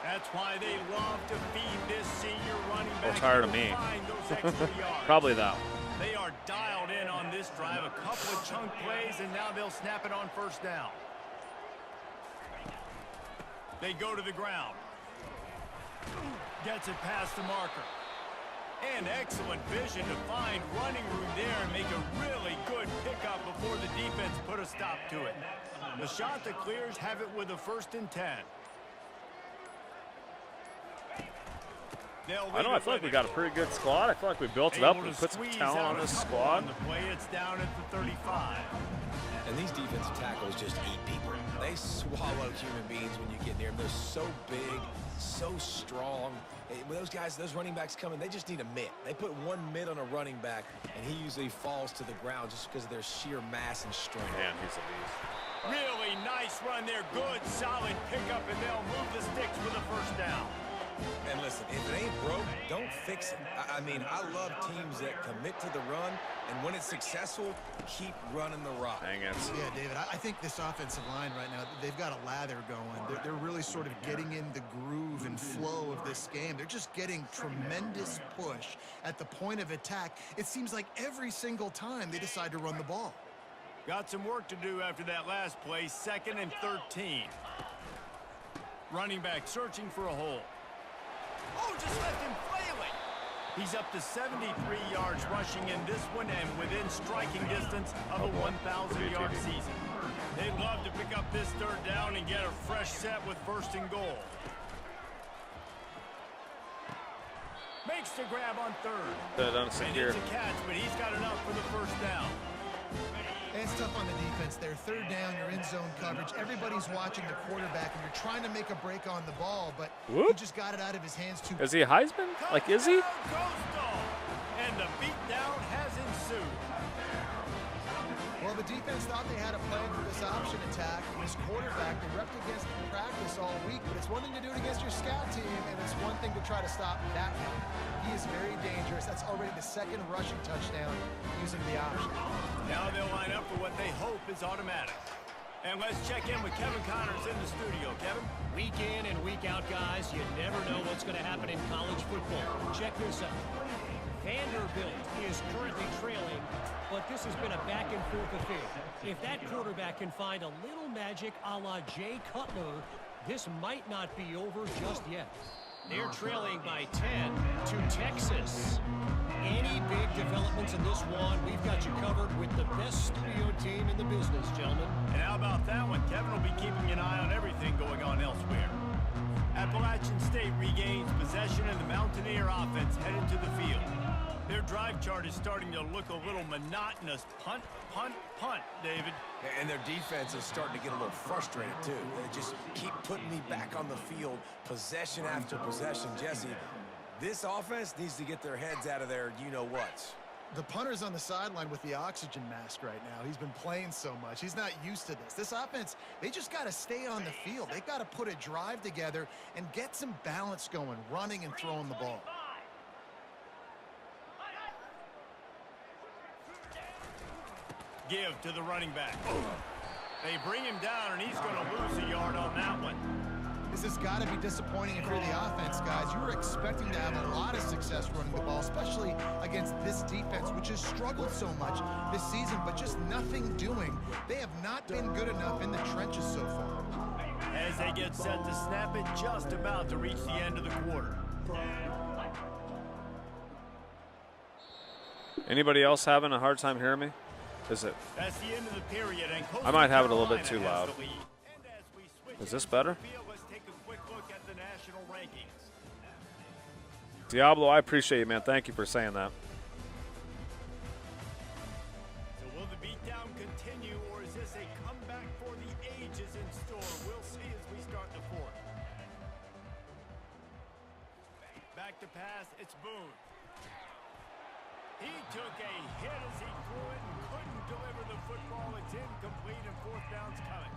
That's why they love to feed this senior running back. Or tired of me. Probably that one. They are dialed in on this drive. A couple of chunk plays, and now they'll snap it on first down. They go to the ground. Gets it past the marker. And excellent vision to find running room there and make a really good pickup before the defense put a stop to it. The shot that clears have it with a 1st and 10. I know, I feel like we got a pretty good squad. I feel like we built it up and put some talent on this squad. The play, it's down at the 35. And these defensive tackles just eat people. They swallow human beings when you get near them. They're so big, so strong. When those guys, those running backs come in, they just need a mitt. They put one mitt on a running back, and he usually falls to the ground just because of their sheer mass and strength. Man, he's a beast. Really nice run there. Good, solid pickup, and they'll move the sticks for the 1st down. And listen, if it ain't broke, don't fix it. I mean, I love teams that commit to the run, and when it's successful, keep running the rock. Dang it. Yeah, David, I think this offensive line right now, they've got a lather going. They're really sort of getting in the groove and flow of this game. They're just getting tremendous push at the point of attack. It seems like every single time they decide to run the ball. Got some work to do after that last play. 2nd and 13. Running back searching for a hole. Oh, just left him flailing. He's up to 73 yards rushing in this one and within striking distance of a 1,000-yard season. They'd love to pick up this 3rd down and get a fresh set with 1st and goal. Makes the grab on 3rd. And it's a catch, but he's got enough for the 1st down. And it's tough on the defense there. 3rd down, you're in zone coverage. Everybody's watching the quarterback, and you're trying to make a break on the ball, but he just got it out of his hands too. Is he a Heisman? Like, is he? And the beatdown has ensued. Well, the defense thought they had a plan for this option attack. And this quarterback, they repped against in practice all week, but it's one thing to do it against your scout team, and it's one thing to try to stop that guy. He is very dangerous. That's already the 2nd rushing touchdown using the option. Now they'll line up for what they hope is automatic. And let's check in with Kevin Connors in the studio. Kevin? Week in and week out, guys, you never know what's going to happen in college football. Check this out. Vanderbilt is currently trailing, but this has been a back-and-forth affair. If that quarterback can find a little magic a la Jay Cutler, this might not be over just yet. They're trailing by 10 to Texas. Any big developments in this one, we've got you covered with the best studio team in the business, gentlemen. And how about that one? Kevin will be keeping an eye on everything going on elsewhere. Appalachian State regains possession and the Mountaineer offense headed to the field. Their drive chart is starting to look a little monotonous. Punt, punt, punt, David. And their defense is starting to get a little frustrated, too. They just keep putting me back on the field, possession after possession. Jesse, this offense needs to get their heads out of their you-know-whats. The punter's on the sideline with the oxygen mask right now. He's been playing so much. He's not used to this. This offense, they just got to stay on the field. They've got to put a drive together and get some balance going, running and throwing the ball. Give to the running back. They bring him down, and he's going to lose a yard on that one. This has got to be disappointing if you're the offense, guys. You were expecting to have a lot of success running the ball, especially against this defense, which has struggled so much this season, but just nothing doing. They have not been good enough in the trenches so far. As they get set to snap it, just about to reach the end of the quarter. Anybody else having a hard time hearing me? Is it? That's the end of the period, and I might have it a little bit too loud. Is this better? Let's take a quick look at the national rankings. Diablo, I appreciate you, man. Thank you for saying that. So will the beatdown continue, or is this a comeback for the ages in store? We'll see as we start the 4th. Back to pass, it's Boone. He took a hit as he threw it and couldn't deliver the football. It's incomplete and 4th down's coming.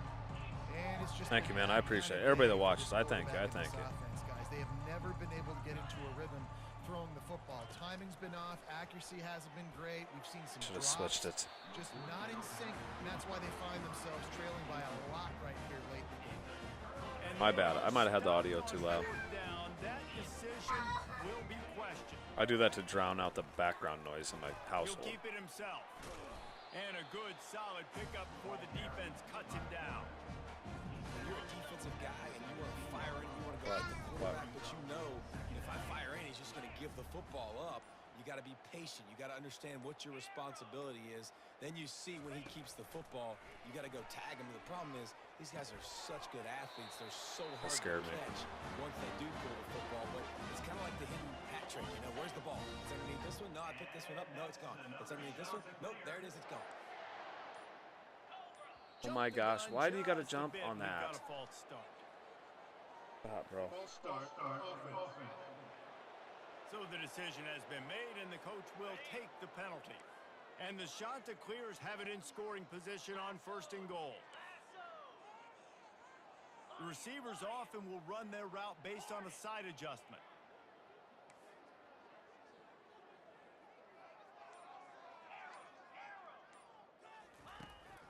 And it's just Thank you, man. I appreciate it. Everybody that watches, I thank you. I thank you. Guys, they have never been able to get into a rhythm throwing the football. Timing's been off. Accuracy hasn't been great. We've seen some Should have drops, switched it. just not in sync, and that's why they find themselves trailing by a lot right here late in the game. My bad. I might have had the audio too loud. That decision will be questioned. I do that to drown out the background noise in my household. He'll keep it himself. And a good, solid pickup before the defense cuts him down. You're a defensive guy, and you want to fire in, you want to go at the quarterback, but you know if I fire in, he's just going to give the football up. You got to be patient. You got to understand what your responsibility is. Then you see when he keeps the football, you got to go tag him. The problem is these guys are such good athletes. They're so hard to catch once they do pull the football. But it's kind of like the hidden hat trick. You know, where's the ball? It's underneath this one. No, I picked this one up. No, it's gone. It's underneath this one. Nope, there it is. It's gone. Oh my gosh, why do you got to jump on that? Stop, bro. So the decision has been made, and the coach will take the penalty. And the Chanticleers have it in scoring position on 1st and goal. The receivers often will run their route based on a side adjustment.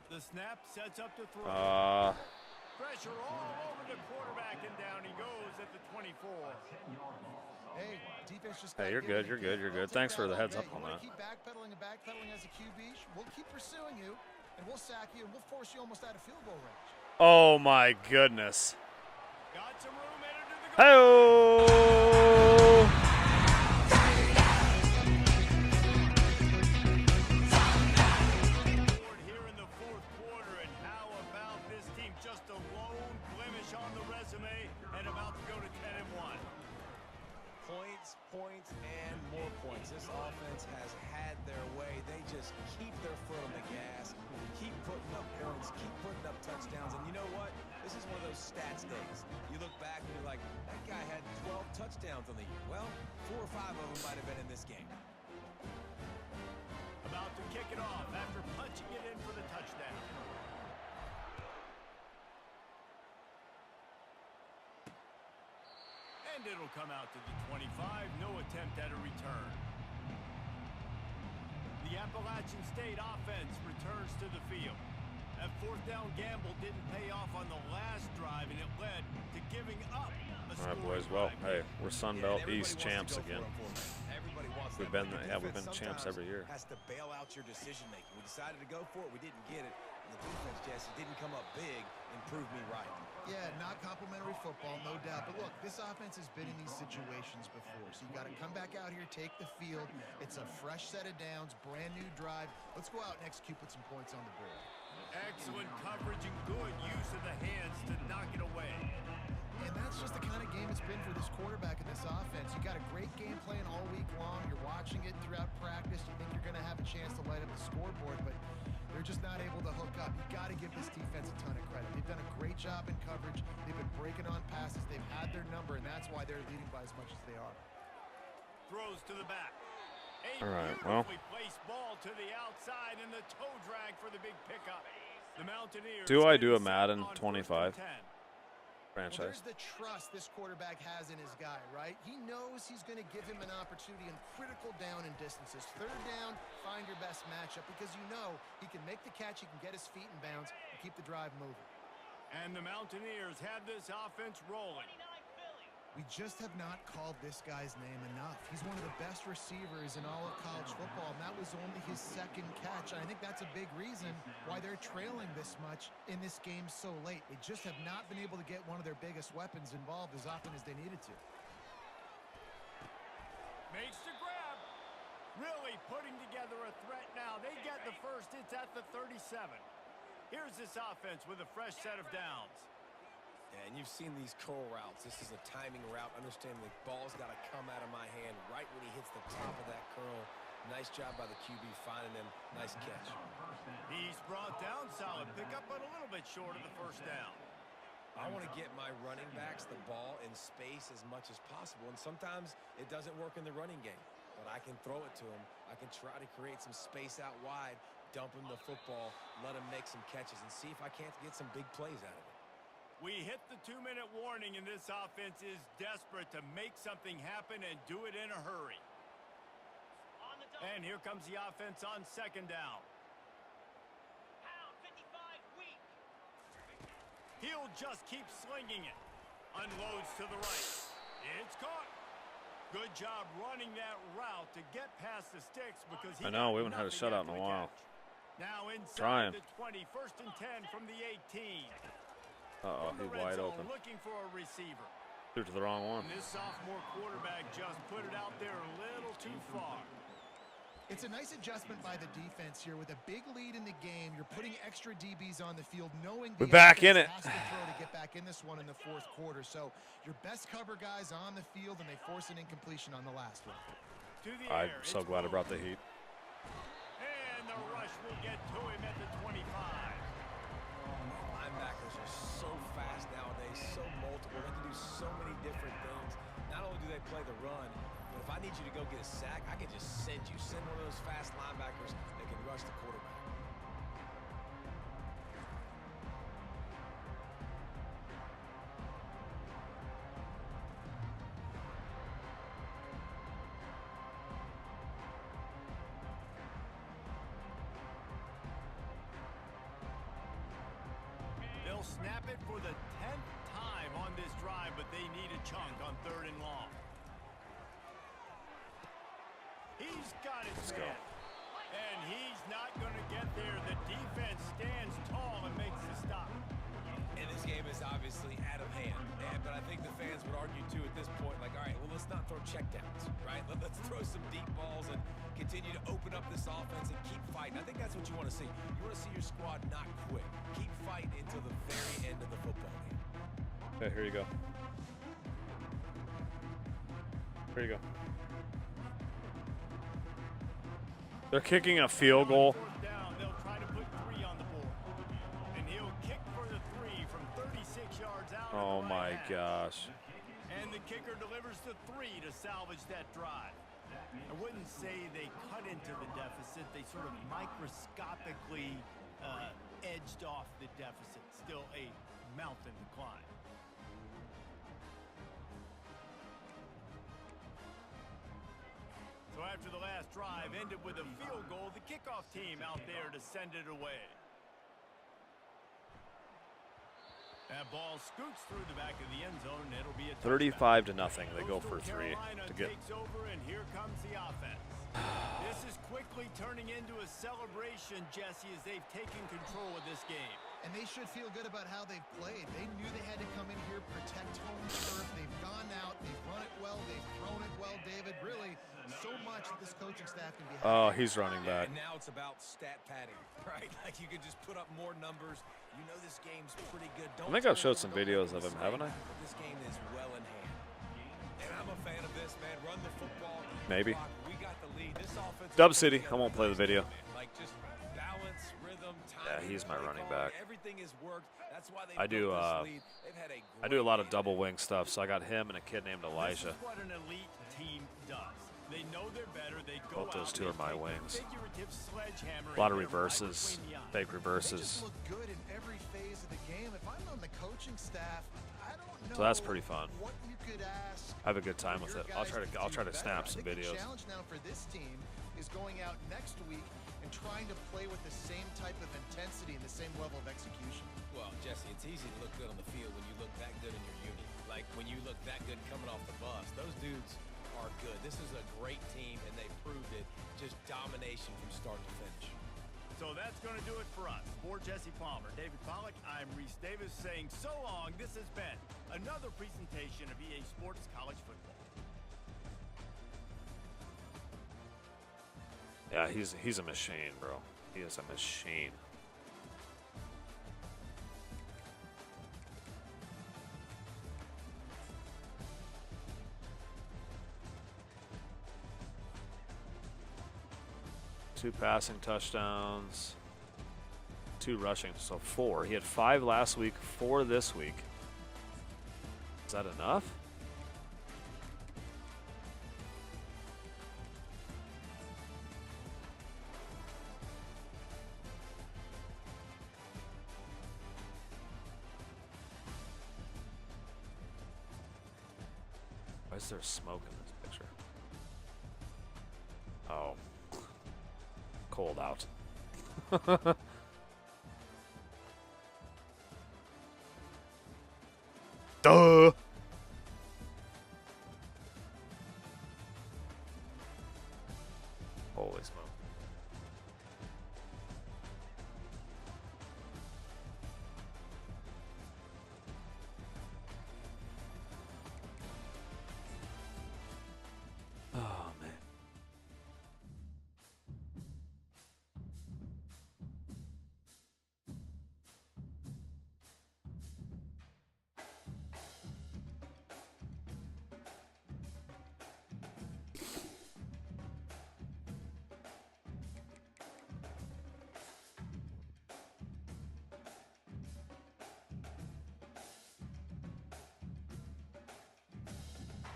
The snap sets up to throw. Pressure all over the quarterback, and down he goes at the 24. Hey, defense just Hey, you're good. You're good. You're good. Thanks for the heads up on that. Keep backpedaling and backpedaling as a QB. We'll keep pursuing you, and we'll sack you, and we'll force you almost out of field goal range. Oh my goodness. Got some room headed to the goal. Hey-oh! Here in the 4th quarter, and how about this team? Just a lone blemish on the resume, and about to go to 10-1. Points, points, and more points. This offense has had their way. They just keep their foot on the gas, keep putting up points, keep putting up touchdowns. And you know what? This is one of those stats days. You look back and you're like, that guy had 12 touchdowns on the year. Well, 4 or 5 of them might have been in this game. About to kick it off after punching it in for the touchdown. And it'll come out to the 25. No attempt at a return. The Appalachian State offense returns to the field. That 4th down gamble didn't pay off on the last drive, and it led to giving up a All right, boys. Well, hey, we're Sun Belt East champs again. We've been champs every year. Has to bail out your decision making. We decided to go for it. We didn't get it. And the defense, Jesse, didn't come up big and prove me right. Yeah, not complimentary football, no doubt. But look, this offense has been in these situations before. So you got to come back out here, take the field. It's a fresh set of downs, brand new drive. Let's go out and execute, put some points on the board. Excellent coverage and good use of the hands to knock it away. And that's just the kind of game it's been for this quarterback and this offense. You got a great game plan all week long. You're watching it throughout practice. You think you're going to have a chance to light up the scoreboard, but they're just not able to hook up. You got to give this defense a ton of credit. They've done a great job in coverage. They've been breaking on passes. They've had their number, and that's why they're leading by as much as they are. Throws to the back. All right, well. Placed ball to the outside, and the toe drag for the big pickup. The Mountaineers. Do I do a Madden 25? Franchise. Well, there's the trust this quarterback has in his guy, right? He knows he's going to give him an opportunity in critical down and distances. 3rd down, find your best matchup because you know he can make the catch, he can get his feet in bounds, and keep the drive moving. And the Mountaineers have this offense rolling. We just have not called this guy's name enough. He's one of the best receivers in all of college football, and that was only his 2nd catch. I think that's a big reason why they're trailing this much in this game so late. They just have not been able to get one of their biggest weapons involved as often as they needed to. Makes the grab. Really putting together a threat now. They get the first. It's at the 37. Here's this offense with a fresh set of downs. Yeah, and you've seen these curl routes. This is a timing route. Understand the ball's got to come out of my hand right when he hits the top of that curl. Nice job by the QB finding him. Nice catch. He's brought down. Solid pickup, but a little bit short of the 1st down. I want to get my running backs the ball in space as much as possible, and sometimes it doesn't work in the running game. But I can throw it to him. I can try to create some space out wide, dump him the football, let him make some catches, and see if I can't get some big plays out of it. We hit the 2-minute warning, and this offense is desperate to make something happen and do it in a hurry. And here comes the offense on 2nd down. He'll just keep slinging it. Unloads to the right. It's caught. Good job running that route to get past the sticks because he I know, we haven't had a shutout in a while. Now inside the 20, 1st and 10 from the 18. Uh-oh, he's wide open. Looking for a receiver. Threw to the wrong one. And this sophomore quarterback just put it out there a little too far. It's a nice adjustment by the defense here. With a big lead in the game, you're putting extra DBs on the field, knowing the We're back in offense it. has to throw to get back in this one in the fourth quarter. So your best cover guys on the field, and they force an incompletion on the last one. I'm so glad I brought the heat. And the rush will get to him at the 25. Linebackers are so fast nowadays, so multiple. They can do so many different things. Not only do they play the run, but if I need you to go get a sack, I can just send one of those fast linebackers that can rush the quarterback. They'll snap it for the 10th time on this drive, but they need a chunk on 3rd and long. He's got it set. And he's not going to get there. The defense stands tall and makes the stop. And this game is obviously out of hand. But I think the fans would argue, too, at this point, like, all right, well, let's not throw checkdowns, right? Let's throw some deep balls and continue to open up this offense and keep fighting. I think that's what you want to see. You want to see your squad not quit. Keep fighting until the very end of the football game. Okay, here you go. Here you go. They're kicking a field goal. Down, they'll try to put 3 on the board. And he'll kick for the 3 from 36 yards out. Oh my gosh. And the kicker delivers the 3 to salvage that drive. I wouldn't say they cut into the deficit. They sort of microscopically edged off the deficit. Still a mountain to climb. So after the last drive ended with a field goal, the kickoff team out there to send it away. That ball scoots through the back of the end zone, and it'll be a 35 to nothing. They go for 3 to get. Takes over, and here comes the offense. This is quickly turning into a celebration, Jesse, as they've taken control of this game. And they should feel good about how they've played. They knew they had to come in here, protect home turf. They've gone out, they've run it well, they've thrown it well, David. Really, so much that this coaching staff can be happy. Oh, he's running back. And now it's about stat padding, right? Like you can just put up more numbers. You know this game's pretty good. I think I've showed some videos of him, haven't I? This game is well in hand. And I'm a fan of this, man. Run the football. Maybe. We got the lead. This offense. Dub City. I won't play the video. Like just balance, rhythm, time. Yeah, he's my running back. Everything has worked. That's why they I do. I do a lot of double wing stuff. So I got him and a kid named Elijah. This is what an elite team does. They know they're better. They go Both those out, two are they my take wings. figurative sledgehammer A lot of and they're right reverses, between the eyes. fake They reverses. just look good in every phase of the game. If I'm on the coaching staff, I don't know. So that's pretty fun. What you could ask. I have a good time with it. I'll try to snap some I think videos. The challenge now for this team is going out next week and trying to play with the same type of intensity and the same level of execution. Well, Jesse, it's easy to look good on the field when you look that good in your unit. Like when you look that good coming off the bus. Those dudes are good. This is a great team, and they proved it. Just domination from start to finish. So that's going to do it for us. For Jesse Palmer, David Pollack, I'm Reese Davis saying so long. This has been another presentation of EA Sports College Football. Yeah, he's a machine, bro. He is a machine. Two passing touchdowns, 2 rushing, so 4. He had 5 last week, 4 this week. Is that enough? Why is there smoke in this picture? Oh. Cold out. Duh! Holy smoke. Oh, man.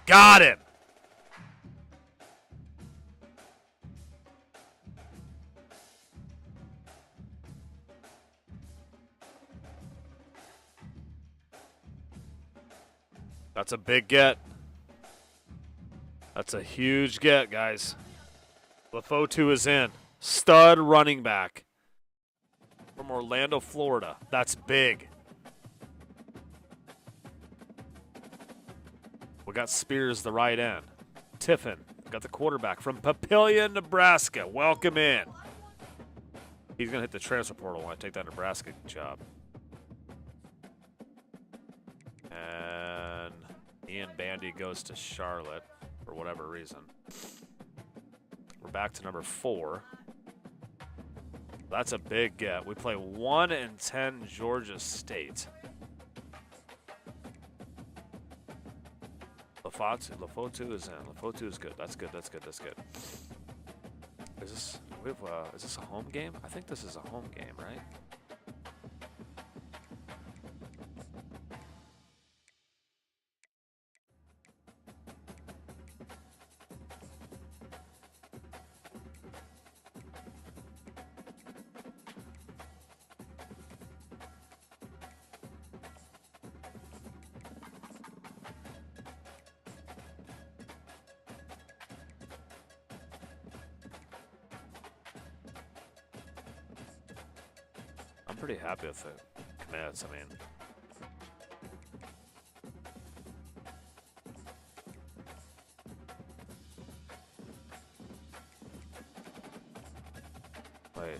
Got him. That's a big get. That's a huge get, guys. LaFotu is in. Stud running back from Orlando, Florida. That's big. We got Spears, the right end. Tiffin, got the quarterback from Papillion, Nebraska. Welcome in. He's going to hit the transfer portal when I take that Nebraska job. And Ian Bandy goes to Charlotte for whatever reason. We're back to number 4. That's a big get. We play 1-10 Georgia State. LaFotu is in. LaFotu is good. That's good. That's good. That's good. Is this a home game? I think this is a home game, right? I'm pretty happy with the commits. I mean, wait.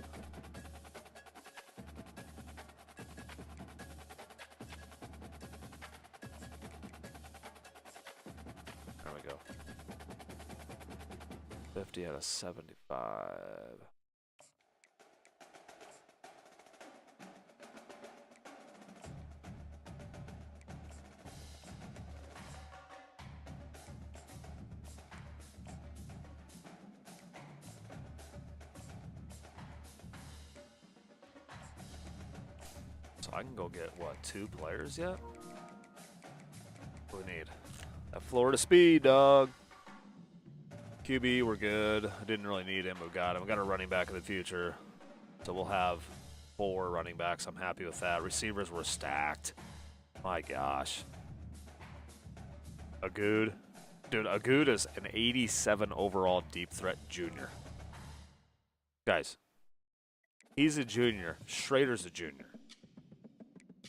There we go. 50 out of 75. So I can go get, what, 2 players yet? What do we need? That Florida speed, dog. QB, we're good. I didn't really need him, but we got him. We got a running back of the future. So we'll have 4 running backs. I'm happy with that. Receivers were stacked. My gosh. Agood. Dude, Agood is an 87 overall deep threat junior. Guys, he's a junior. Schrader's a junior.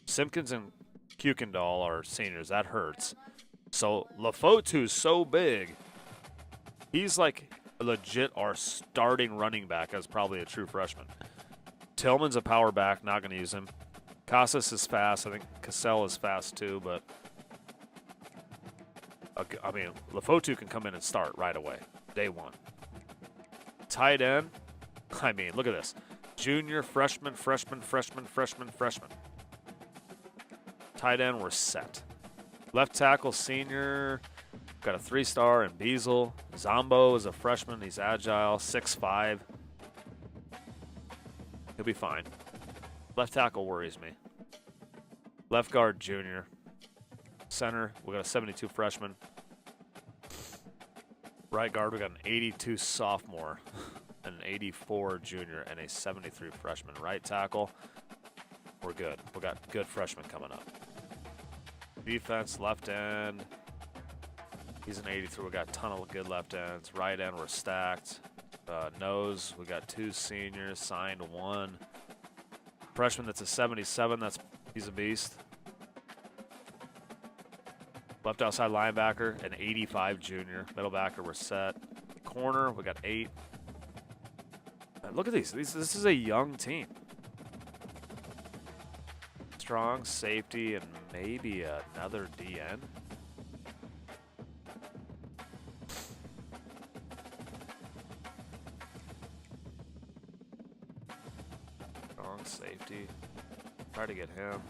Simpkins and Kuykendall are seniors. That hurts. So LaFotu's so big. He's like legit our starting running back as probably a true freshman. Tillman's a power back. Not going to use him. Casas is fast. I think Cassell is fast too, but I mean, LaFotu can come in and start right away. Day 1. Tight end. I mean, look at this. Junior, freshman. Tight end, we're set. Left tackle, senior. Got a 3-star in Beazle. Zombo is a freshman. He's agile, 6'5". He'll be fine. Left tackle worries me. Left guard, junior. Center, we got a 72 freshman. Right guard, we got an 82 sophomore, an 84 junior, and a 73 freshman. Right tackle, we're good. We got good freshmen coming up. Defense, left end. He's an 83. We got a ton of good left ends. Right end, we're stacked. Nose, we got 2 seniors, signed 1. Freshman, that's a 77. He's a beast. Left outside linebacker, an 85 junior. Middle backer, we're set. Corner, we got 8. Look at these. This is a young team. Strong safety and maybe another DN. Strong safety. Try to get him.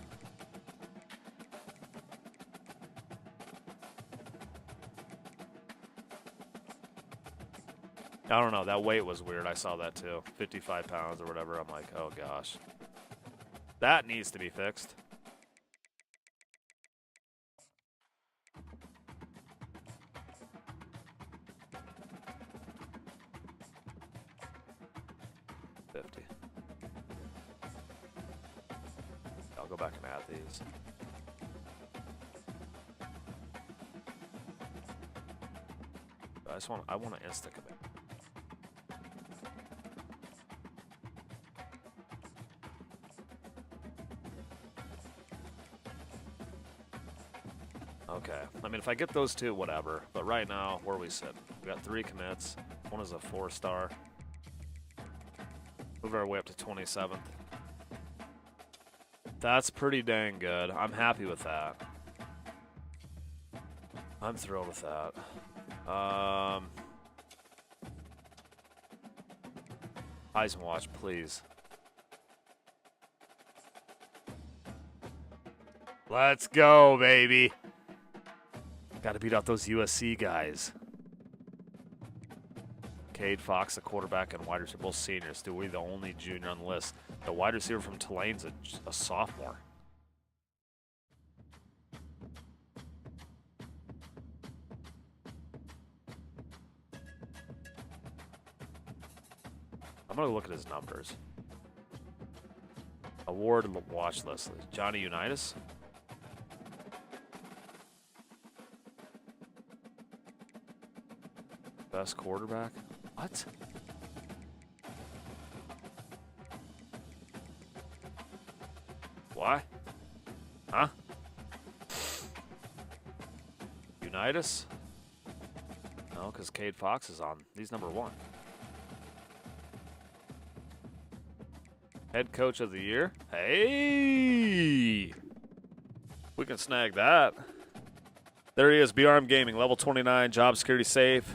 I don't know. That weight was weird. I saw that too. 55 pounds or whatever. I'm like, oh gosh. That needs to be fixed. 50. I'll go back and add these. I want to insta commit. Okay. I mean, if I get those two, whatever. But right now, where we sit, we got 3 commits. One is a 4-star. Move our way up to 27th. That's pretty dang good. I'm happy with that. I'm thrilled with that. Heisman watch, please. Let's go, baby. Got to beat out those USC guys. Cade Fox, the quarterback, and wide receiver, both seniors. Dude, we're the only junior on the list. The wide receiver from Tulane's a sophomore. I'm going to look at his numbers. Award watch list. Johnny Unitas. Best quarterback? What? Why? Huh? Unitas? No, because Cade Fox is on. He's number 1. Head coach of the year? Hey! We can snag that. There he is, BRM Gaming, level 29, job security safe.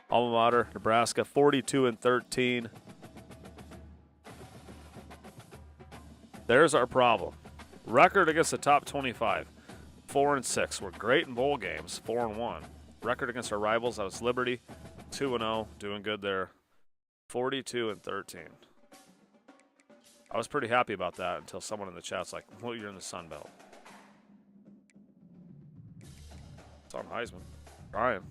Alma mater, Nebraska, 42-13. There's our problem. Record against the top 25, 4-6. We're great in bowl games, 4-1. Record against our rivals, that was Liberty, 2-0, doing good there, 42-13. I was pretty happy about that until someone in the chat's like, well, you're in the Sun Belt. It's on Heisman. Trying.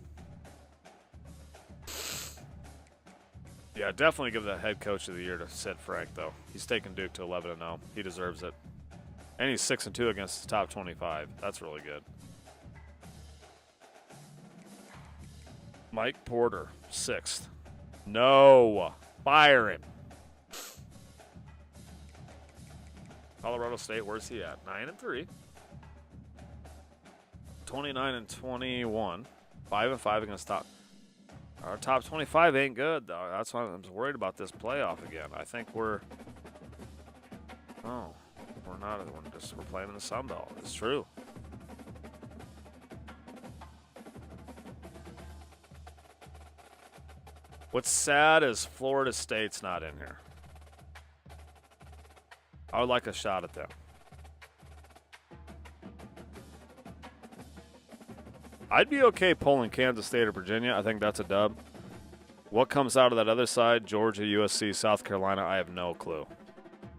Yeah, definitely give the head coach of the year to Sid Frank, though. He's taken Duke to 11-0. He deserves it. And he's 6-2 against the top 25. That's really good. Mike Porter, 6th. No. Fire him. Colorado State, where's he at? 9-3. 29-21. 5-5 against top. Our top 25 ain't good, though. That's why I'm worried about this playoff again. I think we're. Oh, we're not. We're playing in the Sun Belt. It's true. What's sad is Florida State's not in here. I would like a shot at them. I'd be okay pulling Kansas State or Virginia. I think that's a dub. What comes out of that other side, Georgia, USC, South Carolina, I have no clue.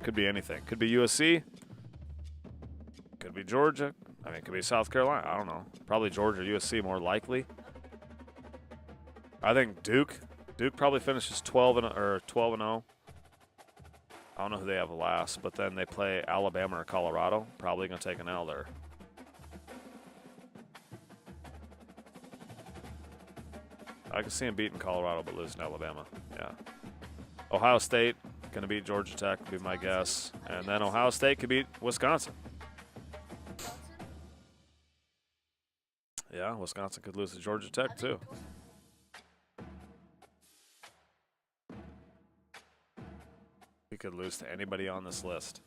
Could be anything. Could be USC. Could be Georgia. I mean, it could be South Carolina. I don't know. Probably Georgia, USC more likely. I think Duke. Duke probably finishes 12-0. I don't know who they have last, but then they play Alabama or Colorado. Probably going to take an L there. I can see him beating Colorado but losing Alabama. Yeah. Ohio State going to beat Georgia Tech, would be my guess. And then Ohio State could beat Wisconsin. Yeah, Wisconsin could lose to Georgia Tech too. We could lose to anybody on this list.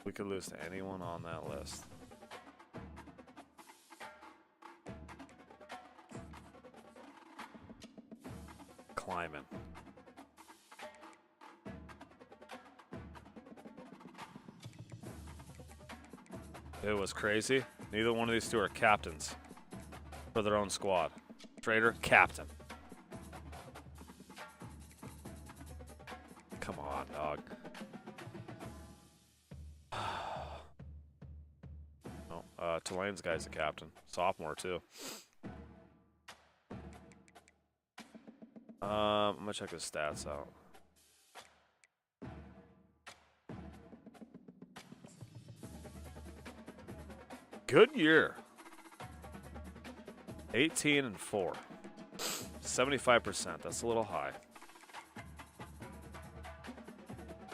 We could lose to anyone on that list. Climbing. It was crazy. Neither one of these two are captains for their own squad. Trader, captain. Come on, dog. Oh, Tulane's guy's a captain. Sophomore, too. I'm going to check his stats out. Good year. 18-4. 75%. That's a little high.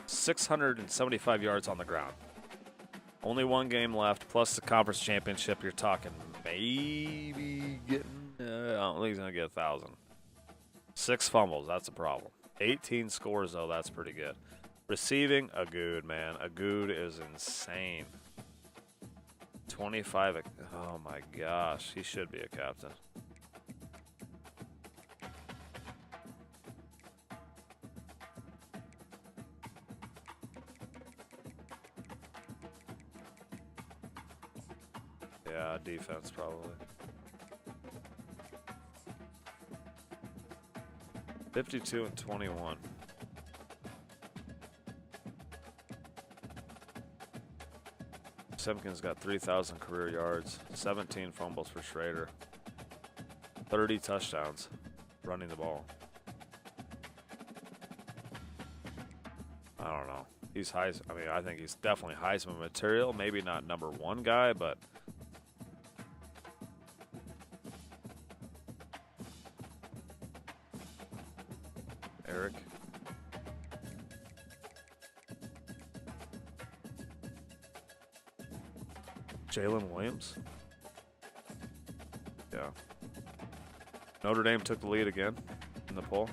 675 yards on the ground. Only one game left, plus the conference championship. You're talking maybe getting, I don't think he's going to get 1,000. 6 fumbles, that's a problem. 18 scores, though, that's pretty good. Receiving, a good, man. A good is insane. 25, oh my gosh, he should be a captain. Yeah, defense probably. 52-21. Simpkins got 3,000 career yards, 17 fumbles for Schrader, 30 touchdowns running the ball. I don't know. He's Heisman. I mean, I think he's definitely Heisman material. Maybe not #1 guy, but Eric. Jalen Williams. Yeah. Notre Dame took the lead again in the poll.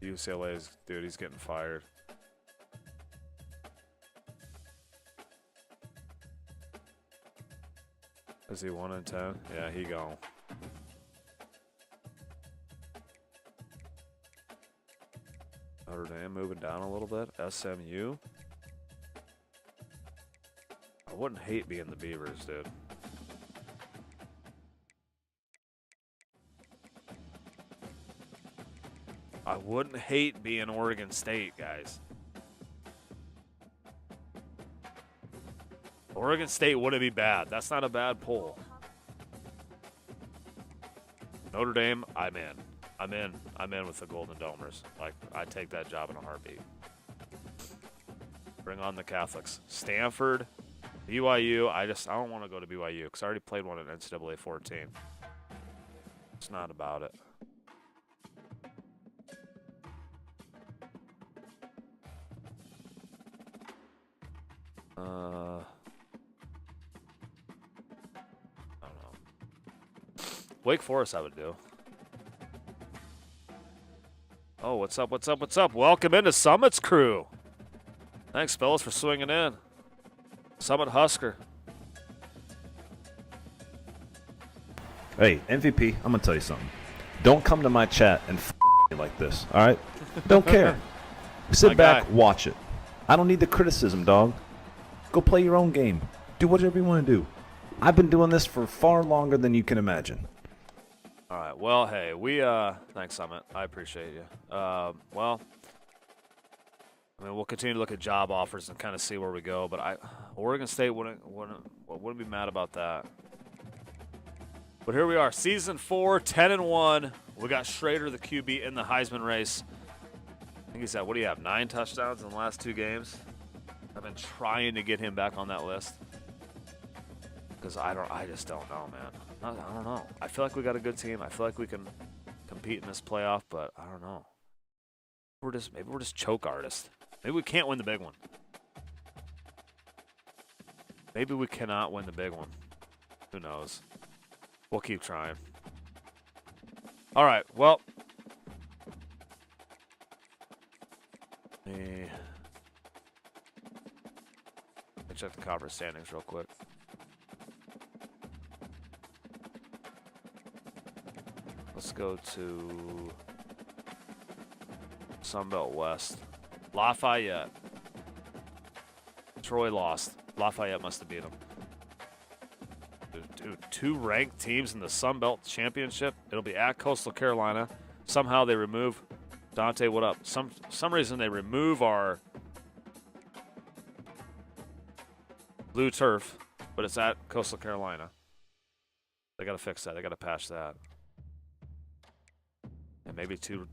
UCLA's, dude, he's getting fired. Is he 1-10? Yeah, he gone. Notre Dame moving down a little bit. SMU. I wouldn't hate being the Beavers, dude. I wouldn't hate being Oregon State, guys. Oregon State wouldn't be bad. That's not a bad poll. Notre Dame, I'm in. I'm in with the Golden Domers. Like, I'd take that job in a heartbeat. Bring on the Catholics. Stanford, BYU. I don't want to go to BYU because I already played one at NCAA 14. It's not about it. I don't know. Wake Forest I would do. Oh, what's up, what's up, what's up? Welcome into Summit's crew. Thanks, fellas, for swinging in. Summit Husker. Hey, MVP, I'm going to tell you something. Don't come to my chat and me like this, all right? Don't care. Sit back, watch it. I don't need the criticism, dog. Go play your own game. Do whatever you want to do. I've been doing this for far longer than you can imagine. All right. Well, hey, thanks, Summit. I appreciate you. Well, I mean, we'll continue to look at job offers and kind of see where we go. But Oregon State wouldn't be mad about that. But here we are, season 4, 10-1. We got Schrader, the QB, in the Heisman race. I think he's at, what do you have, 9 touchdowns in the last 2 games? I've been trying to get him back on that list because I just don't know, man. I don't know. I feel like we got a good team. I feel like we can compete in this playoff, but I don't know. Maybe we're just choke artists. Maybe we can't win the big one. Maybe we cannot win the big one. Who knows? We'll keep trying. All right. Well, let me check the conference standings real quick. Let's go to Sunbelt West. Lafayette. Troy lost. Lafayette must have beat them. Dude, 2 ranked teams in the Sunbelt Championship. It'll be at Coastal Carolina. Somehow they remove Dante, what up? Some reason they remove our blue turf, but it's at Coastal Carolina. They got to fix that. They got to patch that. And maybe two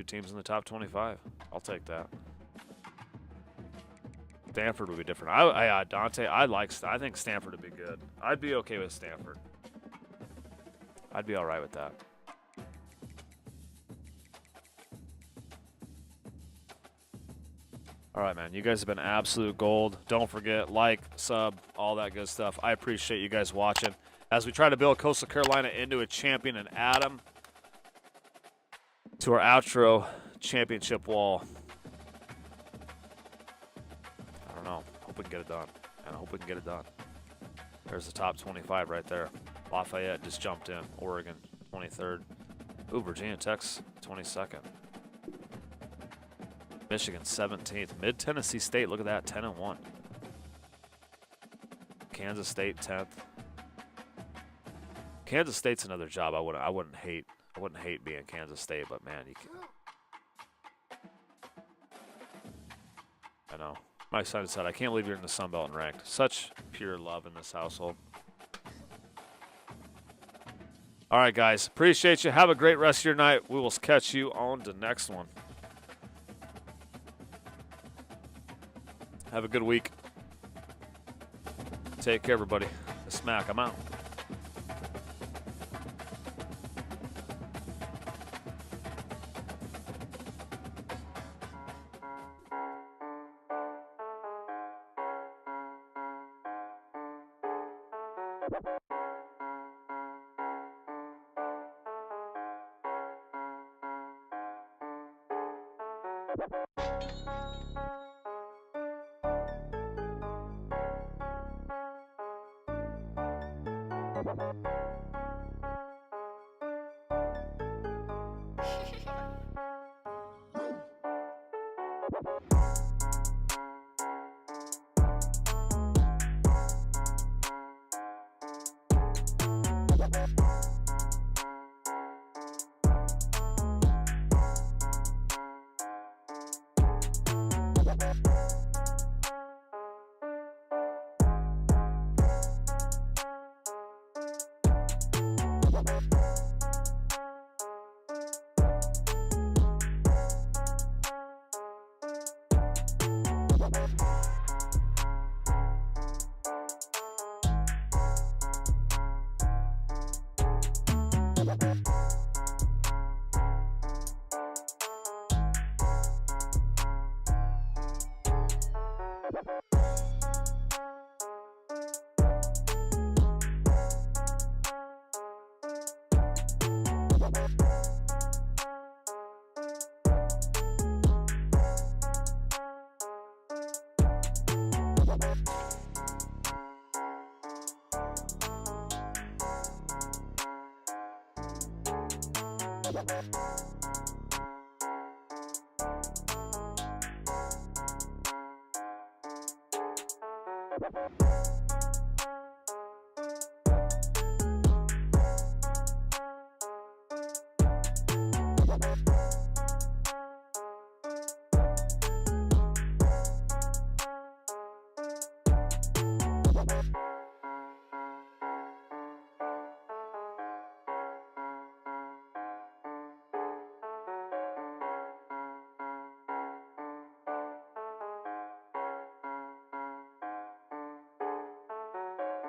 teams in the top 25. I'll take that. Stanford would be different. Dante, I think Stanford would be good. I'd be okay with Stanford. I'd be all right with that. All right, man. You guys have been absolute gold. Don't forget, like, sub, all that good stuff. I appreciate you guys watching as we try to build Coastal Carolina into a champion and add them to our outro championship wall. I don't know. Hope we can get it done. And I hope we can get it done. There's the top 25 right there. Lafayette just jumped in. Oregon, 23rd. Ooh, Virginia Tech's 22nd. Michigan, 17th. Mid-Tennessee State, look at that, 10-1. Kansas State, 10th. Kansas State's another job I wouldn't hate being Kansas State, but man, you can. I know. My son said, I can't believe you're in the Sun Belt and ranked. Such pure love in this household. All right, guys. Appreciate you. Have a great rest of your night. We will catch you on the next one. Have a good week. Take care, everybody. The Smack, I'm out. You